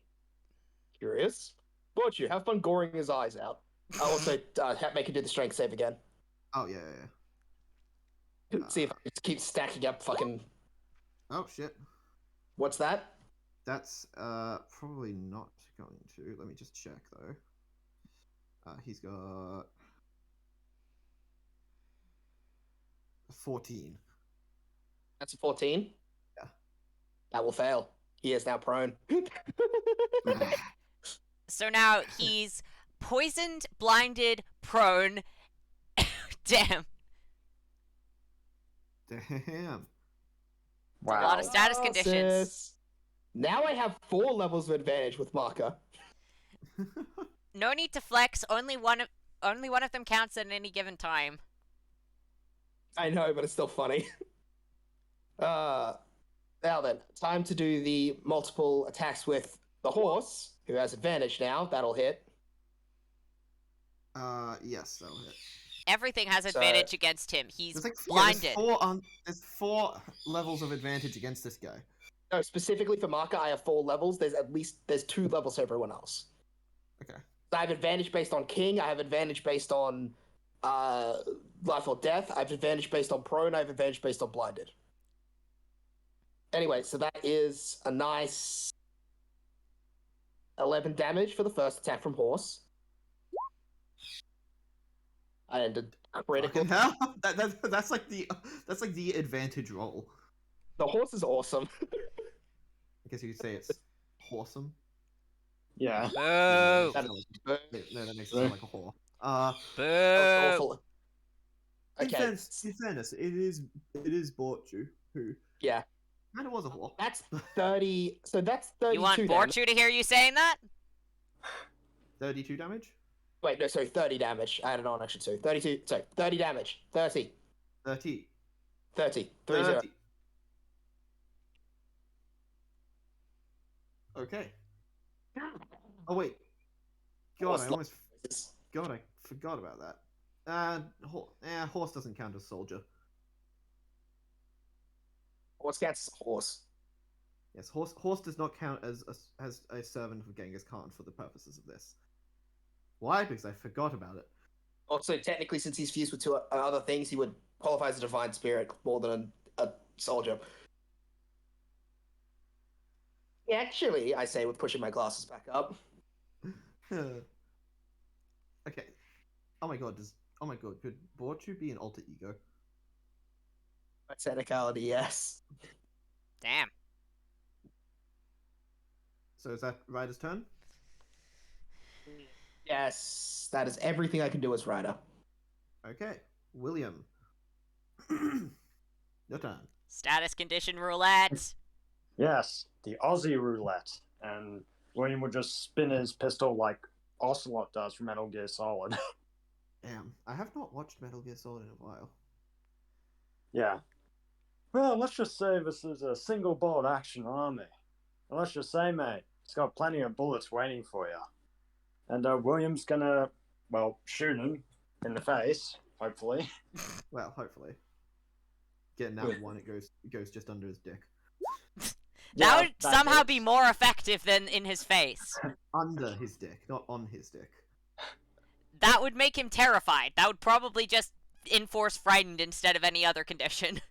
Curious. But you have fun goring his eyes out. I'll also make him do the strength save again. Oh yeah. See if I just keep stacking up fucking. Oh shit. What's that? That's probably not going to. Let me just check though. He's got 14. That's a 14. Yeah. That will fail. He is now prone. So now he's poisoned, blinded, prone. Damn. Damn. A lot of status Oh, conditions. sis. Now I have 4 levels of advantage with Marker. No need to flex. Only one of them counts at any given time. I know, but it's still funny. Now then, time to do the multiple attacks with the horse, who has advantage now. That'll hit. Yes, that'll hit. Everything has So- advantage against him. He's There's like blinded. there's 4 levels of advantage against this guy. No, specifically for Marker, I have 4 levels. There's 2 levels for everyone else. Okay. So I have advantage based on King. I have advantage based on Life or Death. I have advantage based on Prone. I have advantage based on Blinded. Anyway, so that is a nice 11 damage for the first attack from Horse. And a critical. Fucking hell! That's like the advantage roll. The Horse is awesome. I guess you could say it's wholesome. Yeah. Boo! That That makes it sound like a whore. Boo! awful. In Okay. fairness, it is Borchu who Yeah. kind of was a whore. That's 30. So that's 32 You want damage. Borchu to hear you saying that? 32 damage. Wait, no, sorry, 30 damage. I added on action 2. 32. Sorry, 30 damage. 30. 30. 30. 3 0. 30. Okay. Oh wait. God, I forgot about that. Horse doesn't count as soldier. Horse gets Horse. Yes, horse does not count as a servant of Genghis Khan for the purposes of this. Why? Because I forgot about it. Also, technically, since he's fused with 2 other things, he would qualify as a divine spirit more than a soldier. Actually, I say with pushing my glasses back up. Okay. Oh my god, could Borchu be an alter ego? By technicality, yes. Damn. So is that Ryder's turn? Yes, that is everything I can do as Ryder. Okay. William. Your turn. Status condition roulette. Yes, the Aussie roulette. And William would just spin his pistol like Ocelot does from Metal Gear Solid. Damn. I have not watched Metal Gear Solid in a while. Yeah. Well, let's just say this is a single bolt action army. And let's just say, mate, it's got plenty of bullets waiting for you. And William's gonna, well, shoot him in the face, hopefully. Well, hopefully. Getting that one, it goes just under his dick. That would that somehow hits. be more effective than in his face. Under his dick, not on his dick. That would make him terrified. That would probably just enforce frightened instead of any other condition.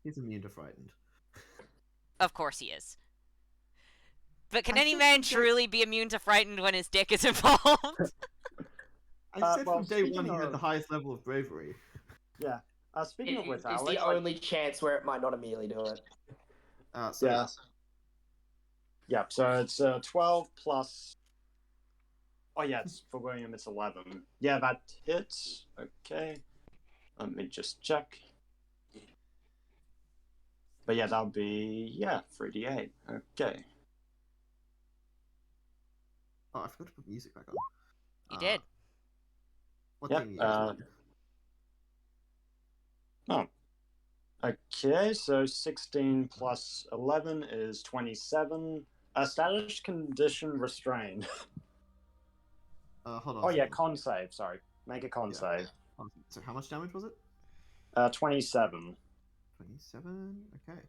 He's immune to frightened. Of course he is. But can I any still man think that- truly be immune to frightened when his dick is involved? I said well, from day one he speaking had of- the highest level of bravery. Yeah. Speaking of which, It's Alex, the only chance where it might not immediately do it. So Yeah. Yep, so it's 12 plus... Oh yeah, it's, for William it's 11. Yeah, that hits. Okay. Let me just check. But yeah, that'll be, yeah, 3d8. Okay. Oh, I forgot to put music back on. You did. What Yep, thing are you guys doing? Okay, so 16 plus 11 is 27. Status condition restrained. Hold on. Oh a yeah, second. con save, sorry. Make a con Yeah. save. So how much damage was it? 27. 27. Okay.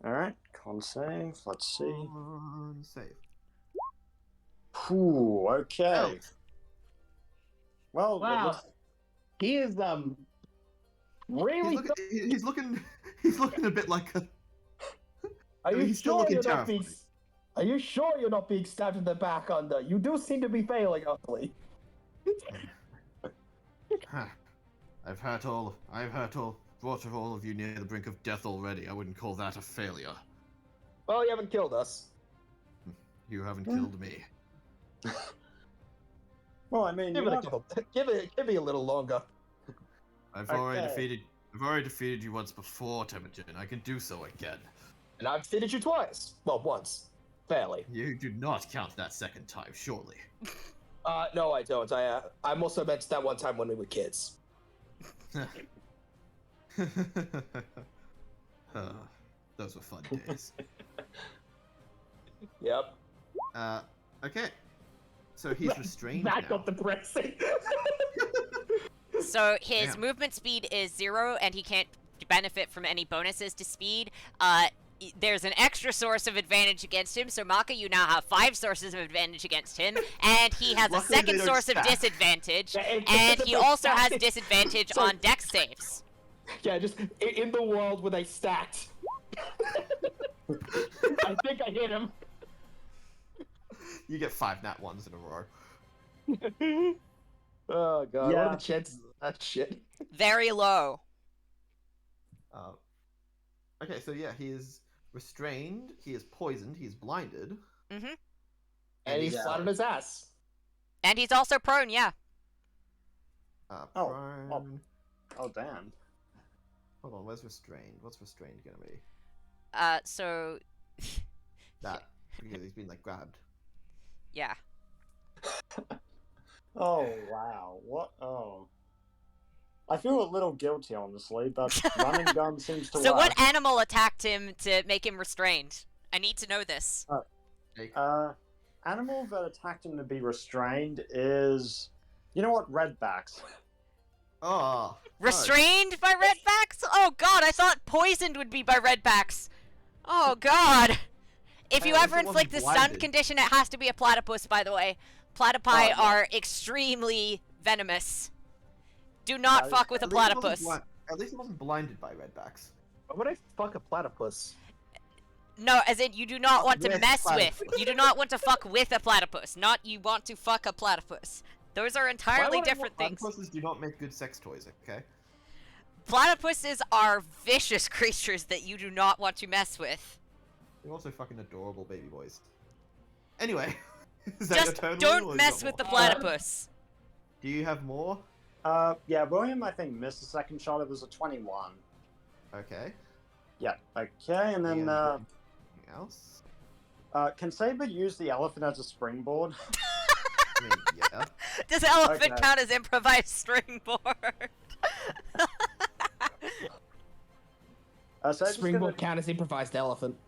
Alright, con save. Let's see. On save. Ooh, okay. Oh. Well, Wow. He is really. He's looking a bit like a. Are you he's still sure looking you're not being? terrified. Are you sure you're not being stabbed in the back under? You do seem to be failing utterly. I've hurt all, brought all of you near the brink of death already. I wouldn't call that a failure. Well, you haven't killed us. You haven't killed me. well, I mean, Give you it a have- couple. Give me a little longer. I've already Okay. defeated you once before, Temujin. I can do so again. And I've defeated you twice. Well, once. Fairly. You do not count that second time, surely. No, I don't. I'm also meant that one time when we were kids. Those were fun days. Yep. Okay. So he's restrained That now. got depressing. So his Damn. movement speed is 0, and he can't benefit from any bonuses to speed, there's an extra source of advantage against him, so Maka, you now have 5 sources of advantage against him, and he has a Luckily, they second don't source of stack. disadvantage, Yeah, and he also has stack. disadvantage So- on dex saves. Yeah, just in the world where they stacked. I think I hit him. You get 5 nat 1s in a row. Oh god, what Yeah. are the chances of that shit? Very low. Okay, so yeah, he is restrained, he is poisoned, he is blinded. Mm-hmm. And he's Yeah. flat on his ass. And he's also prone, yeah. Oh, Prone. Oh, damn. Hold on, where's restrained? What's restrained gonna be? So, That. Because he's been, like, grabbed. yeah. Oh, wow. What? Oh. I feel a little guilty, honestly, but running gun seems to So work. what animal attacked him to make him restrained? I need to know this. Jake. Animal that attacked him to be restrained is... You know what? Redbacks. Oh! Restrained by redbacks? Oh god, I thought poisoned would be by redbacks. Oh god. If you Hey, at ever least it inflict the wasn't stun blinded. condition, it has to be a platypus, by the way. Platypi Oh, yeah. are extremely venomous. Do not That is- fuck with a At least he wasn't platypus. At least he wasn't blinded by redbacks. Why would I fuck a platypus? No, as in you do not want to With mess with. platypus. You do not want to fuck with a platypus. Not you want to fuck a platypus. Those are entirely would I different things. Platypuses do not make good sex toys, okay? Platypuses are vicious creatures that you do not want to mess with. They're also fucking adorable baby boys. Anyway, is that your Just turn, Will, or don't you mess got with the more? platypus. Do you have more? Yeah, William, I think, missed the second shot. It was a 21. Okay. Yeah, okay, and then, Anything else? can Saber use the elephant as a springboard? I mean, yeah. Does elephant Okay. count as improvised springboard? So just Springboard gonna- count as improvised elephant.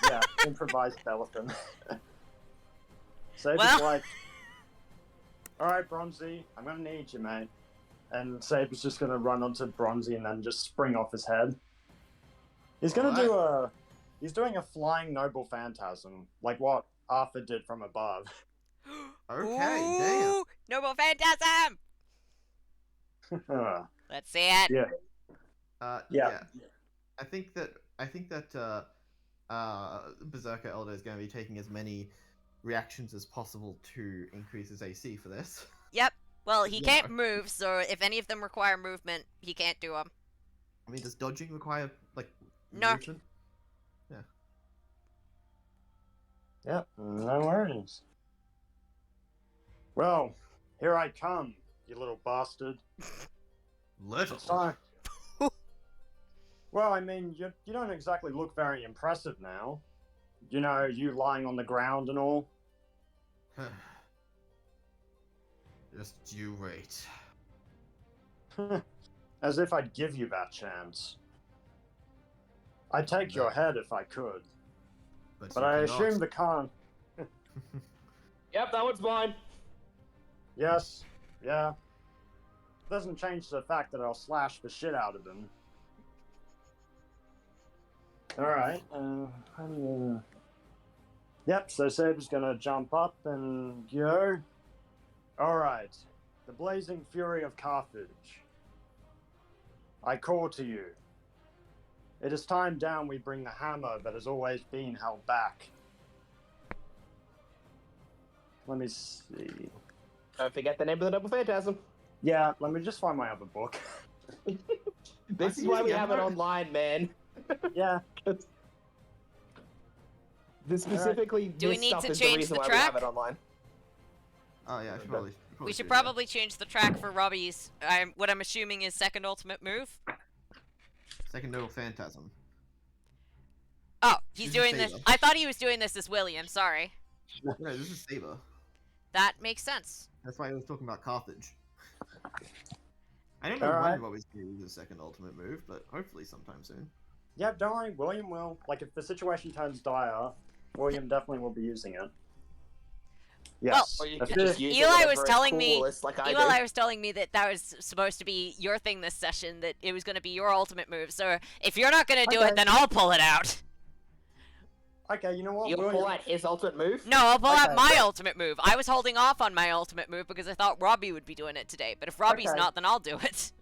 Yeah, improvised elephant. Saber's Well- like, alright, Bronzy, I'm gonna need you, mate. And Saber's just gonna run onto Bronzy and then just spring off his head. He's gonna do a... He's doing a flying noble phantasm, like what Arthur did from above. Okay, damn. Ooh, Noble Phantasm! Let's see it. Yeah. Yeah. I think that Berserker Elder is going to be taking as many reactions as possible to increase his AC for this. Yep. Well, he Yeah. can't move, so if any of them require movement, he can't do them. I mean, does dodging require like No. movement? Yep, no worries. Well, here I come, you little bastard. Little. Sorry. Well, I mean, you don't exactly look very impressive now. You know, you lying on the ground and all. Just you wait. As if I'd give you that chance. I'd take your head if I could, but you I cannot. assume the con. Yep, that one's mine. Yes, yeah. Doesn't change the fact that I'll slash the shit out of him. Alright, Yep, so Saber's gonna jump up and go. Alright, the blazing fury of Carthage. I call to you. It is time down we bring the hammer that has always been held back. Let me see. Don't forget the name of the Noble Phantasm. Yeah, let me just find my other book. This is why we have it online, man. Yeah. This specifically, Do we this need stuff to is change the reason the why we have track? it online. Oh yeah, I should probably. We should do that. probably change the track for Robbie's, what I'm assuming is second ultimate move. Second Noble Phantasm. Oh, he's This is doing this. Saber. I thought he was doing this as William, sorry. No, this is Saber. That makes sense. That's why I was talking about Carthage. I don't know Alright. when Robbie's going to use his second ultimate move, but hopefully sometime soon. Yeah, don't worry, William will. Like, if the situation turns dire, William definitely will be using it. Yes. Or you A could fifth- just use Eli it was telling me- coolest, like I Eli do. was telling me that that was supposed to be your thing this session, that it was going to be your ultimate move. So if you're not going to do Okay. it, then I'll pull it out. Okay, you know what? You'll William? pull out his ultimate move? No, I'll pull out Okay. my ultimate move. I was holding off on my ultimate move because I thought Robbie would be doing it today. But if Robbie's Okay. not, then I'll do it.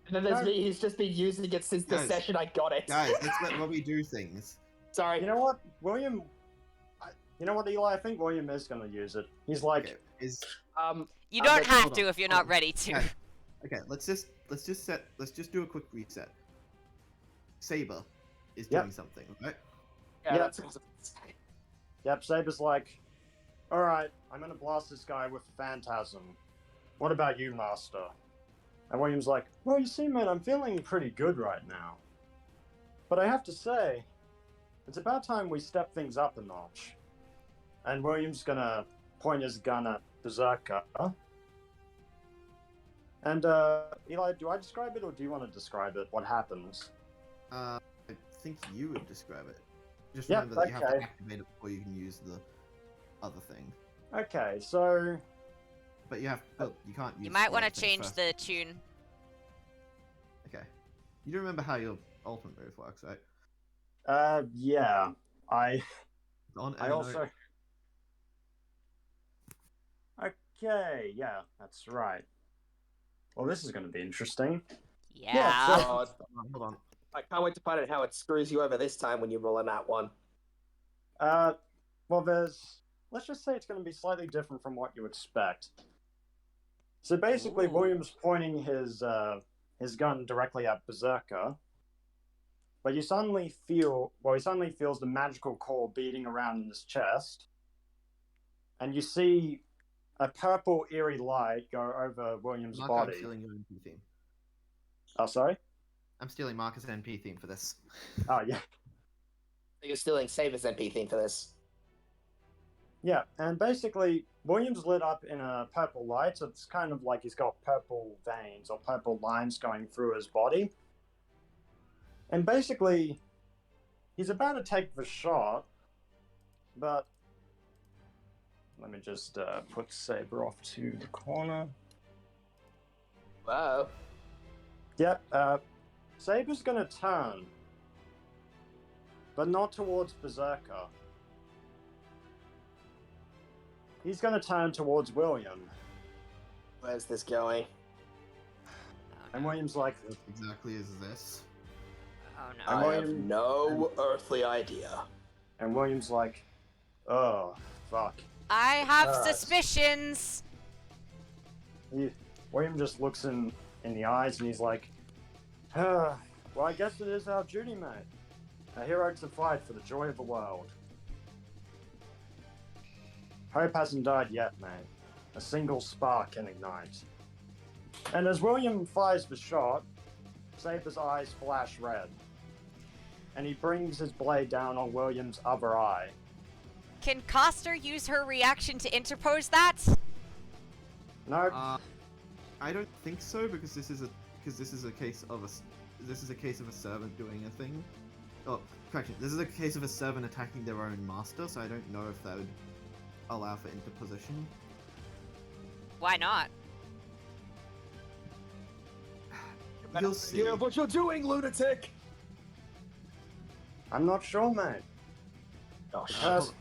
And then there's No. me, he's just been using it since the Guys. session I got it. Guys, let's let Robbie do things. Sorry. You know what? William. You know what, Eli? I think William is going to use it. He's like, Okay, is You Uh, don't but have hold to on, if you're hold not on. ready to. Okay. Okay, let's just do a quick reset. Saber is Yep. doing something, right? Yeah, Yeah. that's yep, Saber's like, alright, I'm going to blast this guy with Phantasm. What about you, Master? And William's like, well, you see, man, I'm feeling pretty good right now. But I have to say, it's about time we step things up a notch. And William's gonna point his gun at Berserker. And, Eli, do I describe it or do you want to describe it? What happens? I think you would describe it. Just Yep, remember that you have to okay. activate it before you can use the other thing. Okay, so, But you have, you can't use. You might the want other to thing change first. the tune. Okay. You do remember how your ultimate move works, right? yeah, I It's on I Evernote. also. Okay, yeah, that's right. Well, this is going to be interesting. Yeah. so- God. Hold on. I can't wait to find out how it screws you over this time when you roll in that one. Well, let's just say it's going to be slightly different from what you expect. So basically, Ooh. William's pointing his gun directly at Berserker, but he suddenly feels the magical core beating around in his chest, and you see a purple eerie light go over William's Mark, body. I'm stealing your NP theme. Oh, sorry. I'm stealing Marcus' NP theme for this. Oh, yeah. You're stealing Saber's NP theme for this. Yeah, and basically, William's lit up in a purple light, so it's kind of like he's got purple veins or purple lines going through his body. And basically, he's about to take the shot, but let me just put Saber off to the corner. Wow. Yep, Saber's gonna turn, but not towards Berserker. He's gonna turn towards William. Where's this going? And William's like, Just exactly as this. Oh no. I'm I have William- no earthly idea. and William's like, oh, fuck. I have Alright. suspicions. William just looks in the eyes and he's like, well, I guess it is our duty, mate. A hero to fight for the joy of the world. Hope hasn't died yet, mate. A single spark can ignite. And as William fires the shot, Saber's eyes flash red. And he brings his blade down on William's other eye. Can Coster use her reaction to interpose that? Nope. I don't think so because this is a case of a servant doing a thing. Oh, correction. This is a case of a servant attacking their own master, so I don't know if that would allow for interposition. Why not? You'll see. Yeah, what you're doing, lunatic! I'm not sure, mate. Oh, The shit. curse,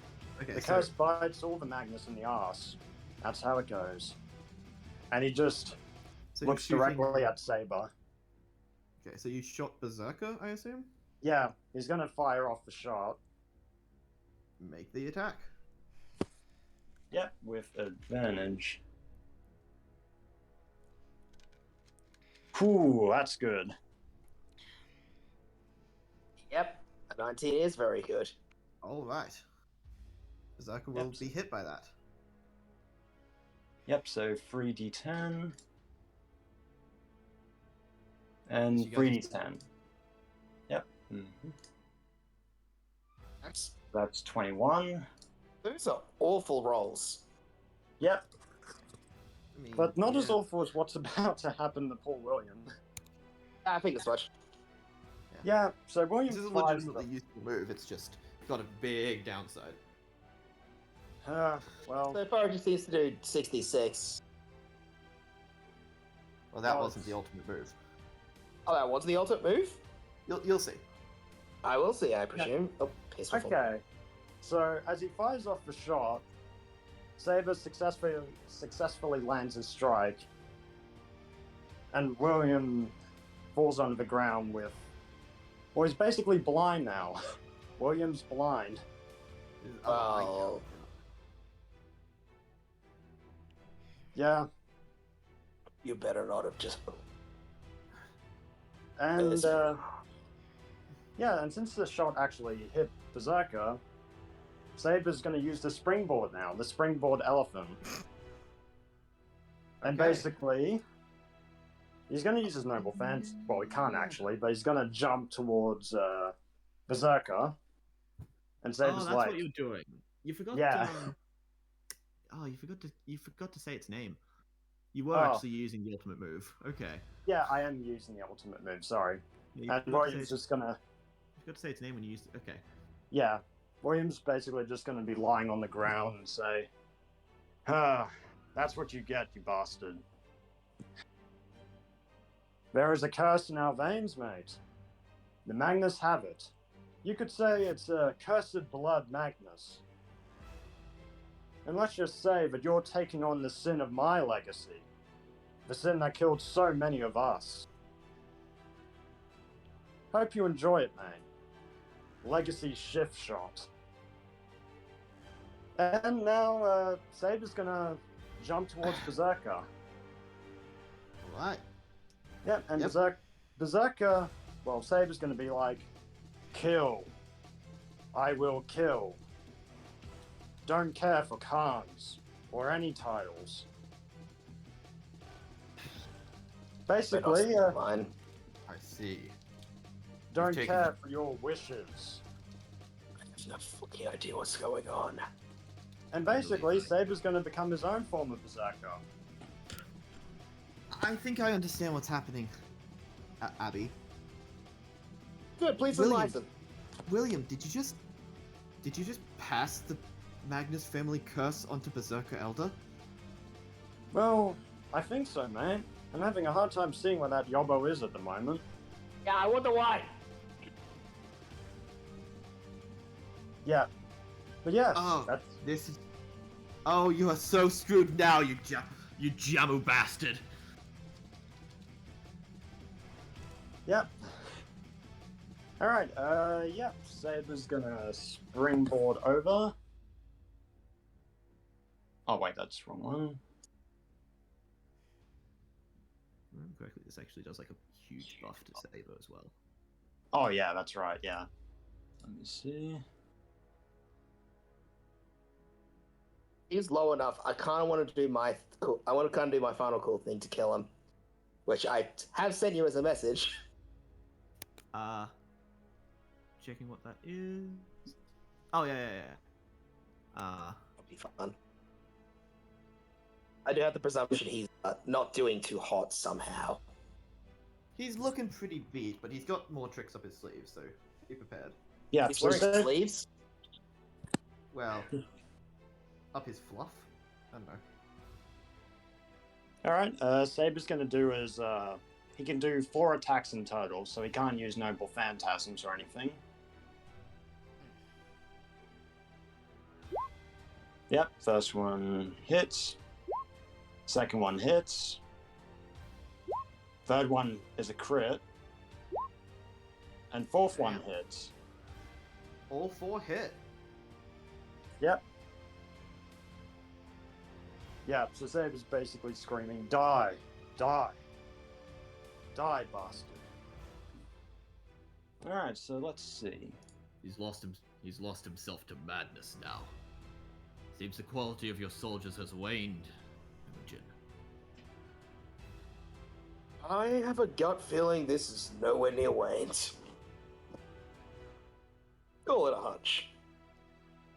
Okay, the so curse bites all the Magnus in the arse. That's how it goes. And he just you're looks shooting- directly at Saber. Okay, so you shot Berserker, I assume? Yeah, he's gonna fire off the shot. Make the attack. Yep, with advantage. Ooh, that's good. Yep, a 19 is very good. Alright. Berserker will Yep. be hit by that. Yep, so 3d10. So And you got 3d10. Yep. That's 21. Those are awful rolls. Yep, I mean, but not as yeah. awful as what's about to happen to Paul William. I think as much. Yeah, so William This is a fires legitimately useful move, it's just got a big downside. Well, So far, it just seems to do 66. Well, that Oh, wasn't the it's- ultimate move. Oh, that was the ultimate move? You'll see. I will see, I presume. Oh, peaceful. okay. So as he fires off the shot, Saber successfully lands his strike, and William falls onto the ground with. Well, he's basically blind now. William's blind. Well, Yeah, you better not have just. and Yes. yeah, and since the shot actually hit Berserker, Saber's going to use the springboard now, the springboard elephant. And Okay. basically, he's going to use his noble fence. Well, he can't actually, but he's going to jump towards Berserker. And Oh, Saber's that's like, what you're doing. You forgot. Yeah. Oh, you forgot to say its name. You were Oh. actually using the ultimate move. Okay. yeah, I am using the ultimate move, sorry. Yeah, you And forgot to say William's its- just going to, you forgot to say its name when you used. Okay. yeah, William's basically just going to be lying on the ground and say, that's what you get, you bastard. There is a curse in our veins, mate. The Magnus have it. You could say it's a cursed blood Magnus. And let's just say that you're taking on the sin of my legacy. The sin that killed so many of us. Hope you enjoy it, mate. Legacy shift shot. And now, Saber's gonna jump towards Berserker. All right. Yep, and Yep. Berserker, well, Saber's gonna be like, kill. I will kill. Don't care for Khans or any titles. Basically, Mine. I see. don't taken care it. for your wishes. I have no fucking idea what's going on. And basically, Saber's gonna become his own form of Berserker. I think I understand what's happening. Abby. Good, please William. enlighten. William, did you just pass the Magnus family curse onto Berserker Elder? Well, I think so, man. I'm having a hard time seeing where that Yobbo is at the moment. Yeah, I wonder why. Yeah. But yeah, Oh, that's this is. Oh, you are so screwed now, you Jammu bastard. Yep. Alright, yep. Saber's gonna springboard over. Oh, wait, that's the wrong one. Remember correctly, this actually does like a huge buff to Saber as well. Oh, yeah, that's right, yeah. Let me see. He's low enough. I kind of want to do my cool. I want to kind of do my final cool thing to kill him, which I have sent you as a message. Checking what that is. Oh yeah. That'll be fun. I do have the presumption he's not doing too hot somehow. He's looking pretty beat, but he's got more tricks up his sleeve, so be prepared. Yeah, He's so wearing Saber- sleeves. Well, up his fluff. I don't know. Alright, Saber's gonna do is, he can do 4 attacks in total, so he can't use Noble Phantasms or anything. Yep, first one hits. Second one hits. Third one is a crit. And fourth one Damn. hits. All 4 hit. Yep. Yeah, so Saber's basically screaming, die, die, die, bastard. Alright, so let's see. He's lost himself to madness now. Seems the quality of your soldiers has waned, Imogen. I have a gut feeling this is nowhere near Wayne's. Call it a hunch.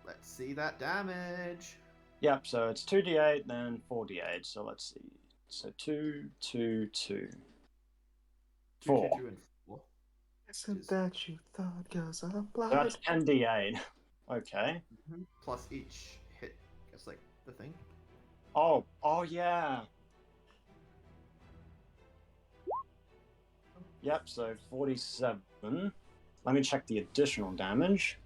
Let's see that damage. Yep, so it's 2d8, then 4d8, so let's see. So 2, 2, 2. 4. 2, 2, and 4. Isn't that you thought, cause I'm So blind. that's 10d8. Okay. Plus each hit It's like the thing. Oh yeah. Yep, so 47. Let me check the additional damage.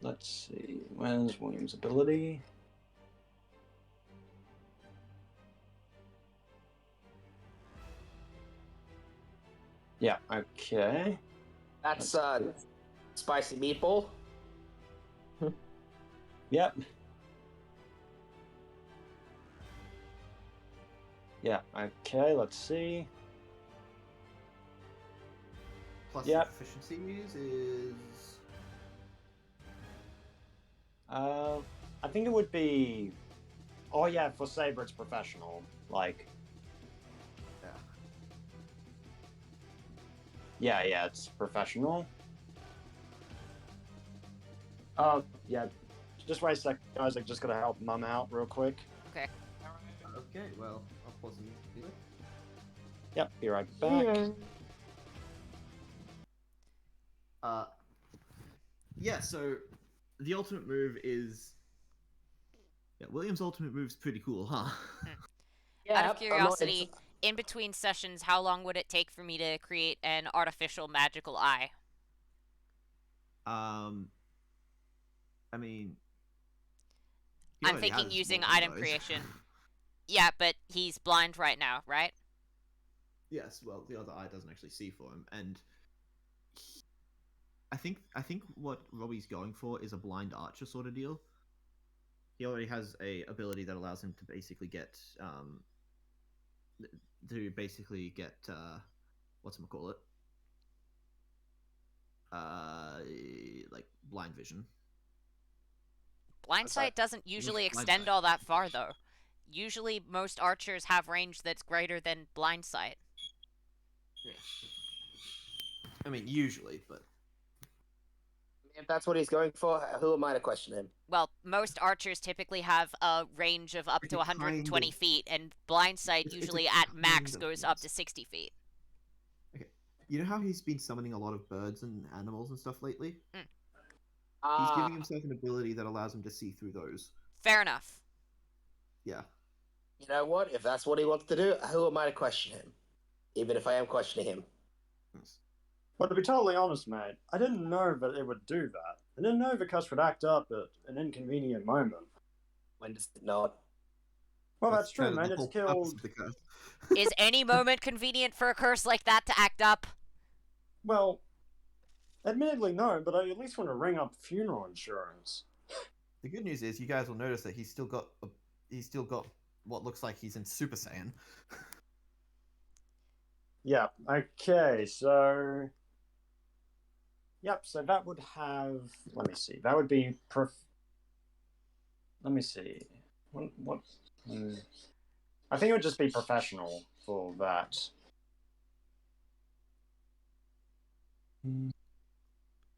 Let's see, where's William's ability? Yeah, okay. That's spicy meatball. Yep. Yeah, okay, let's see. Plus Yep. efficiencies is. I think it would be. Oh yeah, for Saber it's professional. Like. Yeah. Yeah, it's professional. Oh yeah, just wait a sec, guys. I'm just gonna help Mum out real quick. Okay. Okay, well, I'll pause the music. Yep, be right back. Yeah, so the ultimate move is. Yeah, William's ultimate move's pretty cool, huh? Yeah, Out of I'm not- curiosity, in between sessions, how long would it take for me to create an artificial magical eye? I mean. he I'm already thinking has using more than item those. creation. Yeah, but he's blind right now, right? Yes, well, the other eye doesn't actually see for him, and I think what Robbie's going for is a blind archer sort of deal. He already has a ability that allows him to basically get whatchamacallit? Like blind vision. Blind sight doesn't usually blind extend sight. all that far, though. Usually, most archers have range that's greater than blind sight. Yeah. I mean, usually, but If that's what he's going for, who am I to question him? Well, most archers typically have a range of up It's to a 120 kind of- feet, and blind sight it's a usually at max kind of goes up to yes. 60 feet. you know how he's been summoning a lot of birds and animals and stuff lately? He's Ah, giving himself an ability that allows him to see through those. Fair enough. Yeah. you know what? If that's what he wants to do, who am I to question him? Even if I am questioning him. Yes. But to be totally honest, mate, I didn't know that it would do that. I didn't know the curse would act up at an inconvenient moment. When does it not? Well, that's true, kind of man. the It's whole purpose killed. of the curse. Is any moment convenient for a curse like that to act up? Well, admittedly, no, but I at least want to ring up funeral insurance. The good news is you guys will notice that he's still got what looks like he's in Super Saiyan. Yeah, okay, so. Yep, so that would have. Let me see. That would be. Let me see. What? I think it would just be professional for that.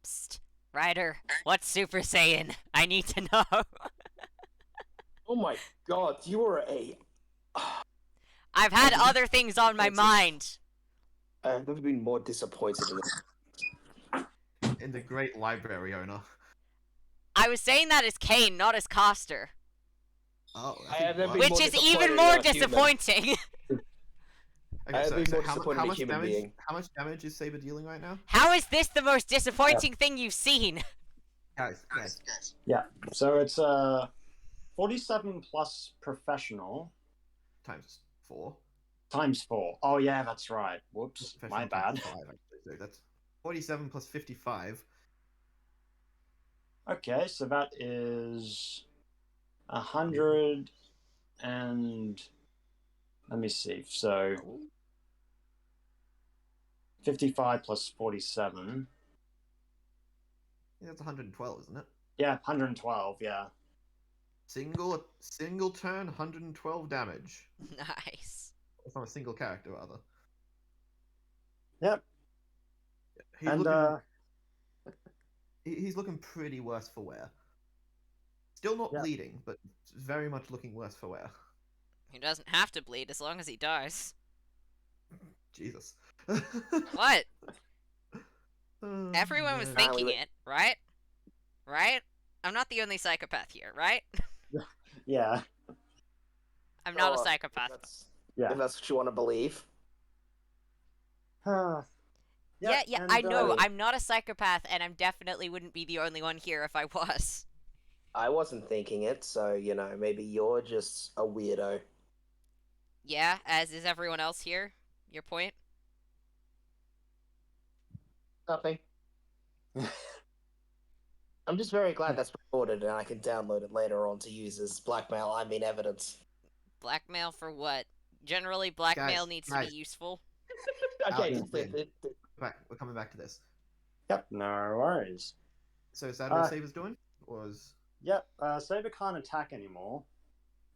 Psst. Ryder, what's Super Saiyan? I need to know. Oh my god, you are a. I've had other things on my mind. I've never been more disappointed in it. In the great library owner. I was saying that as Kane, not as Coster. Oh, I have never been Which more is disappointed even in more a human. disappointing. I have been more disappointed in a much human damage? being. How much damage is Saber dealing right now? How is this the most disappointing thing you've seen? Guys. Yeah, so it's 47 plus professional Times 4. times 4. Oh, yeah, that's right. Whoops, my Professional bad. times 5, actually. So that's 47 plus 55. Okay, so that is 100 and let me see. So 55 plus 47. Yeah, that's 112, isn't it? Yeah, 112. Yeah. Single turn, 112 damage. Nice. It's not a single character, rather. Yep. He's And looking, he's looking pretty worse for wear. Still not Yeah. bleeding, but very much looking worse for wear. He doesn't have to bleed as long as he dies. Jesus. What? Oh, Everyone was no. thinking it, right? Right? I'm not the only psychopath here, right? Yeah. I'm not a Oh, psychopath. Yeah. If that's what you want to believe. Huh. Yeah, and, I know. mean- I'm not a psychopath, and I'm definitely wouldn't be the only one here if I was. I wasn't thinking it, so, you know, maybe you're just a weirdo. Yeah, as is everyone else here. Your point? Nothing. I'm just very glad that's recorded and I can download it later on to use as blackmail, I mean evidence. Blackmail for what? Generally, blackmail needs to guys. be useful. Okay, Alex, we're coming back to this. Yep, no worries. So is that what Saber's doing? Or is... Yep, Saber can't attack anymore.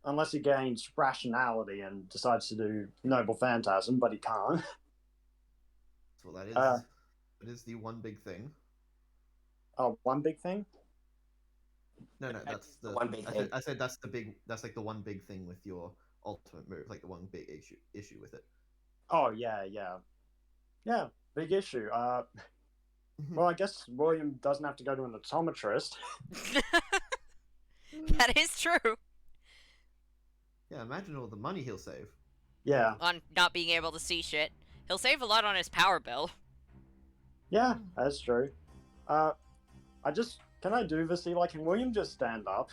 Unless he gains rationality and decides to do Noble Phantasm, but he can't. That's what that is. It is the one big thing. Oh, one big thing? No, that's the one big thing. I said that's the big. That's like the one big thing with your ultimate move, like the one big issue with it. Oh, yeah. Yeah, big issue. Well, I guess William doesn't have to go to an optometrist. That is true. Yeah, imagine all the money he'll save. Yeah, On not being able to see shit. He'll save a lot on his power bill. yeah, that's true. Can I do this? Like, can William just stand up?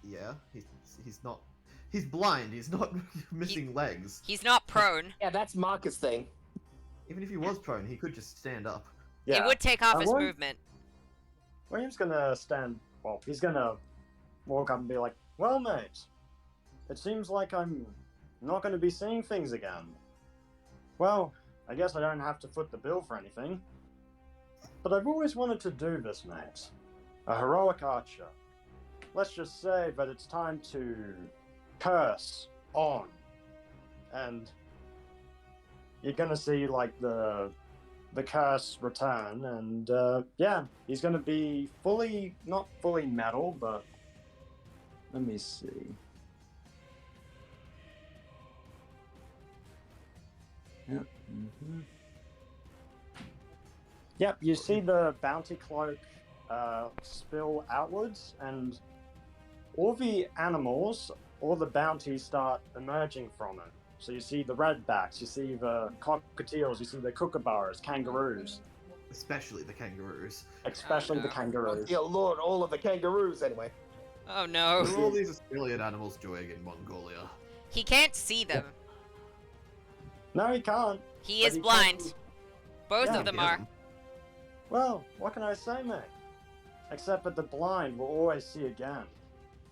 Yeah. He's not. He's blind. He's not missing legs. He's not prone. Yeah, that's Marcus' thing. Even if he was prone, he could just stand up. Yeah. It would take off his William- movement. William's gonna stand. Well, he's gonna walk up and be like, "Well, mate, it seems like I'm not gonna be seeing things again. Well, I guess I don't have to foot the bill for anything. But I've always wanted to do this, mate. A heroic archer. Let's just say that it's time to curse on. And you're gonna see, like, the curse return, and, yeah, he's gonna be not fully metal, but let me see. Yep. Yep, you see the bounty cloak spill outwards, and all the animals, all the bounties start emerging from it. So you see the redbacks, you see the cockatiels, you see the kookaburras, kangaroos, Especially the kangaroos. especially Oh, the no. kangaroos. Dear Lord, all of the kangaroos, anyway. Oh no. What are all these Australian animals doing in Mongolia? He can't see them. No, he can't. He But is he can- blind. Both Yeah. of them Get are. 'em. Well, what can I say, mate? Except that the blind will always see again.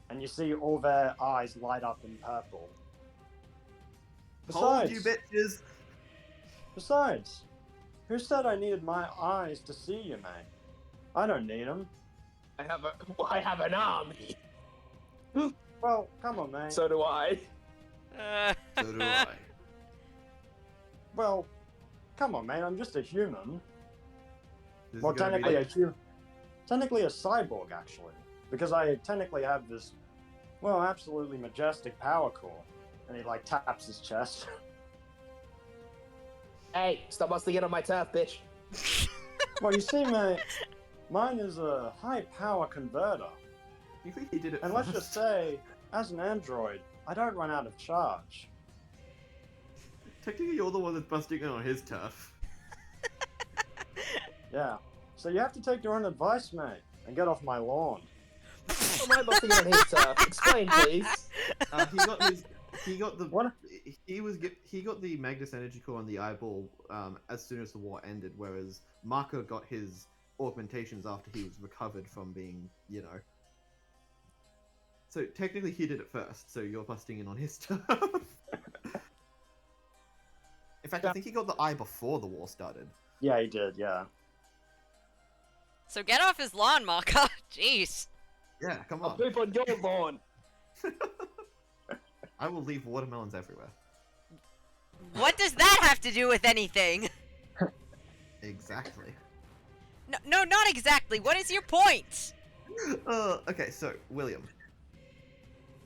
And you see all their eyes light up in purple. Hold you bitches! Besides, who said I needed my eyes to see you, mate? I don't need them. I have an army. Well, come on, mate. So do I. So do I. Well, come on, mate. I'm just a human. This is Well, gonna be technically a cyborg, actually, because I technically have this, well, absolutely majestic power core. And he like taps his chest. Hey, stop busting in on my turf, bitch. Well, you see, mate, mine is a high power converter. You think he did it And let's first? just say, as an android, I don't run out of charge. Technically, you're the one that's busting in on his turf. Yeah. So you have to take your own advice, mate, and get off my lawn. How am I busting in on his turf? Explain, please. He got the What? he got the Magnus Energy Core on the eyeball as soon as the war ended, whereas Marco got his augmentations after he was recovered from being, you know. So technically, he did it first. So you're busting in on his turf. In fact, I think he got the eye before the war started. Yeah, he did, yeah. So get off his lawn, Maka. Jeez. Yeah, come I'll on. poop on your lawn. I will leave watermelons everywhere. What does that have to do with anything? Exactly. No, not exactly. What is your point? Okay, so William.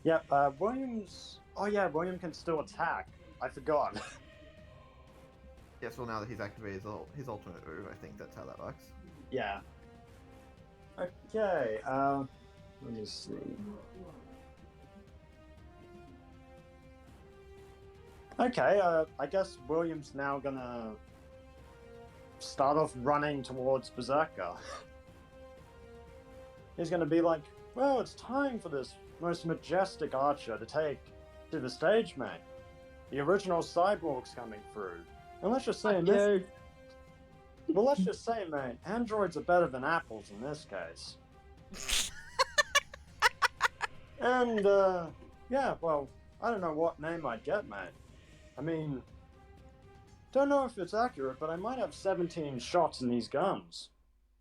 Yep, William's... Oh yeah, William can still attack. I forgot. Yes, well, now that he's activated his alternate move, I think that's how that works. Yeah. Okay, let me see. Okay, I guess William's now gonna start off running towards Berserker. He's gonna be like, well, it's time for this most majestic archer to take to the stage, mate. The original cyborg's coming through. And let's just say in this... Well, let's just say, mate, androids are better than apples in this case. And, yeah, well, I don't know what name I'd get, mate. I mean, don't know if it's accurate, but I might have 17 shots in these guns.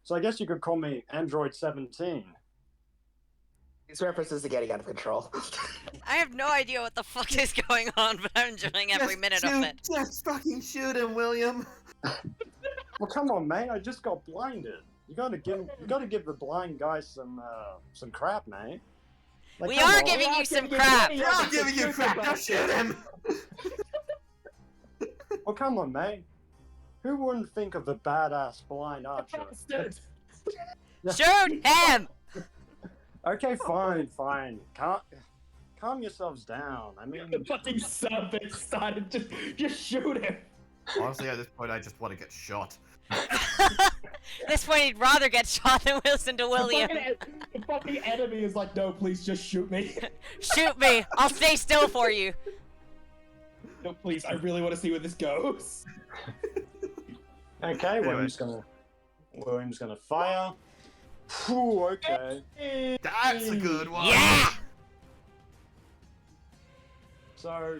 So I guess you could call me Android 17. These references are getting out of control. I have no idea what the fuck is going on, but I'm enjoying every minute of it. Just fucking shoot him, William! Well, come on, mate. I just got blinded. You gotta give the blind guy some crap, mate. Like, We come are on. giving you some giving you crap! money. I'm giving you crap! Now shoot him! Well, come on, mate. Who wouldn't think of a badass blind archer? Bastard. Shoot him! Okay, fine. Calm yourselves down. I mean, The fucking savage started. Just shoot him. Honestly, at this point, I just want to get shot. At this point, he'd rather get shot than listen to William. The fucking enemy is like, no, please just shoot me. Shoot me! I'll stay still for you! No, please, I really want to see where this goes. okay. Anyway. William's gonna fire. Phew, okay. That's a good one! Yeah! So,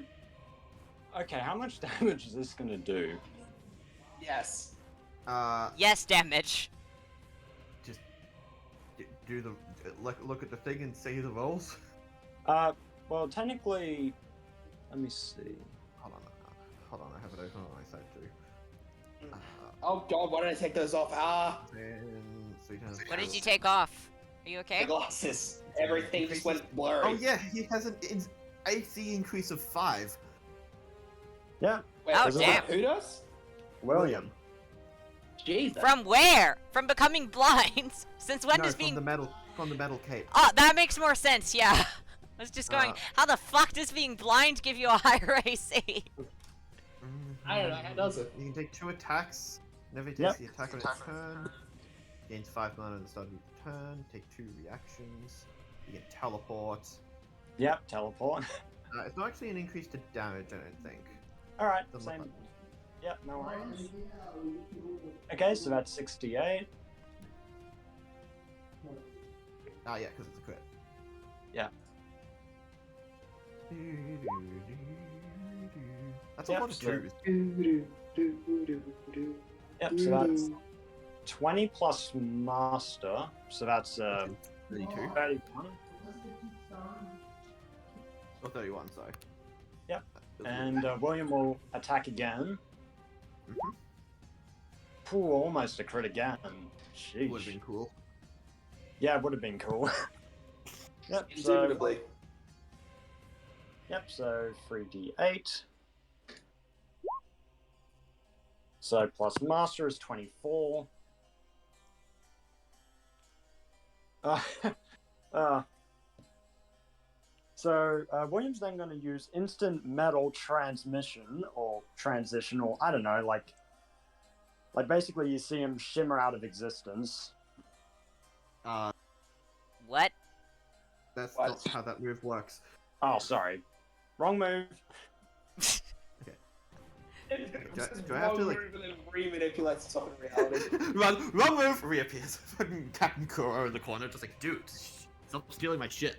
okay, how much damage is this gonna do? Yes. Yes, damage. Just do the look at the thing and say the rolls. Well, technically, let me see. Hold on, I have it open on my side too. Oh god, why did I take those off? What did you take off? Are you The okay? glasses. Everything just went blurry. Oh yeah, he has an AC increase of 5. Yeah, Wait, Oh, is it damn. Who does? William. Jesus. From where? From becoming blind? Since when No, does from being... the metal cape. Oh, that makes more sense, yeah. I was just going, Uh, how the fuck does being blind give you a higher AC? I don't know, how does it? You can take 2 attacks. Never takes Yep. the attack on its turn. Gains 5 mana at the start of each turn. Take 2 reactions. You can teleport. Yep, teleport. It's not actually an increase to damage, I don't think. Alright, Doesn't look same. like- Yep, no worries. Okay, so that's 68. Ah, yeah, because it's a crit. Yeah. That's a Yep, lot of so- 2s. Yep, so that's 20 plus master, so that's 32. 31. Or 31, sorry. Yep. And William will attack again. Mhm. Ooh, almost a crit again. Sheesh. Would have been cool. Yeah, it would have been cool. Yep, so, Indubitably. yep, so 3d8. So plus master is 24. So William's then going to use instant metal transmission or transition, or I don't know, like basically you see him shimmer out of existence. What? That's What? not how that move works. Oh, sorry, wrong move. Do I have to, like- Remanipulate stuff in reality. Wrong move! Reappears. Fucking Captain Kuro in the corner, just like, dude, stop stealing my shit.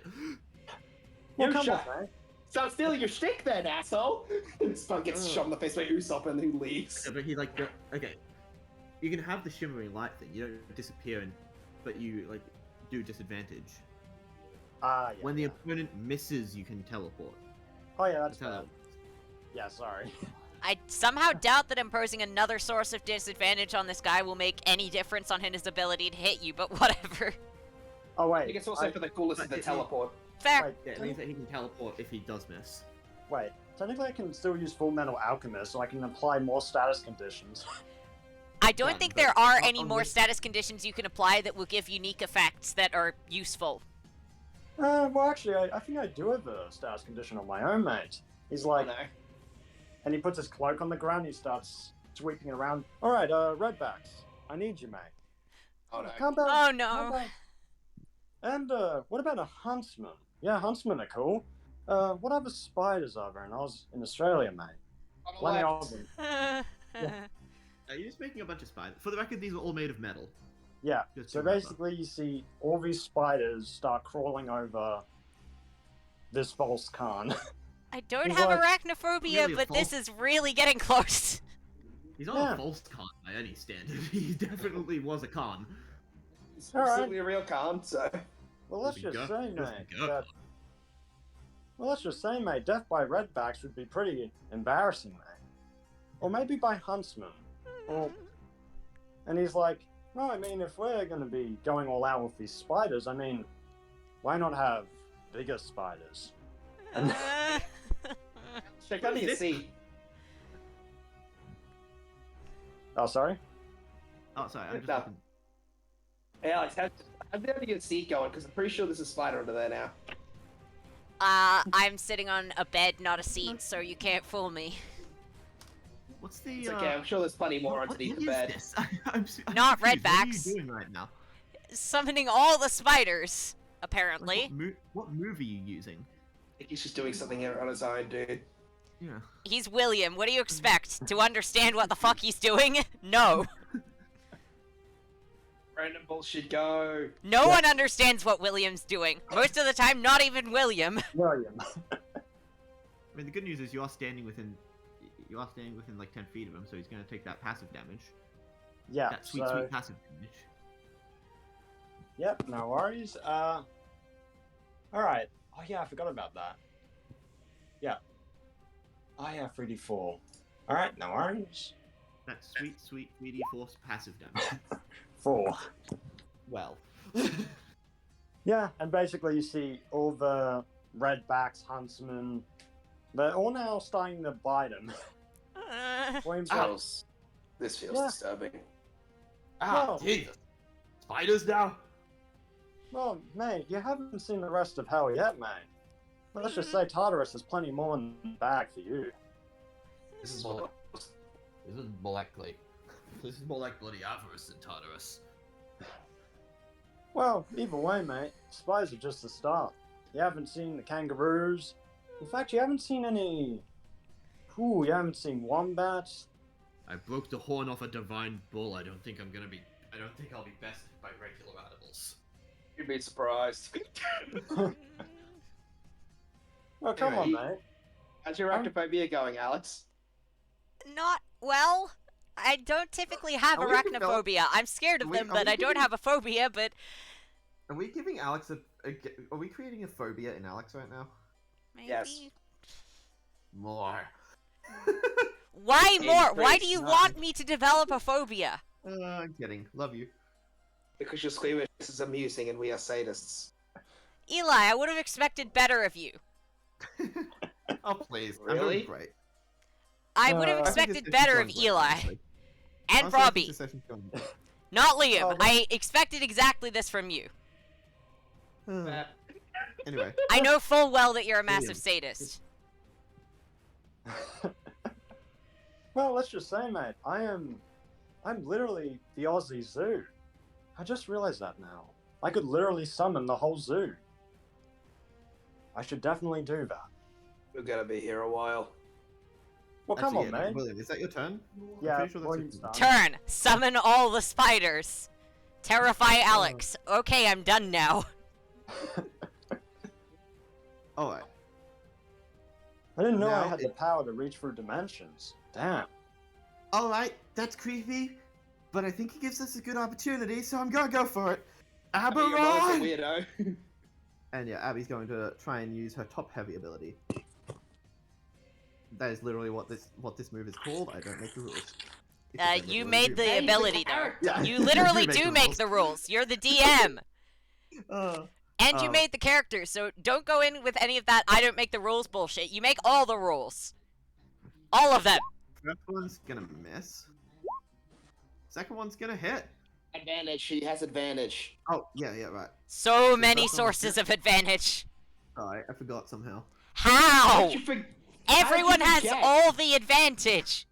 Well, You come shut- on, man. Stop stealing your shtick then, asshole! Spud gets shot in the face by Usopp and who leaves. Yeah, but he like, okay, you can have the shimmering light thing. You don't disappear, but you like do disadvantage. Yeah, When the yeah. opponent misses, you can teleport. Oh yeah, that's That's how bad. that works. Yeah, sorry. I somehow doubt that imposing another source of disadvantage on this guy will make any difference on his ability to hit you, but whatever. Oh I wait, think it's also for the coolest of the teleport. Fair. wait, Yeah, it means that he can teleport if he does miss. wait. technically I can still use Full Metal Alchemist, so I can apply more status conditions. I don't Done, think but there are not any more unless- status conditions you can apply that will give unique effects that are useful. Well, actually, I think I do have a status condition on my own, mate. He's like, no. and he puts his cloak on the ground. He starts sweeping it around. All right, Redbacks, I need you, mate. Oh no. Come back. Oh come no. back. And what about a huntsman? Yeah, huntsmen are cool. What other spiders are there in Australia, mate? Plenty of them. You're just making a bunch of spiders. For the record, these were all made of metal. Yeah. Just So to remember. basically, you see all these spiders start crawling over this false Khan. I don't He's have like, arachnophobia, really a but this false- is really getting close. He's not Yeah. a false con by any standard. He definitely was a con. It's All right. simply a real con, so. Well, let's There we just go. say, There mate. we go. That... Well, let's just say, mate. Death by Redbacks would be pretty embarrassing, mate. Or maybe by huntsmen. Or... And he's like, well, I mean, if we're going to be going all out with these spiders, I mean, why not have bigger spiders? Check under your seat. Oh, sorry? Oh, sorry. I'm just No. looking. Hey, Alex, have the under your seat going, because I'm pretty sure there's a spider under there now. I'm sitting on a bed, not a seat, so you can't fool me. What's the? It's okay, I'm sure there's plenty more what underneath the is bed. this? I'm Not confused. What are redbacks. you doing right now? Summoning all the spiders, apparently. What move are you using? I think he's just doing something here on his own, dude. Yeah. He's William. What do you expect? To understand what the fuck he's doing? No. Random bullshit go. No one understands what William's doing. Most of the time, not even William. William. I mean, the good news is you are standing within like 10 feet of him, so he's gonna take that passive damage. Yeah, That sweet, so... sweet passive damage. Yep, no worries. Alright. Oh yeah, I forgot about that. Yeah. Oh yeah, 3d4. Alright, no worries. That sweet, sweet 3d force passive damage. 4. Well. Yeah, and basically you see all the redbacks, huntsmen, they're all now starting to bite him. William's like, Ouch. This feels Yeah. disturbing. Ah, No. Jesus. Spiders now? well, mate, you haven't seen the rest of hell yet, mate. But let's just say Tartarus has plenty more in the bag for you. This is what. This is more like bloody avarice than Tartarus. Well, either way, mate, spies are just the start. You haven't seen the kangaroos. In fact, you haven't seen any... Ooh, you haven't seen wombats. I broke the horn off a divine bull. I don't think I'll be bested by regular animals. You'd be surprised. Well, come on, Anyway. mate. How's your arachnophobia going, Alex? Not well. I don't typically have Are we arachnophobia. I'm scared of Are we- them, are but we I don't giving- have a phobia, but Are we giving Alex are we creating a phobia in Alex right now? maybe. Yes. More. Why more? Why Increase, do you no. want me to develop a phobia? I'm kidding. Love you. Because you're squeamish is amusing and we are sadists. Eli, I would have expected better of you. Oh please. I'm Really? doing great. I would have I think expected this better is of going great, Eli. honestly. And Honestly, I think Robbie. this session's going great. Not Liam. Oh, I expected exactly this from you. Anyway, I know full well that you're a massive Liam. sadist. Well, let's just say, mate, I'm literally the Aussie Zoo. I just realized that now. I could literally summon the whole zoo. I should definitely do that. We're gonna be here a while. Well, come on, actually, mate. William, is that your turn? I'm Yeah, pretty sure that's William's your done. Turn. Summon all the spiders. Terrify Alex. Okay, I'm done now. Alright. I didn't know I Now had the power to reach through dimensions. Damn. Alright, that's creepy, but I think it gives us a good opportunity, so I'm gonna go for it. I mean, your mother's a Aberon! weirdo. And yeah, Abby's going to try and use her top heavy ability. That is literally what this move is called. I don't make the rules. If I You literally made do. the Hey, ability the though. character. Yeah, You literally make do the make rules. the rules. You're the DM. And you made the character, so don't go in with any of that I don't make the rules bullshit. You make all the rules. All of them. First one's gonna miss. Second one's gonna hit. Advantage. He has advantage. Oh, yeah, right. So many first one was sources of advantage. Alright, I forgot somehow. How? How'd you forget? Everyone has forget? all the advantage.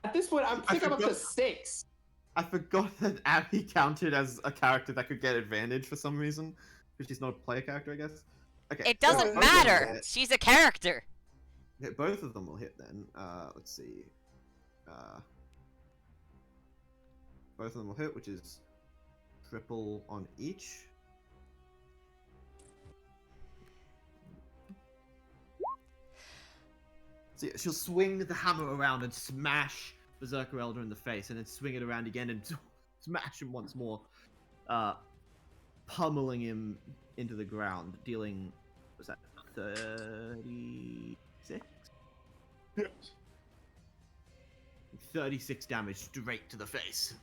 At this point, I think I'm up to forgot. 6. I forgot that Abby counted as a character that could get advantage for some reason. Because she's not a player character, I guess. Okay. It doesn't both of them will matter. hit. She's a character. Yeah, both of them will hit then. Let's see. Both of them will hit, which is triple on each. So yeah, she'll swing the hammer around and smash Berserker Elder in the face, and then swing it around again and smash him once more, pummeling him into the ground, dealing, was that 36? Yes. 36 damage straight to the face.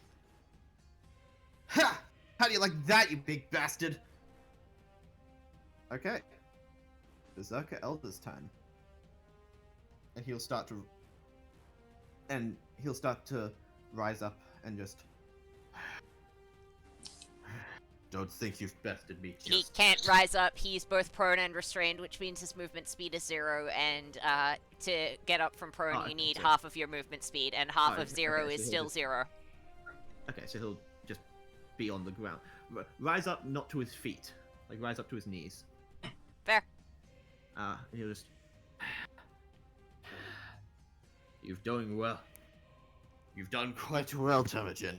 Ha! How do you like that, you big bastard? Okay. Berserker Elder's turn. And he'll start to rise up and just don't think you've bested me He just can't rise up. He's both prone and restrained, which means his movement speed is 0. And to get up from prone, Oh, you okay, need so- half of your movement speed, and half Oh, of 0 okay, is so still he'll just- 0. Okay, so he'll just be on the ground. Rise up, not to his feet. Like, rise up to his knees. Fair. And he'll just... You've done well. You've done quite well, Temujin.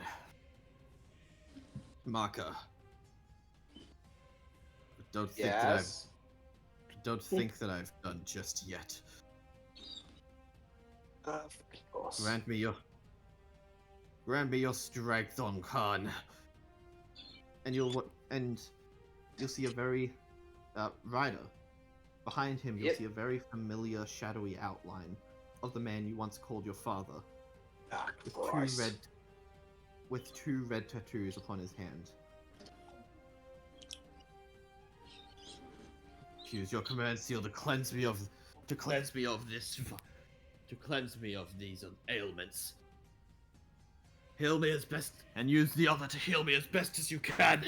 Marker. But Yes. don't think that I've done just yet. Of course. Grant me your strength on Khan. And you'll see a very rider. Behind him, you'll Yep. see a very familiar shadowy outline of the man you once called your father, Ah, with Christ. two red tattoos upon his hand. Use your command seal to cleanse me of these ailments. Heal me as best, and use the other to heal me as best as you can.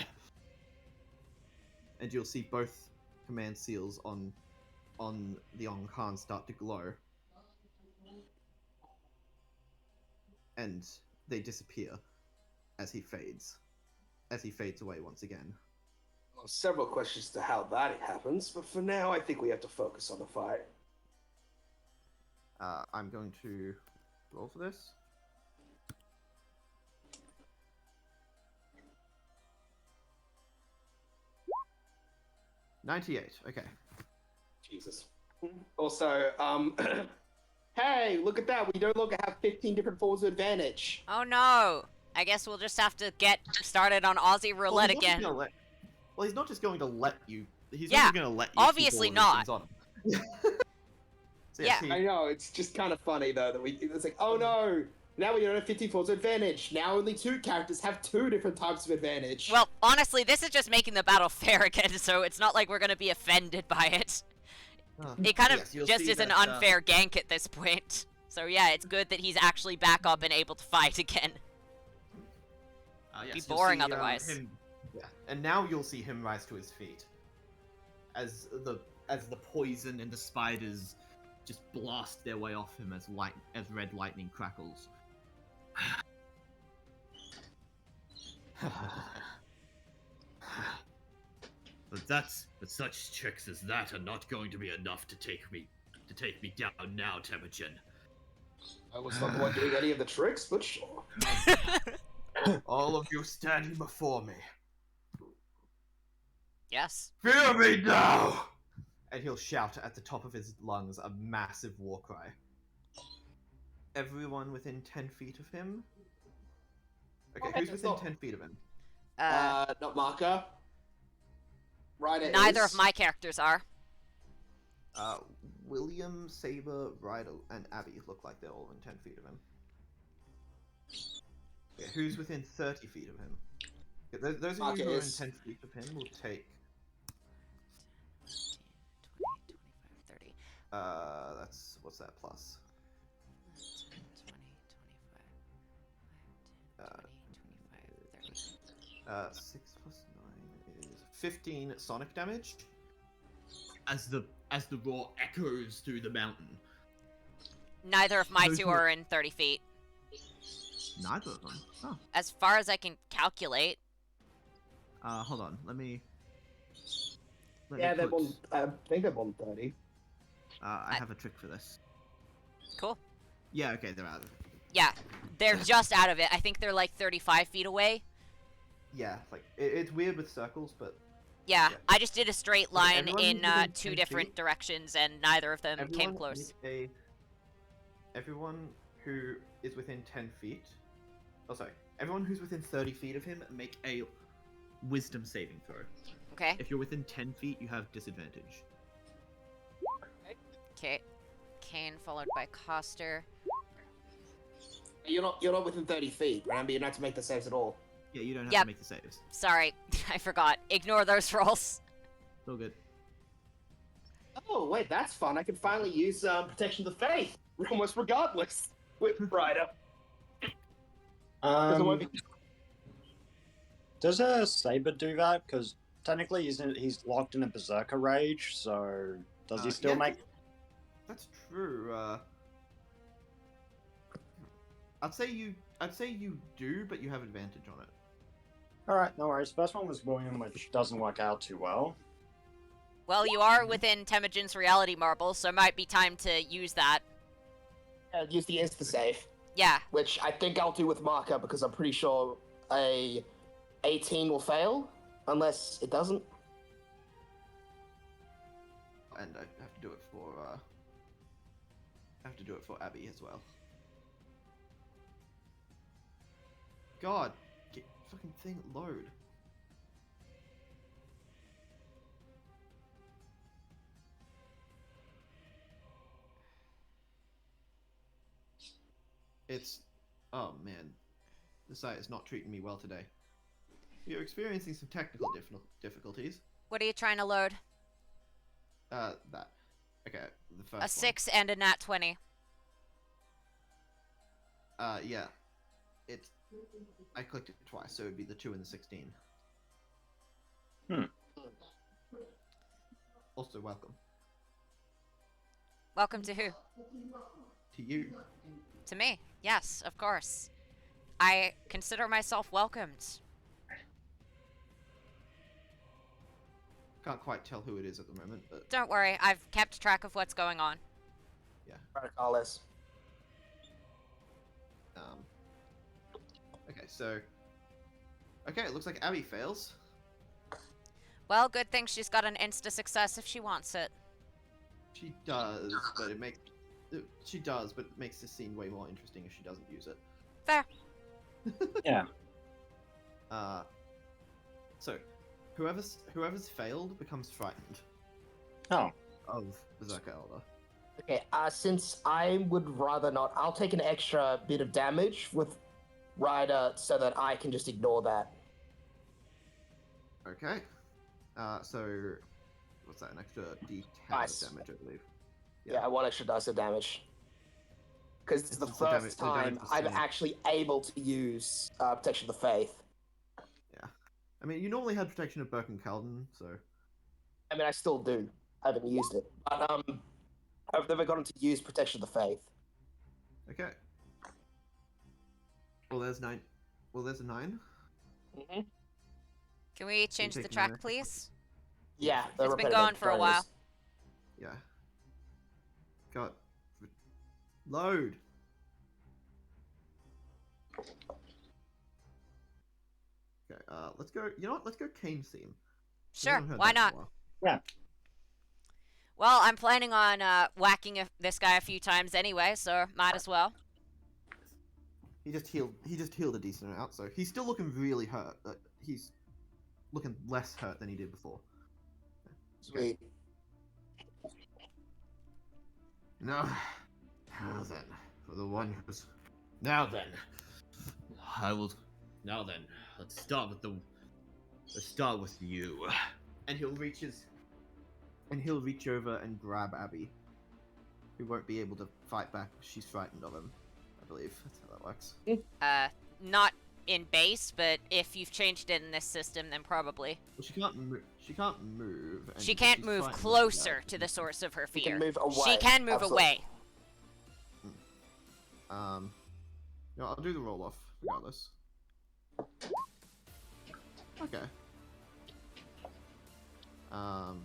And you'll see both command seals on the Khan start to glow. And they disappear as he fades away once again. Well, several questions to how that happens, but for now, I think we have to focus on the fight. I'm going to roll for this. $98. Okay. Jesus. Also, hey, look at that. We no longer have 15 different forms of advantage. Oh no! I guess we'll just have to get started on Aussie roulette he's not just again. gonna well, he's not just going to let you. He's Yeah, not just going to let you. keep obviously all not. of these on him. So Yeah. he- I know, it's just kind of funny, though, that it's like, oh no, now we don't have 15 forms of advantage. Now only 2 characters have 2 different types of advantage. Well, honestly, this is just making the battle fair again, so it's not like we're gonna be offended by it. It kind of Yes, you'll just see is an that, unfair gank at this point. So yeah, it's good that he's actually back up and able to fight again. yes, be you'll boring see, otherwise. Yeah, and now you'll see him rise to his feet, as the poison and the spiders just blast their way off him as red lightning crackles. But such tricks as that are not going to be enough to take me down now, Temujin. I was not the one doing any of the tricks, but sure. All of you standing before me, Yes. fear me now! And he'll shout at the top of his lungs a massive war cry. Everyone within 10 feet of him? Okay, Okay, who's that's within not- 10 feet of him? Not Marker. Ryder Neither is. of my characters are. William, Saber, Ryder, and Abby look like they're all in 10 feet of him. Okay, who's within 30 feet of him? Okay, those of Marker you who are in is. 10 feet of him will take That's what's that plus? 10, 20, 25, 30. 6 plus 9 is 15 sonic damage. As the roar echoes through the mountain. Neither of my Those two who- are in 30 feet. Neither of them. Oh. As far as I can calculate. Hold on. Let me Yeah, they're put, one. I think they're 130. I have a trick for this. Cool. Yeah, okay, they're out of it. Yeah, they're just out of it. I think they're like 35 feet away. Yeah, like it's weird with circles, but Yeah, Yeah. I just did a straight line everyone in who's within 2 10 different feet? directions, and neither of them came everyone close. everyone who is within 10 feet. Oh, sorry. Everyone who's within 30 feet of him make a wisdom saving throw. Okay. If you're within 10 feet, you have disadvantage. Okay. Kane followed by Coster. You're not within 30 feet. Remember, you don't have to make the saves at all. Yeah, you don't have Yep. to make the saves. Sorry, I forgot. Ignore those rolls. It's all good. Oh wait, that's fun. I can finally use Protection of the Faith almost regardless with Ryder. 'Cause it won't be- Does a Saber do that? Because technically he's locked in a Berserker Rage, so does he still yeah. make... That's true. I'd say you do, but you have advantage on it. Alright, no worries. First one was William, which doesn't work out too well. Well, you are within Temujin's reality marble, so it might be time to use that. Use the insta save, Yeah. which I think I'll do with Marker because I'm pretty sure a 18 will fail unless it doesn't. And I have to do it for Abby as well. God, get fucking thing load. It's oh man, the site is not treating me well today. We are experiencing some technical difficulties. What are you trying to load? That. Okay, the first A 6 and a nat 20. Yeah. It's. I clicked it twice, so it would be the 2 and the 16. Also, welcome. Welcome to who? To you. To me. Yes, of course. I consider myself welcomed. Can't quite tell who it is at the moment, but Don't worry, I've kept track of what's going on. Protocol is. okay, so. Okay, it looks like Abby fails. Well, good thing she's got an insta success if she wants it. She does, but it makes. She does, but it makes this scene way more interesting if she doesn't use it. Fair. Yeah. So, whoever's failed becomes frightened Oh. of Berserker Elder. Okay, since I would rather not, I'll take an extra bit of damage with Ryder so that I can just ignore that. Okay. So, what's that? An extra D10 Nice. damage, I believe. Yeah, I want extra dice of damage. Because it's the It's the damage- first the damage time is I'm same. actually able to use Protection of the Faith. I mean, you normally had protection of Burke and Calden, so I mean, I still do. I haven't used it. But I've never gotten to use Protection of the Faith. okay. Well, there's 9. Well, there's a 9. Mm-hmm. Can we change the taking track, that? please? Yeah, the It's been repetitive going for a while. bonus. Yeah. Got load. Okay. Let's go. You know what? Let's go Kane's theme. We Sure, haven't heard why that in a not? while. Well, I'm planning on whacking this guy a few times anyway, so might as well. He just healed a decent amount, so he's still looking really hurt. But he's looking less hurt than he did before. Sweet. Now then, for the one who's. Now then, I will. Now then, let's start with you. And he'll reach over and grab Abby. who won't be able to fight back. She's frightened of him, I believe. That's how that works. Not in base, but if you've changed it in this system, then probably. Well, she can't move. She can't move. And She can't she's move frightened of closer that. to the source of her She fear. can move away. She can move Absolutely. away. No, I'll do the roll off regardless. Okay. I'm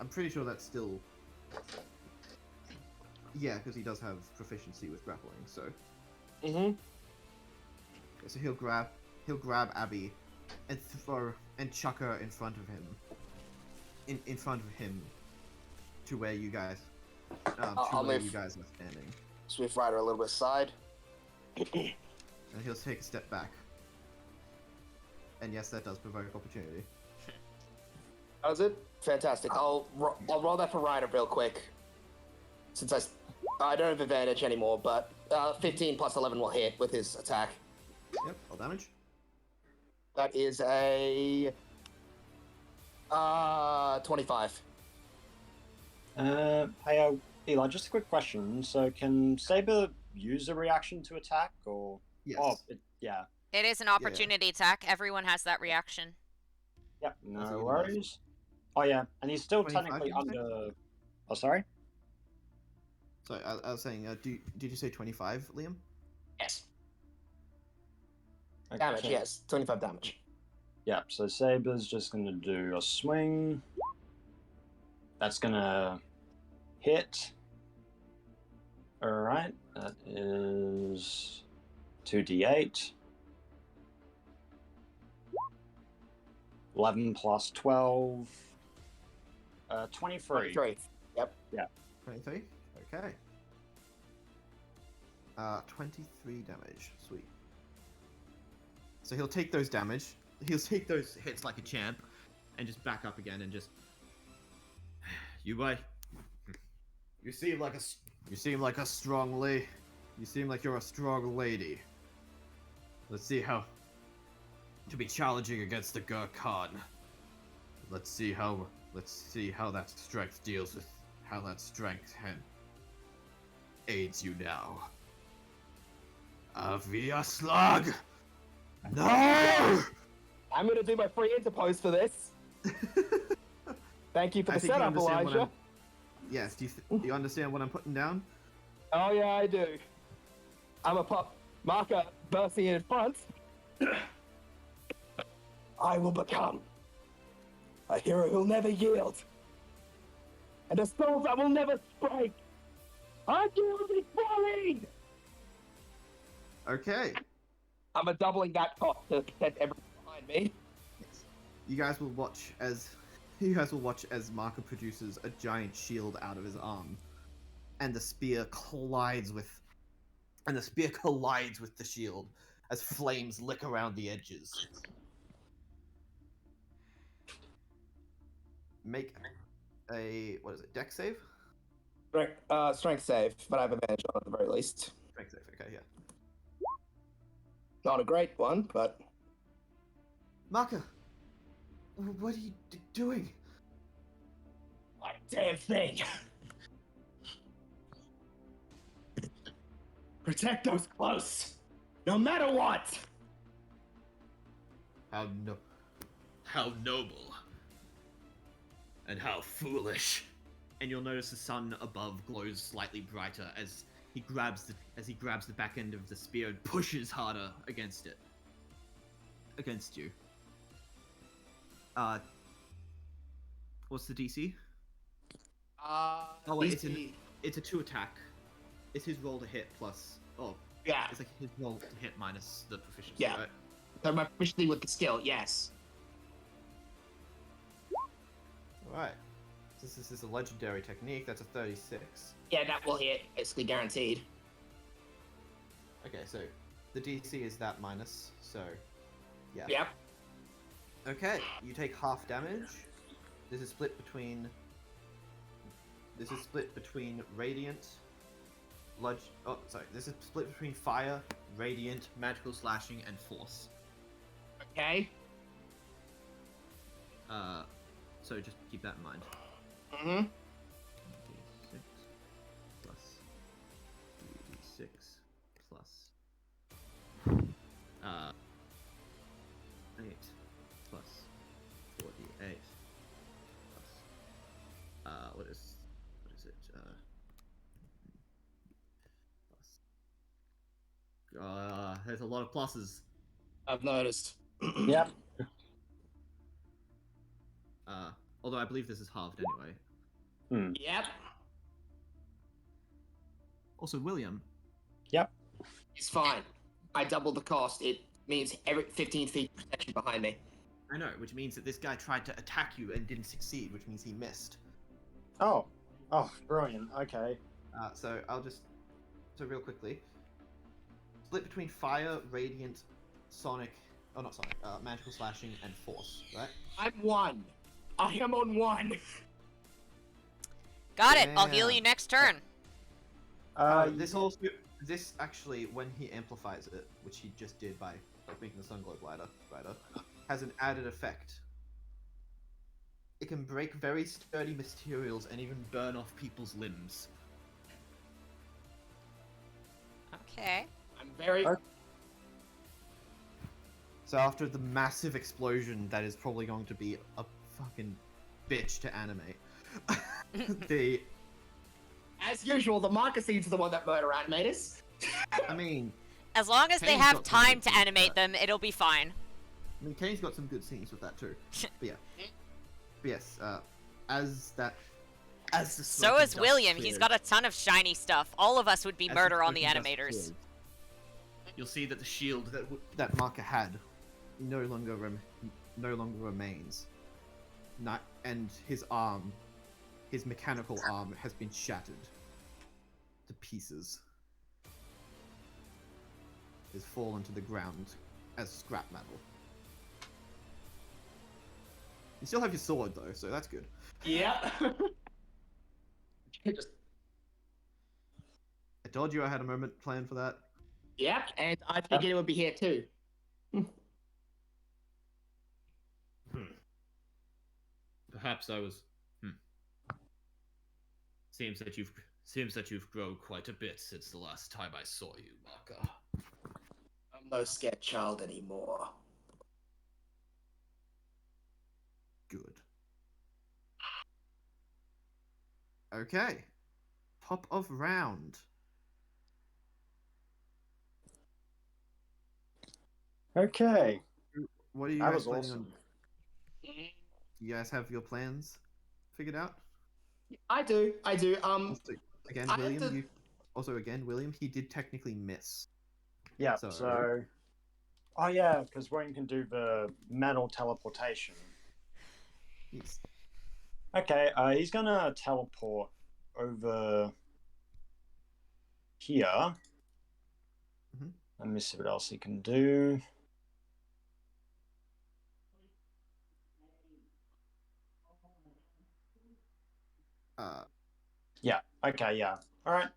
pretty sure that's still. Yeah, because he does have proficiency with grappling, so. Mm-hmm. Okay, so he'll grab Abby and throw and chuck her in front of him. In front of him to where you guys I'll where move. you guys are standing. Swift Rider a little bit side. And he'll take a step back. And yes, that does provoke opportunity. Does it? Fantastic. I'll roll that for Ryder real quick. Since I don't have advantage anymore, but 15 plus 11 will hit with his attack. Yep, all damage. That is a 25. Hey, Eli, just a quick question. So, can Saber use a reaction to attack, or? Yes. Oh, yeah. It is an opportunity attack. Everyone has that reaction. Yep, That's a no good worries. Oh, yeah, and he's still 25, technically did you say? under... Oh, sorry? So I was saying, did you say 25, Liam? Yes. Okay, Damage, so- yes. 25 damage. Yep, so Saber's just gonna do a swing. That's gonna hit. Alright, that is 2d8. 11 plus 12. 23. 23. 23? Okay. 23 damage. Sweet. So he'll take those damage. He'll take those hits like a champ, and just back up again and just. You seem like a strong lady. You seem like you're a strong lady. Let's see how. To be challenging against the Gur Khan. Let's see how that strength deals with how that strength aids you now. Via slug! No! I'm gonna do my free interpose for this. Thank you for I the think you setup, understand what Elijah. Yes, do you understand what I'm putting down? Oh yeah, I do. I'm a pop marker bursting in front. I will become a hero who'll never yield, and a soul that will never strike. Unyielding falling. Okay. I'm a doubling that cost to protect everyone behind me. You guys will watch as Marker produces a giant shield out of his arm, and the spear collides with the shield as flames lick around the edges. Make a dex save? Strength save, but I have advantage on it at the very least. Strength save. Okay, yeah. Not a great one, but Marker, what are you doing? my damn thing. Protect those close, no matter what. How noble. And how foolish. And you'll notice the sun above glows slightly brighter as he grabs the back end of the spear and pushes harder against you. What's the DC? Oh wait, it's a 2 attack. It's his roll to hit plus. Oh, yeah. it's like his roll to hit minus the proficiency. Yeah. Right? So my proficiency with the skill, yes. Alright. Since this is a legendary technique, that's a 36. Yeah, that will hit, basically guaranteed. Okay, so the DC is that minus, so yeah. Yep. Okay, you take half damage. This is split between radiant, this is split between fire, radiant, magical slashing, and force. Okay. So just keep that in mind. Mm-hmm. 6 plus 3d6 plus 8 plus 4d8 plus what is it? Plus there's a lot of pluses. I've noticed. Yep. Although I believe this is halved anyway. Yep. Also, William. Yep. It's fine. I doubled the cost. It means every 15 feet protection behind me. I know, which means that this guy tried to attack you and didn't succeed, which means he missed. Oh. Oh, brilliant. Okay. So real quickly, split between fire, radiant, sonic, not sonic, magical slashing, and force, right? I'm 1. I am on 1. Got it. I'll heal Damn. you next turn. This actually, when he amplifies it, which he just did by making the sun globe brighter, has an added effect. It can break very sturdy materials and even burn off people's limbs. Okay. I'm very. So after the massive explosion that is probably going to be a fucking bitch to animate, As usual, the marker scenes are the one that murder animators. I mean, As long as they Kane's have got some time good to scenes with animate that. them, it'll be fine. Kane's got some good scenes with that too. But yes, as the So smoke and is dust William. He's clears- got a ton of shiny stuff. All of us would be as murder on smoke the and dust animators. clears, you'll see that the shield that Marker had no longer remains. And his arm, his mechanical arm, has been shattered to pieces. Has fallen to the ground as scrap metal. You still have your sword though, so that's good. Yep. Just, I told you I had a moment planned for that. yep, and I figured it would be here too. Perhaps I was. Seems that you've grown quite a bit since the last time I saw you, Marka. I'm no scared child anymore. Good. Okay. Top of round. Okay. What are you That guys was planning awesome. on? You guys have your plans figured out? I do. Also, again, I have William, to- William, he did technically miss. Yeah, So- so... Oh yeah, because William can do the metal teleportation. He's Okay, he's gonna teleport over here. Mhm. Let me see what else he can do. Yeah, okay, yeah. Alright,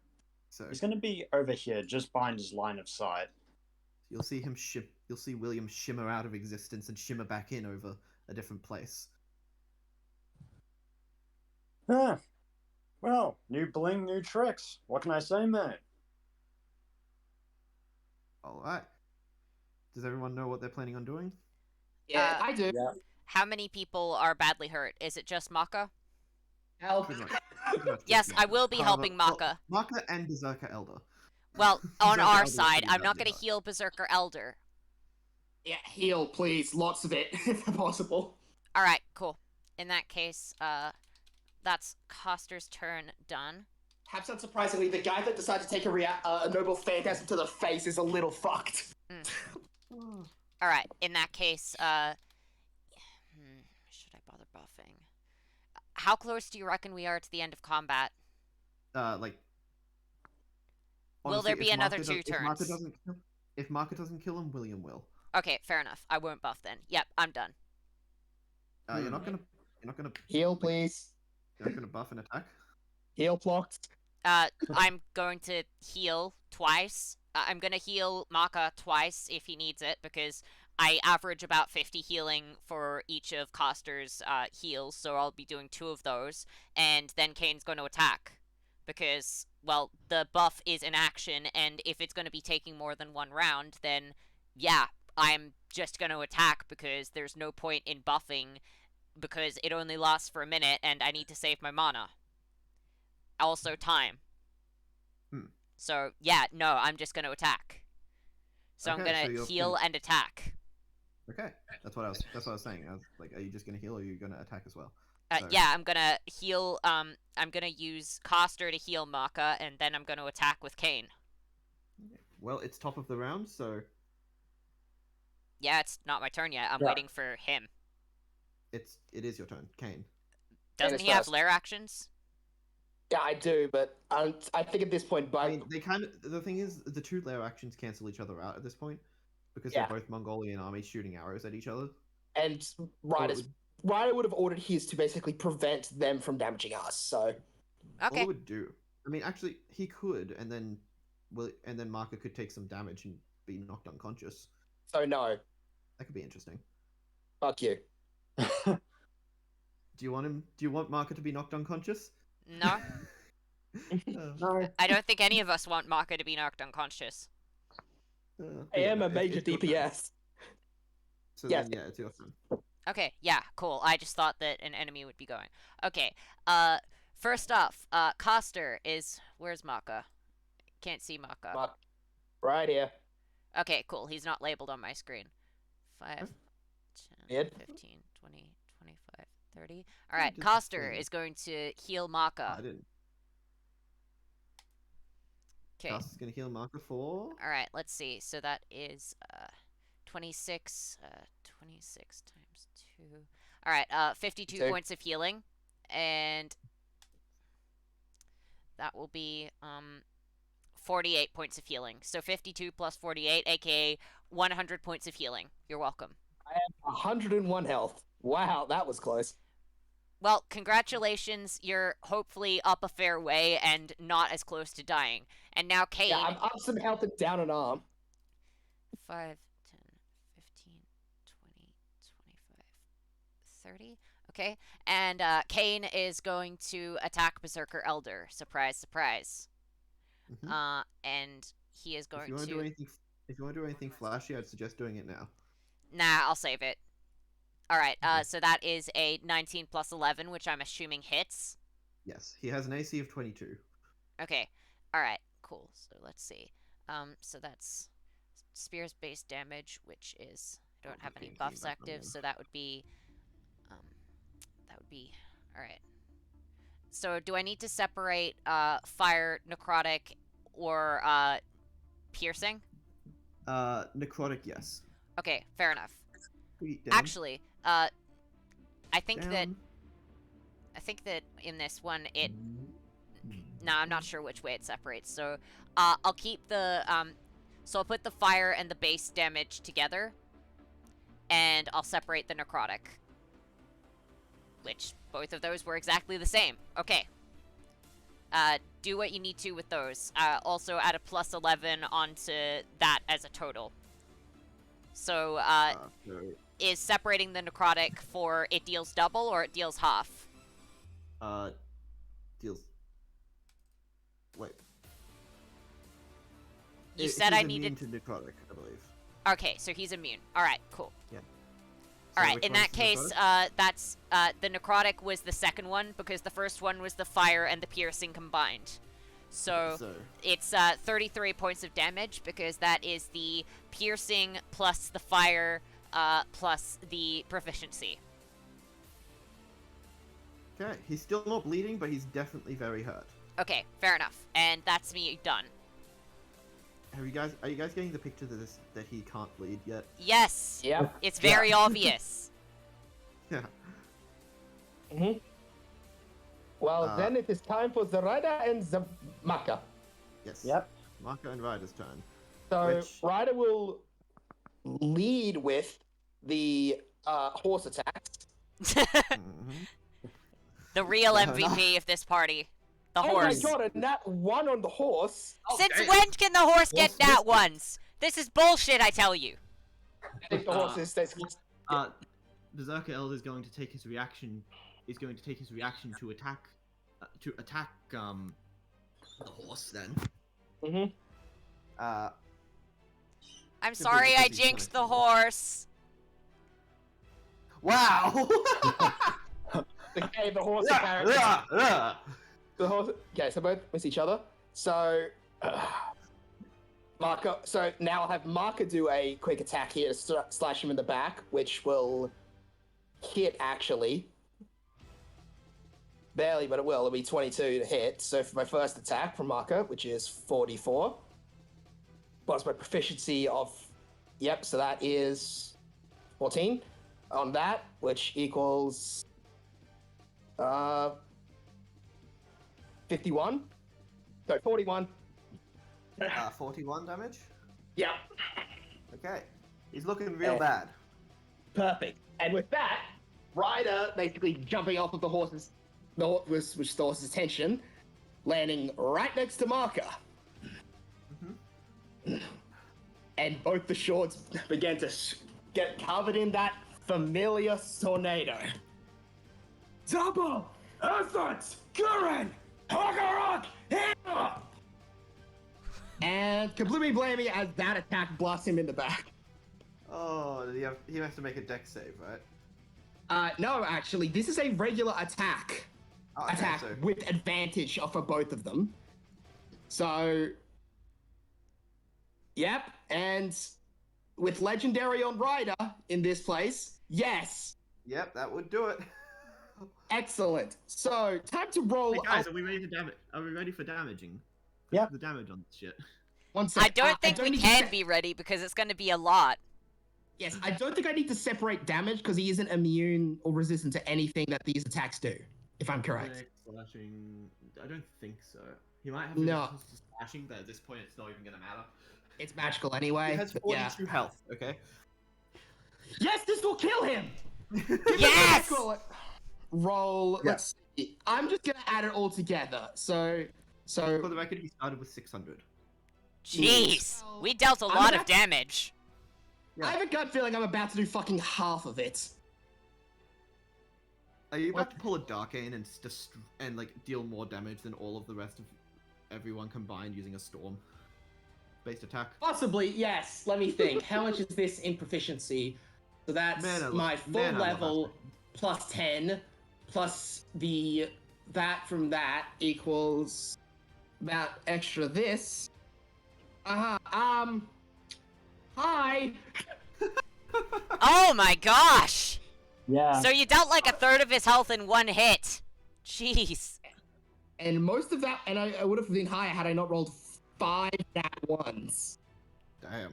so he's gonna be over here, just behind his line of sight. you'll see him you'll see William shimmer out of existence and shimmer back in over a different place. Ah, well, new bling, new tricks. What can I say, mate? Alright. Does everyone know what they're planning on doing? Yeah, I do. Yeah. How many people are badly hurt? Is it just Maka? Help. Pretty much just Yes, Maka. I will be However, helping Maka. Well, Maka and Berserker Elder. Well, on Berserker our Elder is side, pretty I'm not badly going to hurt. heal Berserker Elder. Yeah, heal, please. Lots of it, if possible. Alright, cool. In that case, that's Coster's turn done. Perhaps unsurprisingly, the guy that decided to take a noble phantasm to the face is a little fucked. Alright, in that case, should I bother buffing? How close do you reckon we are to the end of combat? Like. Will honestly, there be if another Marka two turns? If Marka doesn't kill him, William will. Okay, fair enough. I won't buff then. Yep, I'm done. You're not gonna Heal, please. buff an attack. Heal blocked. I'm going to heal twice. I'm gonna heal Maka twice if he needs it, because I average about 50 healing for each of Coster's heals, so I'll be doing 2 of those, and then Kane's going to attack. Because, well, the buff is in action, and if it's going to be taking more than 1 round, then, yeah, I'm just going to attack because there's no point in buffing because it only lasts for a minute, and I need to save my mana. Also, time. So, yeah, no, I'm just going to attack. So I'm Okay, going so to you're heal and attack. Okay, that's what I was saying. I was like, are you just gonna heal or are you gonna attack as well? So- Yeah, I'm gonna heal. I'm gonna use Coster to heal Maka, and then I'm gonna attack with Kane. Well, it's top of the round, so Yeah, it's not my turn yet. I'm Yeah. waiting for him. it is your turn, Kane. Doesn't is he have first. lair actions? Yeah, I do, but I think at this point, I mean, they kind of. The thing is, the 2 layer actions cancel each other out at this point because Yeah. they're both Mongolian armies shooting arrows at each other. and So Ryder would have ordered his to basically prevent them from damaging us. So all Okay. it would do. I mean, actually, he could, and then Marker could take some damage and be knocked unconscious. no, That could be interesting. fuck you. Do you want Marker to be knocked unconscious? No, No. I don't think any of us want Maka to be knocked unconscious. I am a major DPS. So Yes. then, yeah, it's your turn. Okay, yeah, cool. I just thought that an enemy would be going. Okay, first off, Coster is... Where's Maka? Can't see Maka. Fuck. Right here. Okay, cool. He's not labeled on my screen. 5, 10, Weird. 15, 20, 25, 30. Alright, just Coster explain it. is going to heal I Maka. didn't. Okay, Cast is gonna heal Marker for. alright, let's see. So that is 26, 26 times 2. Alright, 52 Okay. points of healing. And that will be 48 points of healing. So 52 plus 48, aka 100 points of healing. You're welcome. 101 health. Wow, that was close. Well, congratulations. You're hopefully up a fair way and not as close to dying. And now Kane. Yeah, I'm up some health and down an arm. 5, 10, 15, 20, 25, 30. Okay. And Kane is going to attack Berserker Elder. Surprise, surprise. Mhm. And he is If going you want to do to. anything, if you want to do anything flashy, I'd suggest doing it now. Nah, I'll save it. Alright, Okay. so that is a 19 plus 11, which I'm assuming hits. Yes, he has an AC of 22. Okay. Alright, cool. So let's see. So that's Spear's base damage, which is I don't have any Okay, buffs back on active, then. so that would be alright. So do I need to separate fire, necrotic, or piercing? Necrotic, yes. Okay, fair enough. Feet down, Actually, I think that in this one it Nah, I'm not sure which way it separates. So, I'll keep the, so I'll put the fire and the base damage together, and I'll separate the necrotic. Which, both of those were exactly the same. Okay. Do what you need to with those. Also add a plus 11 onto that as a total. So, so, is separating the necrotic for it deals double or it deals half? deals. Wait. You said I he's needed... immune to necrotic, I believe. Okay, so he's immune. Alright, cool. So Alright, which in one's that the case, necrotic? that's, the necrotic was the second one, because the first one was the fire and the piercing combined. So, So, it's, 33 points of damage, because that is the piercing plus the fire, plus the proficiency. okay, he's still not bleeding, but he's definitely very hurt. Okay, fair enough. And that's me done. Are you guys getting the picture that he can't bleed yet? Yes! Yep. It's very obvious. Yeah. Mm-hmm. Well, Uh, then it is time for the Ryder and the Maka. Yes. Yep. Marco and Ryder's turn. So Which- Ryder will lead with the horse attacks. Mhm. The real Fair MVP of this party. The Oh horse. my god, and that one on the horse. Since when can the horse get Horse nat missed it. ones? This is bullshit, I tell you. If the horses stays. Berserker Elder is going to take his reaction. Is going to take his reaction to attack. The horse. Then. Mm-hmm. I'm Simply sorry because I he's jinxed the punishing you. horse. Wow. Okay, the horse apparently. The horse. Okay, so both miss each other. So, Marco. So now I'll have Marco do a quick attack here to slash him in the back, which will hit actually. Barely, but it will. It'll be 22 to hit. So for my first attack from Marco, which is 44, plus my proficiency of, yep. So that is 14 on that, which equals 51. No, 41. 41 damage. Yeah. Okay. He's looking real Eh. bad. Perfect. And with that, Ryder basically jumping off of the horse's, which the horse's attention, landing right next to Marka. And both the shorts began to get covered in that familiar tornado. Double! Essence! Current! Hagarok! Hammer! And completely blaming as that attack blasts him in the back. Oh, he has to make a dex save, right? No, actually, this is a regular attack. Oh, okay, Attack so- with advantage for both of them. So, yep, and with Legendary on Rider in this place, yes, Yep, that would do it. excellent. So, time to roll. Hey guys, are we ready to damage? Are we ready for damaging? Yep. The damage on this shit. One sec. I don't think we need to can be ready because it's going to be a lot. Yes, I don't think I need to separate damage because he isn't immune or resistant to anything that these attacks do, if I'm correct. Dex, slashing. I don't think so. He might have No. resistance to slashing, but at this point, it's not even gonna matter. It's magical anyway. He has but 42 health. Okay. Yes, this will kill him! Give me Yes! a roll. Yeah. Let's see. I'm just gonna add it all together. So For the record, he started with 600. Jeez. Well, We dealt a I'm lot about of damage. I have a gut feeling I'm about to do fucking half of it. Are you about to pull a Darkane and like deal more damage than all of the rest of everyone combined using a storm-based attack? Possibly, yes. Let me think. How much is this in proficiency? So that's Mana- my full mana level level. plus 10 plus that from that equals about extra this. Hi. Oh my gosh. Yeah. So you dealt like a third of his health in one hit. Jeez. And most of that, and I would have been higher had I not rolled 5 nat ones. Damn.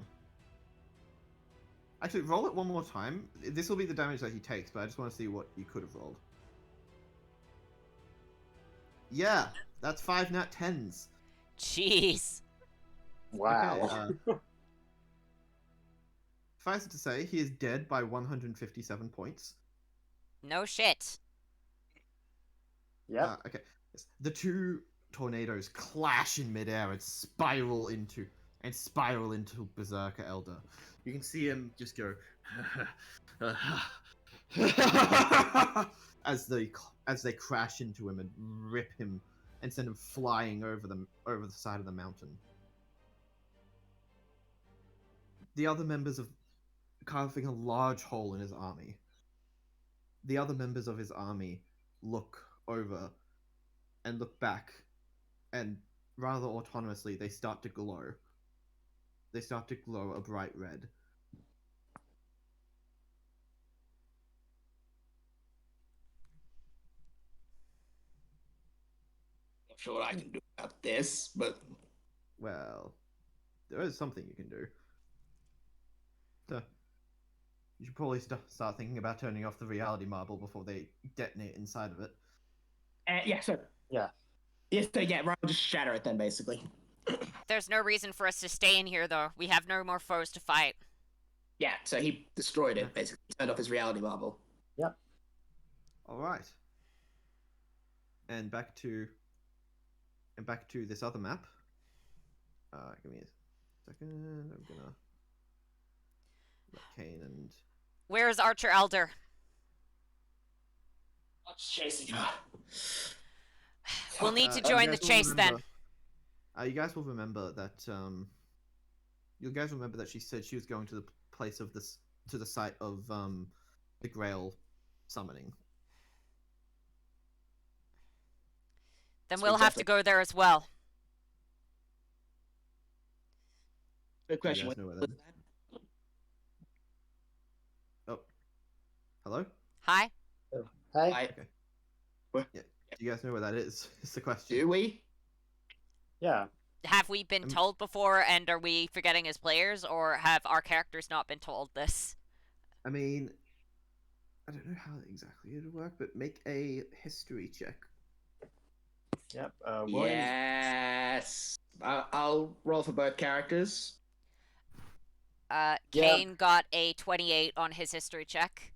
Actually, roll it one more time. This will be the damage that he takes, but I just want to see what you could have rolled. Yeah, that's 5 nat 10s. Jeez. Wow. Okay, suffice it to say, he is dead by 157 points. No shit. Yep. Okay. Yes. The two tornadoes clash in midair and spiral into Berserker Elder. You can see him just go as they crash into him and rip him and send him flying over the side of the mountain. The other members of carving a large hole in his army. The other members of his army look over and look back, and rather autonomously, they start to glow. They start to glow a bright red. Not sure what I can do about this, but Well, there is something you can do. So, you should probably start thinking about turning off the reality marble before they detonate inside of it. yeah, so Yeah. yes, so yeah, right, just shatter it then, basically. There's no reason for us to stay in here though. We have no more foes to fight. Yeah, so he destroyed it, basically, turned off his reality marble. All right. And back to this other map. Give me a second. I'm gonna let Kane and Where is Archer Elder? I'm just chasing her. We'll need to you join the guys will chase then. remember- you guys will remember that you guys remember that she said she was going to the place of this to the site of the Grail summoning. Then So we'll have to exactly- go there as well. Good Do you question. guys know where that is? Oh, hello. Hi? Hey, I, Do you guys know where that is? Is the question. do we? yeah. Have we been told before, and are we forgetting as players, or have our characters not been told this? I mean, I don't know how exactly it would work, but make a history check. Yep. Williams, Yes. I'll roll for both characters. Yeah. Kane got a 28 on his history check.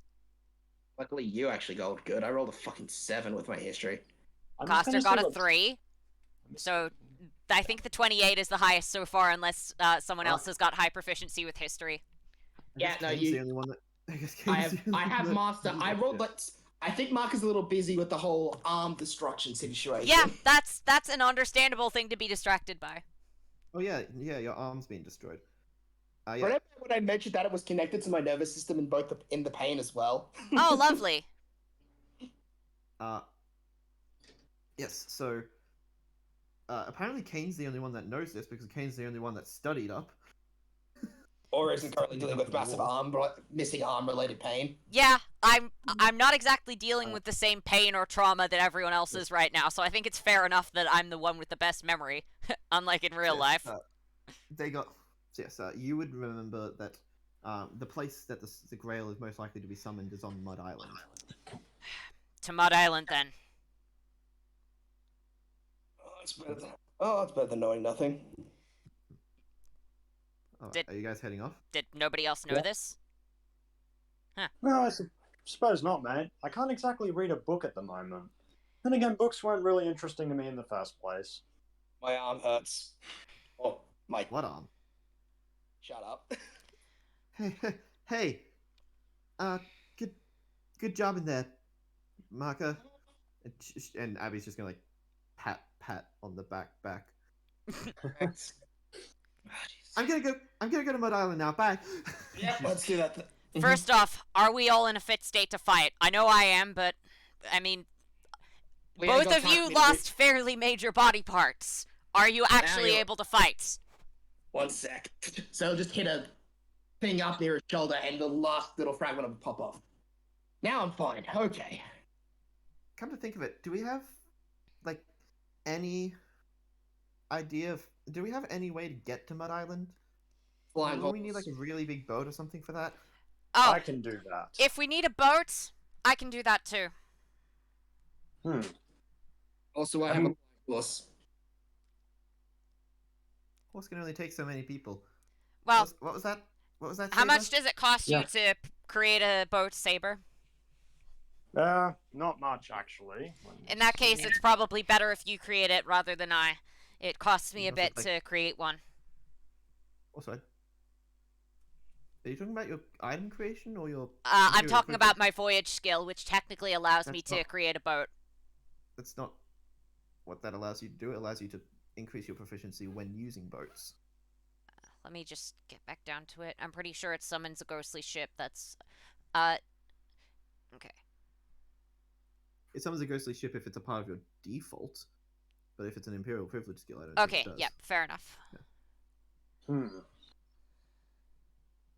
Luckily, you actually rolled good. I rolled a fucking 7 with my history. I'm Coster gonna got say a what- 3. So I think the 28 is the highest so far, unless someone else has got high proficiency with history. I guess Yeah, no, Kane's you- the only one that. I guess I Kane's have the only I have one that master. knows I that rolled shit. but I think Mark is a little busy with the whole arm destruction situation. Yeah, that's an understandable thing to be distracted by. Oh yeah, your arm's being destroyed. Yeah. Remember when I mentioned that it was connected to my nervous system in both in the pain as well? Oh, lovely. Yes. So. Apparently, Kane's the only one that knows this because Kane's the only one that studied up. Or isn't currently dealing with massive missing arm related pain. Yeah, I'm not exactly dealing with the same pain or trauma that everyone else is right now, so I think it's fair enough that I'm the one with the best memory, unlike in real Yes, life. They got. Yes. You would remember that. The place that the Grail is most likely to be summoned is on Mud Island. To Mud Island, then. It's better than knowing nothing. Alright, Did- are you guys heading off? Did nobody else know Yeah. this? No, suppose not, mate. I can't exactly read a book at the moment. Then again, books weren't really interesting to me in the first place. My arm hurts. Oh, my. What arm? Shut up. Hey, good job in there, Marker. And Abby's just gonna like pat on the back. I'm gonna go to Mud Island now. Bye. Yeah, let's do that. First off, are we all in a fit state to fight? I know I am, but I mean, both of you lost fairly major body parts. Are you actually you're- able to fight? 1 sec. So just hit a thing up near his shoulder, and the last little fragment will pop off. Now I'm fine. Okay. Come to think of it, do we have like any idea of? Do we have any way to get to Mud Island? Flying Will we need like a really big boat or something for that? Oh, I can do that. if we need a boat, I can do that too. Also, I have a horse. Horse can only take so many people. Well, What was that? What was that? how Saber? much does it cost Yeah. you to create a boat, Saber? Not much actually. In that case, it's probably better if you create it rather than I. It costs me a Also, bit like- to create one. Also, are you talking about your item creation or your? I'm material talking about equipment? my voyage skill, which technically allows me That's to not- create a boat. That's not what that allows you to do. It allows you to increase your proficiency when using boats. Let me just get back down to it. I'm pretty sure it summons a ghostly ship. That's, okay. It summons a ghostly ship if it's a part of your default, but if it's an imperial privilege skill, I don't think Okay, it does. yep, fair enough.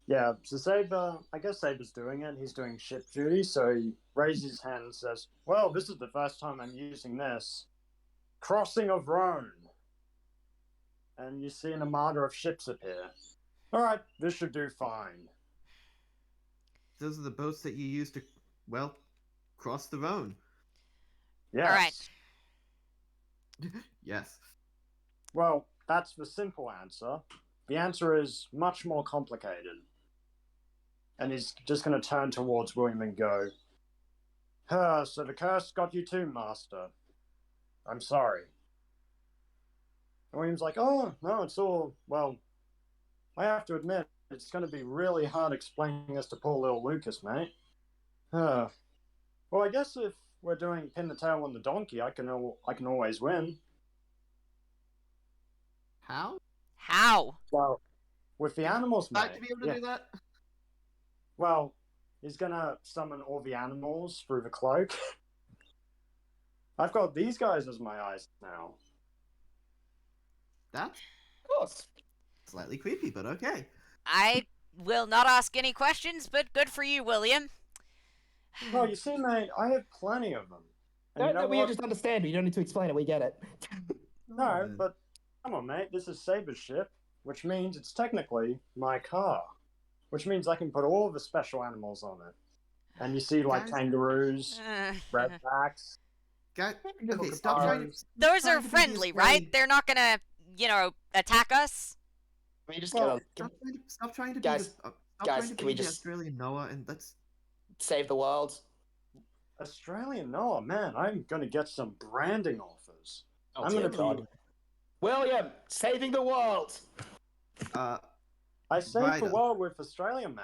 Yeah, so Saber, I guess Saber's doing it. He's doing ship duty, so he raises his hand and says, well, this is the first time I'm using this. Crossing of Rhone. And you see an armada of ships appear. Alright, this should do fine. Those are the boats that you use to, well, cross the Rhone. Yes. Alright. Yes. Well, that's the simple answer. The answer is much more complicated. And he's just going to turn towards William and go, so the curse got you too, Master. I'm sorry. And William's like, oh, no, it's all, well, I have to admit, it's going to be really hard explaining this to poor little Lucas, mate. Well, I guess if we're doing pin the tail on the donkey, I can always win. How? How? Well, with the animals, Like mate. to be able to yeah. do that? Well, he's gonna summon all the animals through the cloak. I've got these guys as my eyes now. That's Of course. slightly creepy, but okay. I will not ask any questions, but good for you, William. Well, you see, mate, I have plenty of them. And you know we what? just understand. You don't need to explain it. We get it. No, but come on, mate. This is Saber's ship, which means it's technically my car. Which means I can put all the special animals on it. And you see, like, Guys- kangaroos, redbacks. Guys, Look okay, at stop trying to. those. Those trying are to be the friendly, right? Australian- They're not gonna, attack us. We just Well, gotta Stop trying to Guys, be the, stop guys, trying to can be we the just- Australian Noah, and let's. save the world. Australian Noah, man, I'm gonna get some branding offers. Oh, I'm dear gonna God. be. William, saving the world. I saved the Ryder. world with Australia, mate.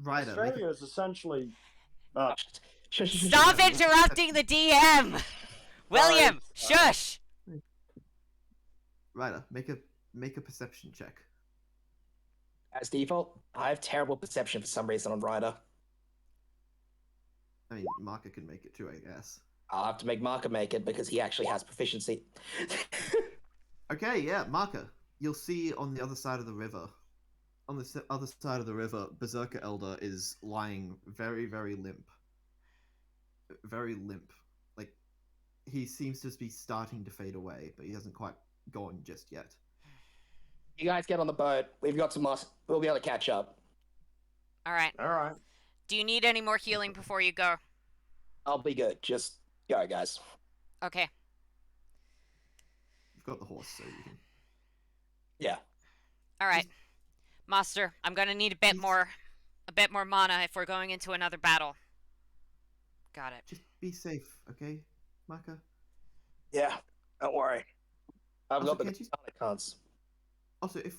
Ryder, make Australia is essentially. Stop interrupting the DM! William, shush! Ryder, make a perception check. As default, I have terrible perception for some reason on Ryder. I mean, Marker can make it too, I guess. I'll have to make Marker make it because he actually has proficiency. Okay, yeah, Marker. You'll see on the other side of the river. On the other side of the river, Berserker Elder is lying very, very limp. Very limp. Like, he seems to be starting to fade away, but he hasn't quite gone just yet. You guys get on the boat. We've got some moss. We'll be able to catch up. Alright. Alright. Do you need any more healing before you go? I'll be good. Just go, guys. Okay. You've got the horse, so you can. Yeah. Alright. Master, I'm gonna need a bit more mana if we're going into another battle. Got it. Just be safe, okay, Marker? Yeah. Don't worry. I've Also, got the can't you- cons. Also, if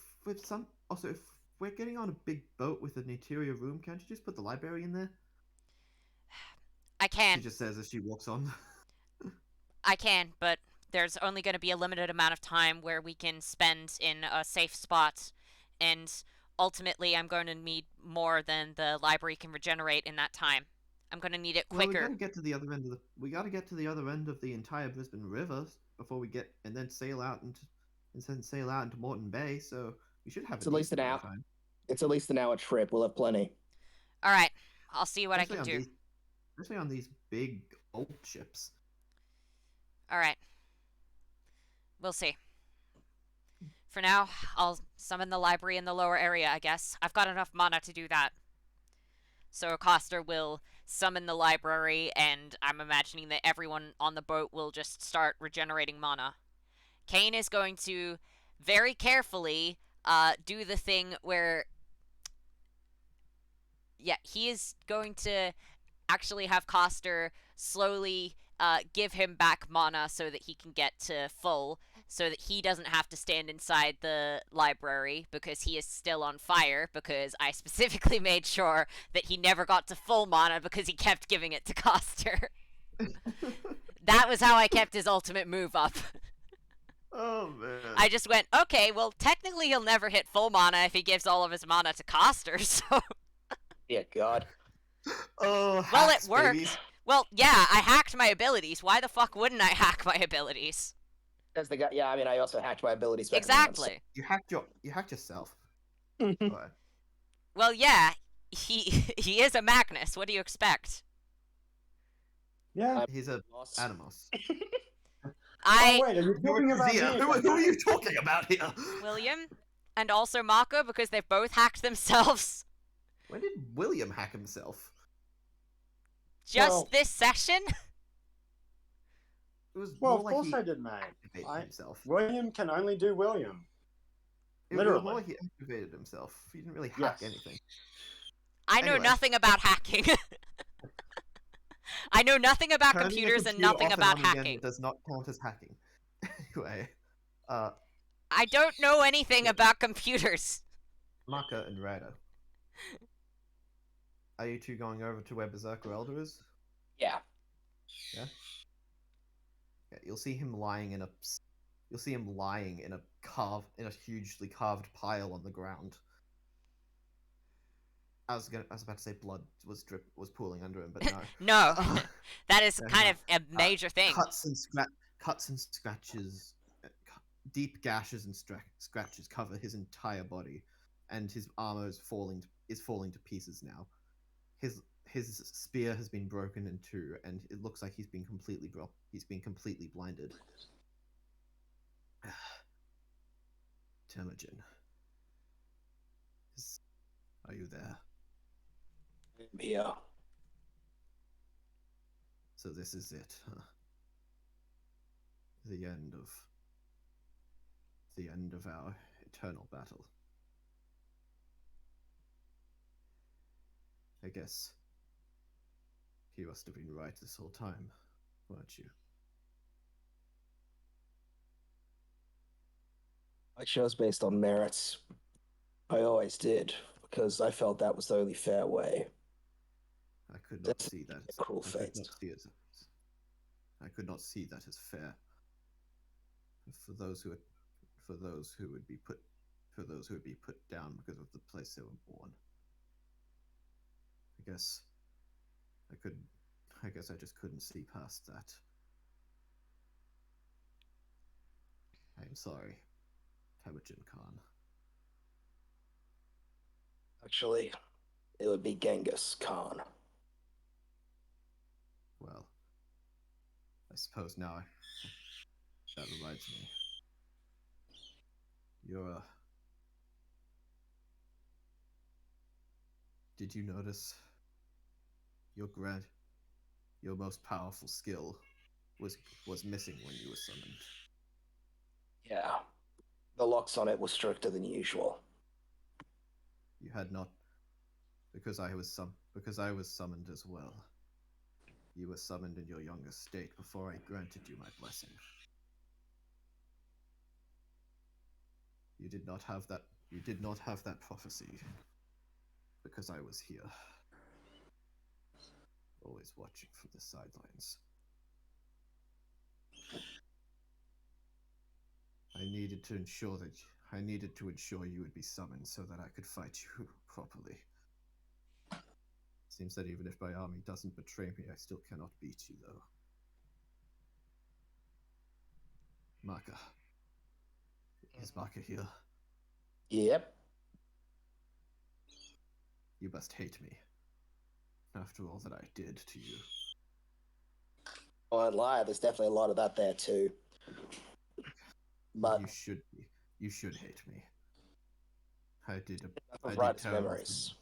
we're getting on a big boat with an interior room, can't you just put the library in there? I She can. just says as she walks on. I can, but there's only going to be a limited amount of time where we can spend in a safe spot, and ultimately I'm going to need more than the library can regenerate in that time. I'm going to need it Well, we quicker. gotta get to the other end of the. We gotta get to the other end of the entire Brisbane River before we get, and then sail out into Moreton Bay. So we should have It's at least decent an amount of hour. time. It's at least an hour trip. We'll have plenty. Alright, I'll see what I Especially can on do. Especially on these big old ships. Alright. We'll see. For now, I'll summon the library in the lower area, I guess. I've got enough mana to do that. So Acosta will summon the library, and I'm imagining that everyone on the boat will just start regenerating mana. Kane is going to very carefully do the thing where... Yeah, he is going to actually have Coster slowly give him back mana so that he can get to full, so that he doesn't have to stand inside the library because he is still on fire, because I specifically made sure that he never got to full mana because he kept giving it to Coster. That was how I kept his ultimate move up. Oh man. I just went, okay, well, technically he'll never hit full mana if he gives all of his mana to Coster, so... Yeah, God. Oh, Well, hacks, it worked. baby. Well, yeah, I hacked my abilities. Why the fuck wouldn't I hack my abilities? That's the guy. Yeah, I mean, I also hacked my abilities. back in the Exactly. You hacked yourself. months. Alright. Well, yeah, he is a Magnus. What do you expect? Yeah. He's a Loss. Animos. I, Oh, wait, are you talking about me? Who are you talking about here? William, and also Mako, because they've both hacked themselves When did William hack himself? just Well- this session. It was Well, more of like course he I did, mate. activated I- himself. William can only do William. It was literally. more like he activated himself. He didn't really hack Yes. anything. I know Anyway. nothing about hacking. I know nothing about Turning a computers and computer nothing off and about on again hacking. does not count as hacking. Anyway, I don't know anything about computers. Maka and Rada. Are you two going over to where Berserker Elder is? Yeah. Yeah. Yeah, you'll see him lying in a. You'll see him lying in a hugely carved pile on the ground. I was about to say blood was pooling under him, but no. No, that is No, kind no. of a major thing. Cuts and scratches, deep gashes and scratches cover his entire body, and his armor is falling to pieces now. His spear has been broken in two, and it looks like he's been completely blinded. Temujin, are you there? Yeah. So this is it, huh? The end of our eternal battle. I guess you must have been right this whole time, weren't you? I chose based on merits. I always did, because I felt that was the only fair way. I could not That's see that. a cruel I fate. could not see it. I could not see that as fair. For those who would be put down because of the place they were born. I guess I just couldn't see past that. I am sorry, Temujin Khan. Actually, it would be Genghis Khan. Well, I suppose now that reminds me. Did you notice your most powerful skill was missing when you were summoned? Yeah. The locks on it were stricter than usual. You had not, because I was summoned as well. You were summoned in your youngest state before I granted you my blessing. You did not have that prophecy because I was here, always watching from the sidelines. I needed to ensure you would be summoned so that I could fight you properly. Seems that even if my army doesn't betray me, I still cannot beat you, though. Maka. Is Maka here? Yep. You must hate me. After all that I did to you. I won't lie, there's definitely a lot of that there too. But You should hate me. I did right terrible memories. things.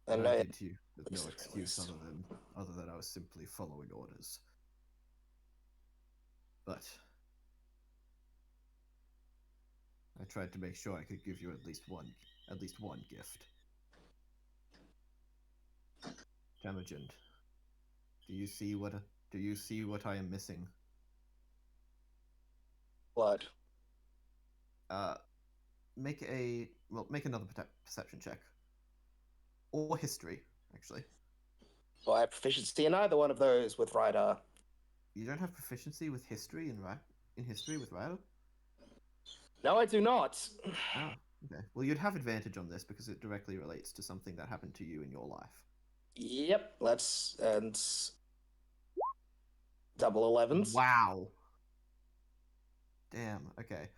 I And know I did to you with no Mixed excuse feelings. other than I was simply following orders. But I tried to make sure I could give you at least one gift. Temujin, do you see what I am missing? blood. Make another perception check. Or history, actually. Well, I have proficiency in either one of those with Ryder. You don't have proficiency with history in history with Ryo? No, I do not. Oh, okay. Well, you'd have advantage on this because it directly relates to something that happened to you in your life. Yep, and double 11s. Wow. Damn. Okay.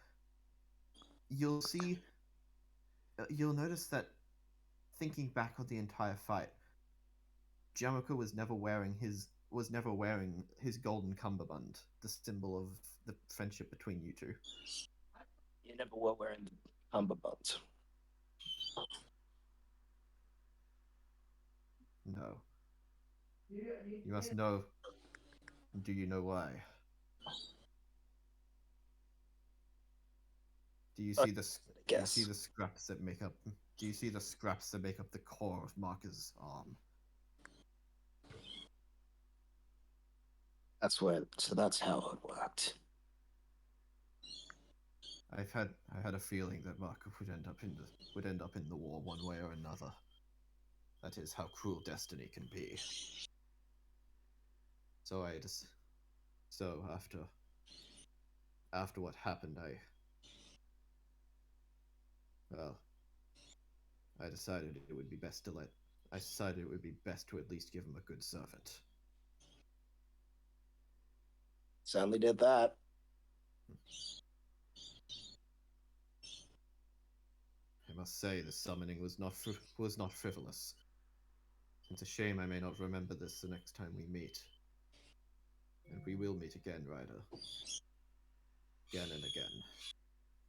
You'll notice that thinking back on the entire fight, Jamuka was never wearing his golden cummerbund, the symbol of the friendship between you two. You never were wearing cummerbund. No. You must know. Do you know why? Do you see the scraps that make up? Do you see the scraps that make up the core of Marka's arm? So that's how it worked. I had a feeling that Marco would end up in the war one way or another. That is how cruel destiny can be. So after what happened, I decided it would be best to at least give him a good servant. Certainly did that. I must say the summoning was not frivolous. It's a shame I may not remember this the next time we meet. And we will meet again, Ryder. Again and again.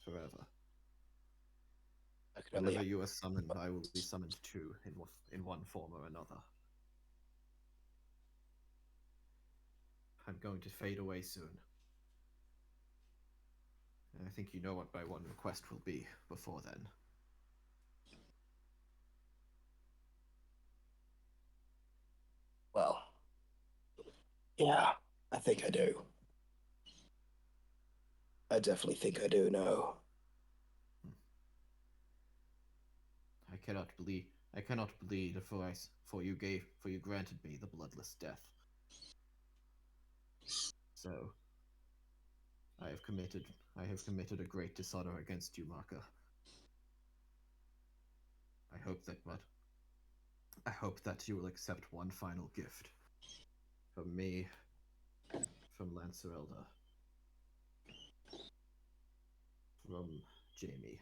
Forever. I could only Whenever you are summoned, I will be summoned too, in one form or another. I'm going to fade away soon. And I think you know what my one request will be before then. Well, yeah, I think I do. I definitely think I do know. I cannot bleed for you granted me the bloodless death. So I have committed a great dishonor against you, Marka. I hope that you will accept one final gift from me, from Lancerelda, from Jamie.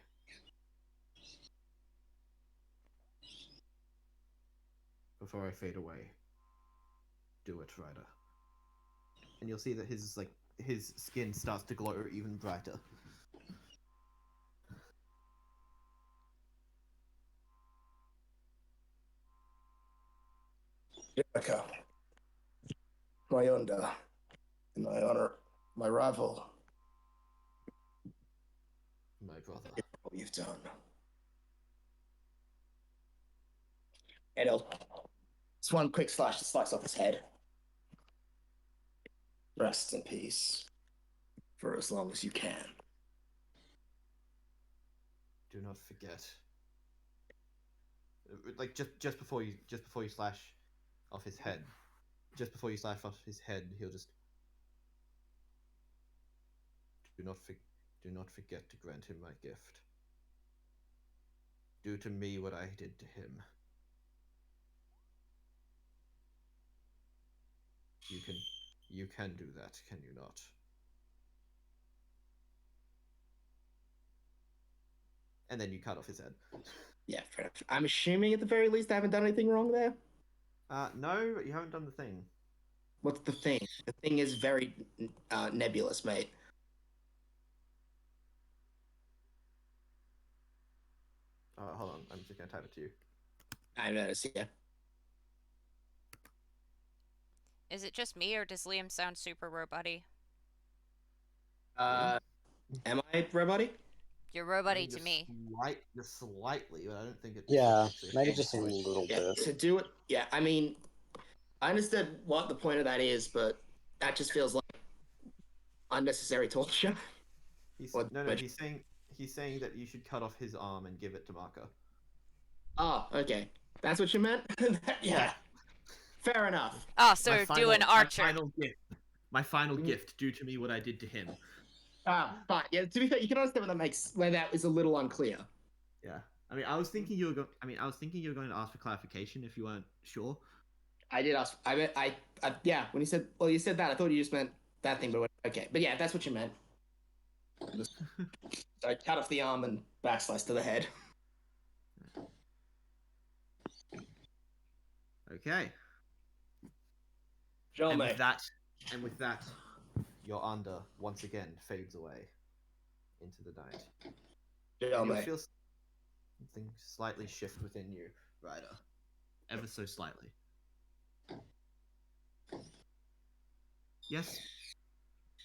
Before I fade away, do it, Ryder. And you'll see that his skin starts to glow even brighter. Jericho, my under, in my honor, my rival, My brother. what you've done. And he'll just one quick slice off his head. Rest in peace for as long as you can. Do not forget. Like just before you slash off his head, he'll just do not forget to grant him my gift. Do to me what I did to him. You can do that, can you not? And then you cut off his head. Yeah, fair enough. I'm assuming at the very least I haven't done anything wrong there. No, you haven't done the thing. What's the thing? The thing is very nebulous, mate. Hold on, I'm just gonna type it to you. I noticed, yeah. Is it just me, or does Liam sound super robot-y? Am I robot-y? You're robot-y to me. Just slightly, but I don't think it. Yeah, actually maybe affects just a you. little Yeah, bit. to do it. Yeah, I mean, I understand what the point of that is, but that just feels like unnecessary torture. What- No, he's saying that you should cut off his arm and give it to Marco. Oh, okay. That's what you meant? Yeah. Fair enough. Oh, so do an archer. My final gift, do to me what I did to him. Fine. Yeah, to be fair, you can understand where that is a little unclear. Yeah. I mean, I was thinking you were going to ask for clarification if you weren't sure. I did ask. Yeah. When you said that, I thought you just meant that thing, but okay. But yeah, that's what you meant. So I cut off the arm and backslice to the head. Okay. Show And me. with that, your under once again fades away into the night. Show You'll me. feel something slightly shift within you, Ryder. Ever so slightly. Yes?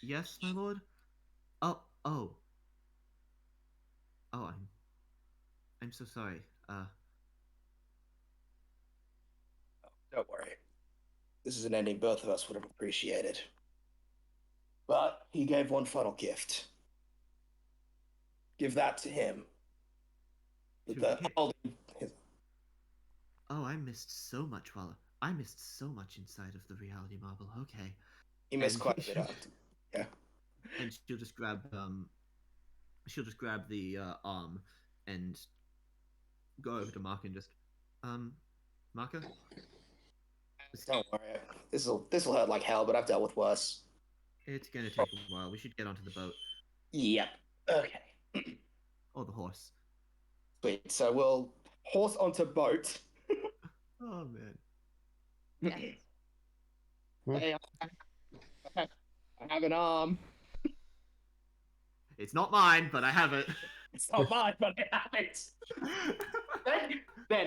Yes, my lord? Oh. Oh, I'm so sorry. Don't worry. This is an ending both of us would have appreciated. But he gave one final gift. give that to him. To The him? holding his, Oh, I missed so much inside of the reality marble. Okay. he missed And quite a bit out. Yeah. And she'll just grab the arm and go over to Mark and just Marker? Don't worry. This will hurt like hell, but I've dealt with worse. It's gonna take a while. We should get onto the boat. Yep. Okay. Or the horse. Sweet. So we'll horse onto boat. Oh man. Hey, I have an arm. It's not mine, but I have it. It's not mine, but I have it.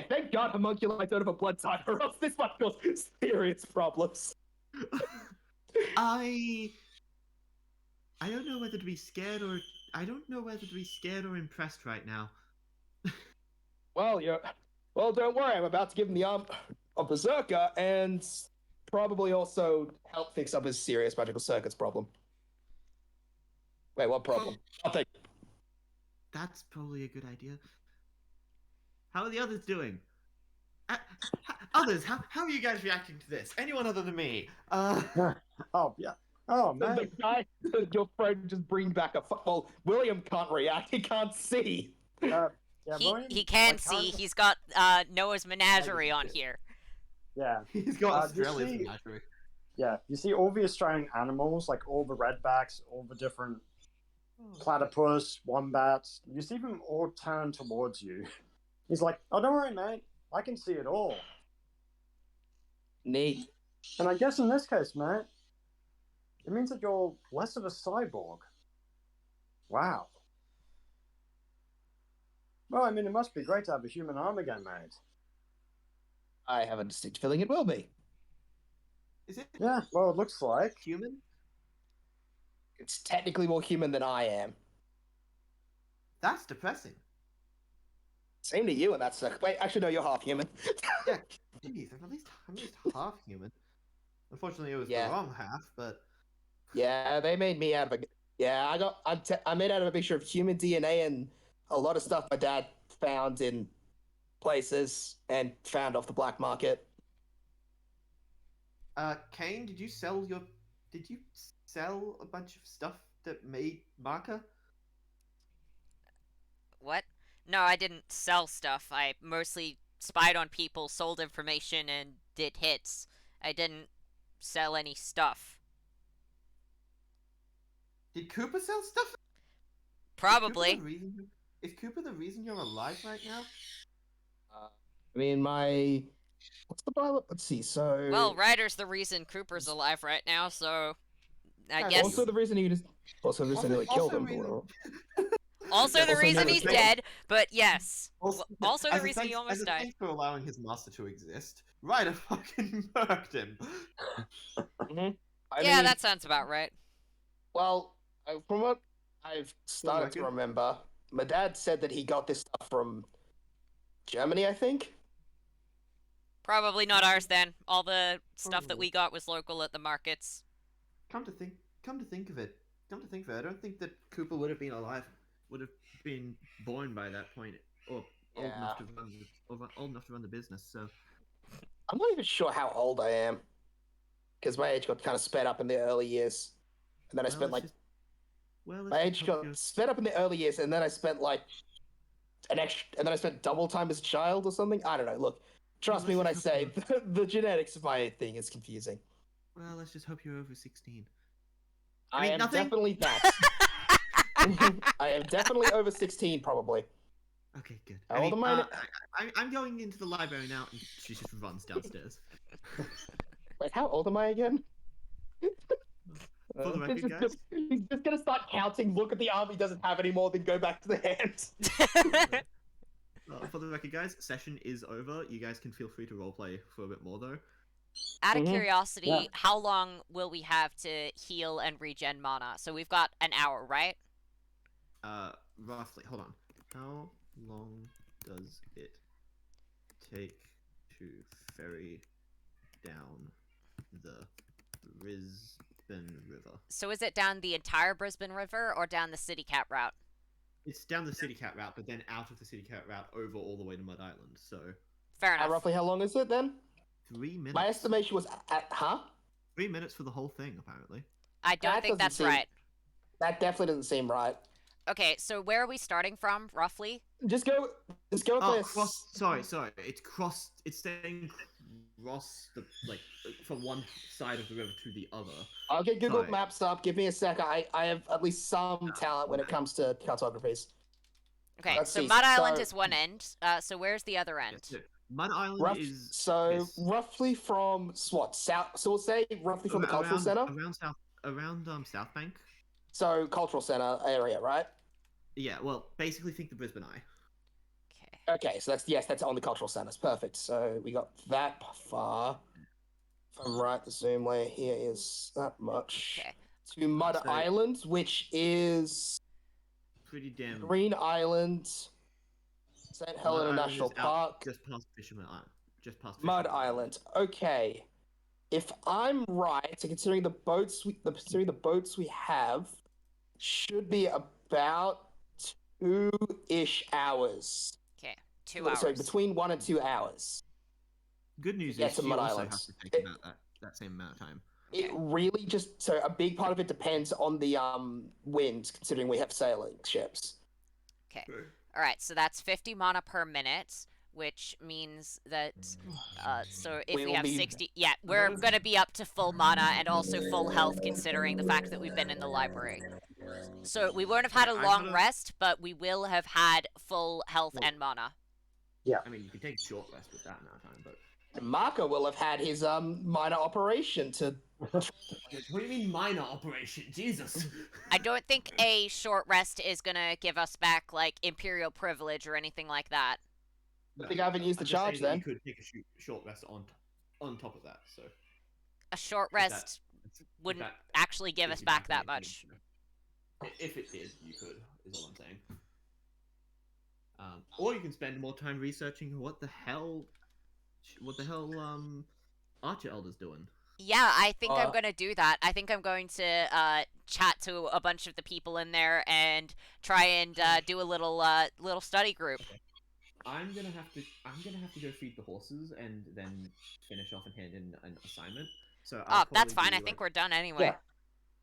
Thank God homunculites don't have a blood type, or else this might cause serious problems. I don't know whether to be scared or impressed right now. Well, don't worry. I'm about to give him the arm of Berserker and probably also help fix up his serious magical circuits problem. Wait, what problem? Nothing. That's probably a good idea. How are the others doing? Others, how are you guys reacting to this? Anyone other than me? Oh yeah. Oh man. The guy, your friend, just bring back well, William can't react. He can't see. Yeah, William, He can like, see. how- He's got Noah's Menagerie on here. Yeah, He's got you Australia's see- menagerie. yeah. You see all the Australian animals, like all the redbacks, all the different platypus, wombats. You see them all turn towards you. He's like, "Oh, don't worry, mate. I can see it all." Neat. And I guess in this case, mate, it means that you're less of a cyborg. Wow. Well, I mean, it must be great to have a human arm again, mate. I have a distinct feeling it will be. Is it Yeah, well, it looks like. human? It's technically more human than I am. That's depressing. Same to you, and that's wait. Actually, no, you're half human. Yeah, jeez, I'm at least half human. Unfortunately, it was Yeah. the wrong half, but Yeah, they made me out of a. Yeah, I'm made out of a mixture of human DNA and a lot of stuff my dad found in places and found off the black market. Kane, did you sell a bunch of stuff that made Marker? What? No, I didn't sell stuff. I mostly spied on people, sold information, and did hits. I didn't sell any stuff. Did Cooper sell stuff? Probably. Is Cooper the reason you're alive right now? I mean, what's the Bible? Let's see. So Well, Ryder's the reason Cooper's alive right now, so I Yeah, guess also the reason he just also the reason he killed him. also the also reason never he's killed. dead, but yes. Also the as a reason he thanks- almost as a died. thanks for allowing his master to exist, Ryder fucking murked him. I Yeah, mean, that sounds about right. Well, from what I've started to record? remember, my dad said that he got this stuff from Germany, I think. Probably not ours then. All the stuff that Probably. we got was local at the markets. Come to think of it, I don't think that Cooper would have been born by that point, or old enough to run the business. So I'm not even sure how old I am, because my age got kind of sped up in the early years, and then I spent like my age got sped up in the early years, and then I spent like and then I spent double time as a child or something. I don't know. Look, trust me when I say the genetics of my thing is confusing. Well, let's just hope you're over 16. I mean, am nothing- definitely that. I am definitely over 16, probably. Okay, good. How old am I? I'm going into the library now, and she just runs downstairs. Wait, how old am I again? For the record, guys. He's just gonna start counting, look at the arm he doesn't have anymore, then go back to the hands. For the record, guys, session is over. You guys can feel free to roleplay for a bit more, though. Out of Mhm. curiosity, Yeah. how long will we have to heal and regen mana? So we've got an hour, right? Roughly. Hold on. How long does it take to ferry down the Brisbane River? So is it down the entire Brisbane River or down the City Cap route? It's down the City Cat route, but then out of the City Cat route over all the way to Mud Island. So Fair enough. Roughly how long is it then? 3 minutes. My estimation was huh? 3 minutes for the whole thing, apparently. I don't That think doesn't that's seem- right. That definitely doesn't seem right. Okay, so where are we starting from, roughly? Just go with Oh, this. sorry. It's staying across the from one side of the river to the other. I'll get Google Sorry. Maps up. Give me a sec. I have at least some talent when it comes to cartographies. Okay, Let's so see, Mud Island so- is one end. So where's the other end? Yeah, so Mud Island Rough, is so is- roughly from what south? So we'll say roughly from the cultural center. around South Bank. So cultural center area, right? Yeah, well, basically think the Brisbane Eye. Okay. Okay, so that's on the cultural centers. Perfect. So we got that far. If I'm right, the zoom layer here is that much. Okay. To Mud So- Island, which is Pretty damn. Green Island, St. Helena Island National is out Park, just past Fisherman Island. Just past Mud Fisherman Island. Okay, if I'm right, so considering the boats we have, should be about 2-ish hours. Okay. 2 hours. So between 1 and 2 hours. Good news Yeah, is to you Mud also Island. have to take about that same amount of time. It really just so a big part of it depends on the wind, considering we have sailing ships. All right, so that's 50 mana per minute, which means that so if We we will have be- 60, yeah, we're gonna be up to full mana and also full health, considering the fact that we've been in the library. So we won't have had a I'm long gonna- rest, but we will have had full health and mana. I mean, you can take a short rest with that amount of time, but. Marco will have had his minor operation to. What do you mean minor operation? Jesus. I don't think a short rest is gonna give us back like Imperial privilege or anything like that. I think I haven't used the I'm just charge saying that then. You could take a short rest on top of that, so. A short if that- rest if wouldn't that actually give gives us you back that anything, much. If it did, you could, is all I'm saying. Or you can spend more time researching what the hell Archer Elder's doing. Yeah, I think I'm Uh, gonna do that. I think I'm going to chat to a bunch of the people in there and try and do a little study group. I'm gonna have to go feed the horses and then finish off and hand in an assignment. So Oh, that's fine. I think we're done anyway.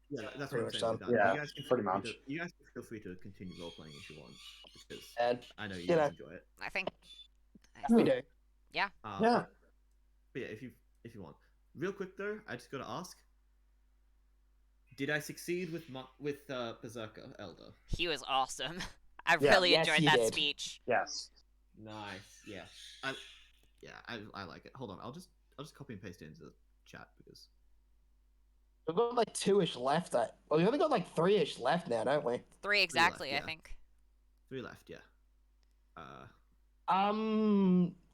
Yeah, that's Pretty what I'm much saying. done. We're done. Yeah, you guys can pretty feel free much. you guys can feel free to continue role playing if you want, because And I know you You guys enjoy it. I think. we do. Yeah. But yeah, if you want. Real quick though, I just gotta ask: did I succeed with Berserker Elder? He was awesome. I Yeah, really yes, enjoyed you that did. speech. Yes. Nice. Yeah. I like it. Hold on, I'll just copy and paste it into the chat because We've got like 2-ish left. Well, we've only got like 3-ish left now, don't we? 3 exactly, I yeah. think. 3 left. Yeah.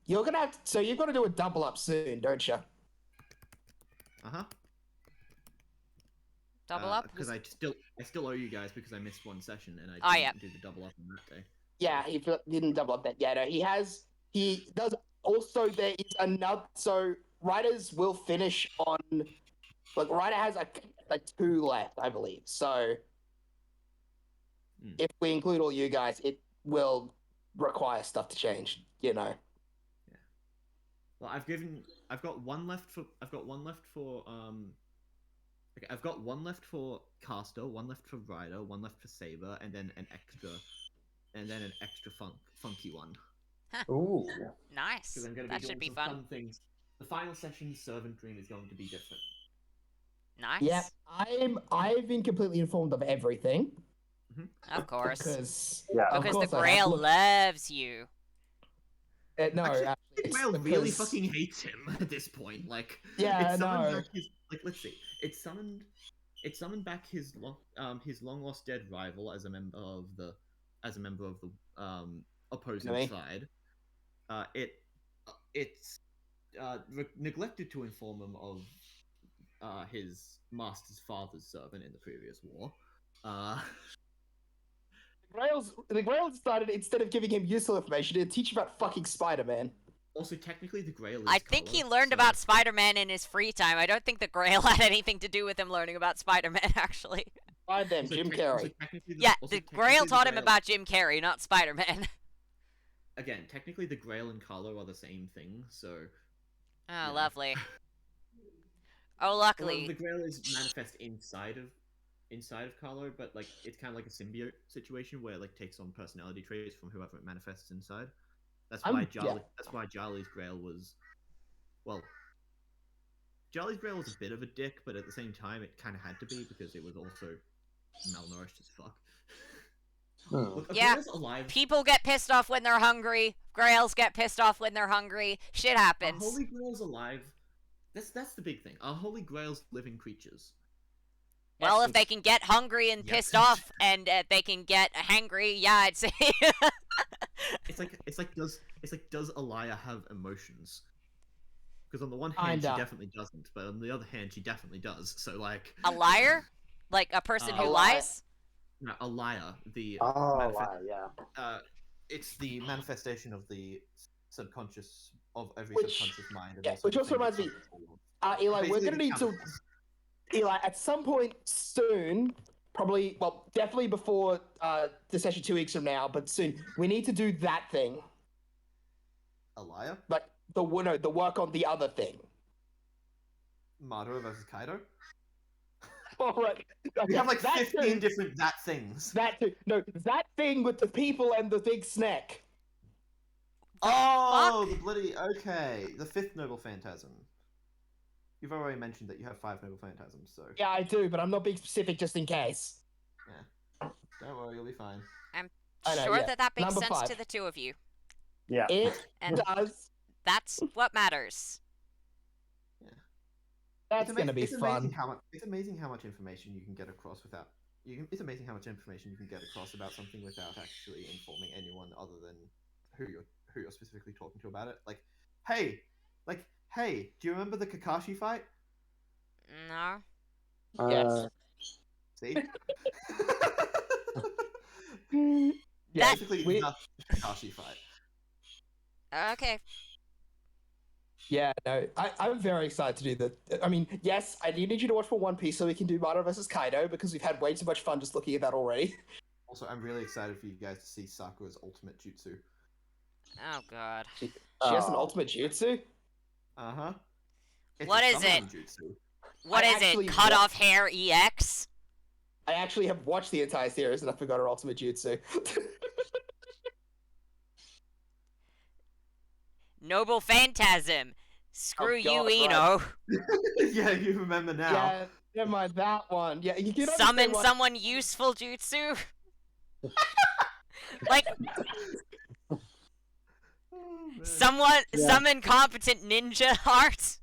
You're gonna have to, so you've got to do a double up soon, don't you? Double up? because I still owe you guys because I missed one session and I Oh, didn't yeah. do the double up on that day. Yeah, he didn't double up that. Yeah, no, he does. Also, there is another. So Writers will finish on. Like Writer has like 2 left, I believe. So Hmm. if we include all you guys, it will require stuff to change. You know. Well, I've got one left for okay, I've got one left for Caster, one left for Rider, one left for Saber, and then an extra funky one. Ooh. Nice. Because I'm going to That be should doing be some fun. fun things. The final session's Servant Dream is going to be different. Nice. Yeah, I've been completely informed of everything Of course. because Yeah. of Because the course I have. Grail Look, loves you. no, Actually, actually, it's Grail really because- fucking hates him at this point. Like, Yeah, it summoned no. back his let's see, it summoned back his long lost dead rival as a member of the opposing Enemy. side. It's neglected to inform him of his master's father's servant in the previous war. The Grail decided instead of giving him useful information, to teach about fucking Spider-Man. Also, technically, the Grail is I think he colour, learned so- about Spider-Man in his free time. I don't think the Grail had anything to do with him learning about Spider-Man, actually. Find them, Also, Jim tec- also Carrey. technically Yeah, also the technically Grail the taught him Grail- about Jim Carrey, not Spider-Man. Again, technically the Grail and Carlo are the same thing, so... Oh, Yeah. lovely. Oh, Well, luckily. the Grail is manifest inside of Carlo, but like it's kind of like a symbiote situation where it like takes on personality traits from whoever it manifests inside. That's why That's why Charlie's Grail was, well, Charlie's Grail was a bit of a dick, but at the same time it kind of had to be because it was also malnourished as fuck. Look, a Yeah, Grail's alive. People get pissed off when they're hungry. Grails get pissed off when they're hungry. Shit Our happens. Holy Grail's alive. That's the big thing. Our Holy Grail's living creatures. Well, Yes, if they can get hungry and Yes. pissed off, and they can get hangry, yeah, I'd say. It's like does Alaya have emotions? Because on the one hand Kinda. she definitely doesn't, but on the other hand she definitely does. So like A liar? Like a person who A liar. lies? no, Alaya, the Oh, manifest- yeah. it's the manifestation of the subconscious of every Which- subconscious mind. And yeah, also which the also thing reminds me, that's all of- Eli, we're basically gonna the need to. counterpart. Eli, at some point soon, probably, well, definitely before the session 2 weeks from now, but soon, we need to do that thing. Alaya, Like, the work on the other thing. Madara versus Kaido. All right. We have like that 15 thing, different that things. that thing, no, that thing with the people and the big snack. Oh, the bloody okay. The fifth noble phantasm. You've already mentioned that you have 5 noble phantasms, so Yeah, I do, but I'm not being specific just in case. don't worry, you'll be fine. I know, Sure yeah. that makes Number sense 5. to the two of you. Yeah. It And does. that's what matters. That's gonna be fun. It's amazing how much information you can get across without. It's amazing how much information you can get across about something without actually informing anyone other than who you're specifically talking to about it. Like, hey, do you remember the Kakashi fight? No. Yes. See. Yeah, Basically, we- the Kakashi fight. Okay. Yeah, no, I'm very excited to do that. I mean, yes, I do need you to watch for One Piece so we can do Madara versus Kaido because we've had way too much fun just looking at that already. Also, I'm really excited for you guys to see Sakura's ultimate jutsu. Oh god. She has an Oh. ultimate jutsu. Uh huh. What is it? Jutsu. What I is actually it? Cut wa- off hair EX? I actually have watched the entire series and I forgot her ultimate jutsu. Noble Phantasm. Screw God, you, right. Eno. Yeah, you remember now. Yeah, never mind that one. Yeah, you can Summon understand why- someone useful jutsu? Like, Oh, man. summon competent ninja art?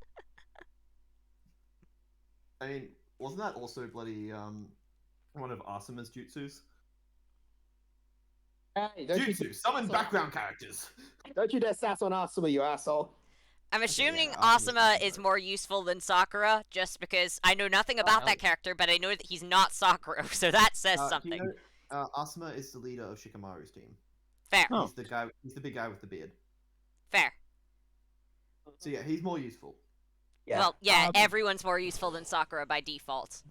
I mean, wasn't that also bloody one of Asuma's jutsus? Hey, don't Jutsu, summon background characters. Don't you dare sass on Asuma, you asshole. I'm assuming yeah, Asuma's Asuma pretty is good. more useful than Sakura, just because I know nothing about hell that character, but I know that he's not Sakura, so that says Do you something. know, Asuma is the leader of Shikamaru's team. Fair, Oh. He's the guy. He's the big guy with the beard. fair. So yeah, he's more useful. Yeah. Well, yeah, um, everyone's more useful than Sakura by default.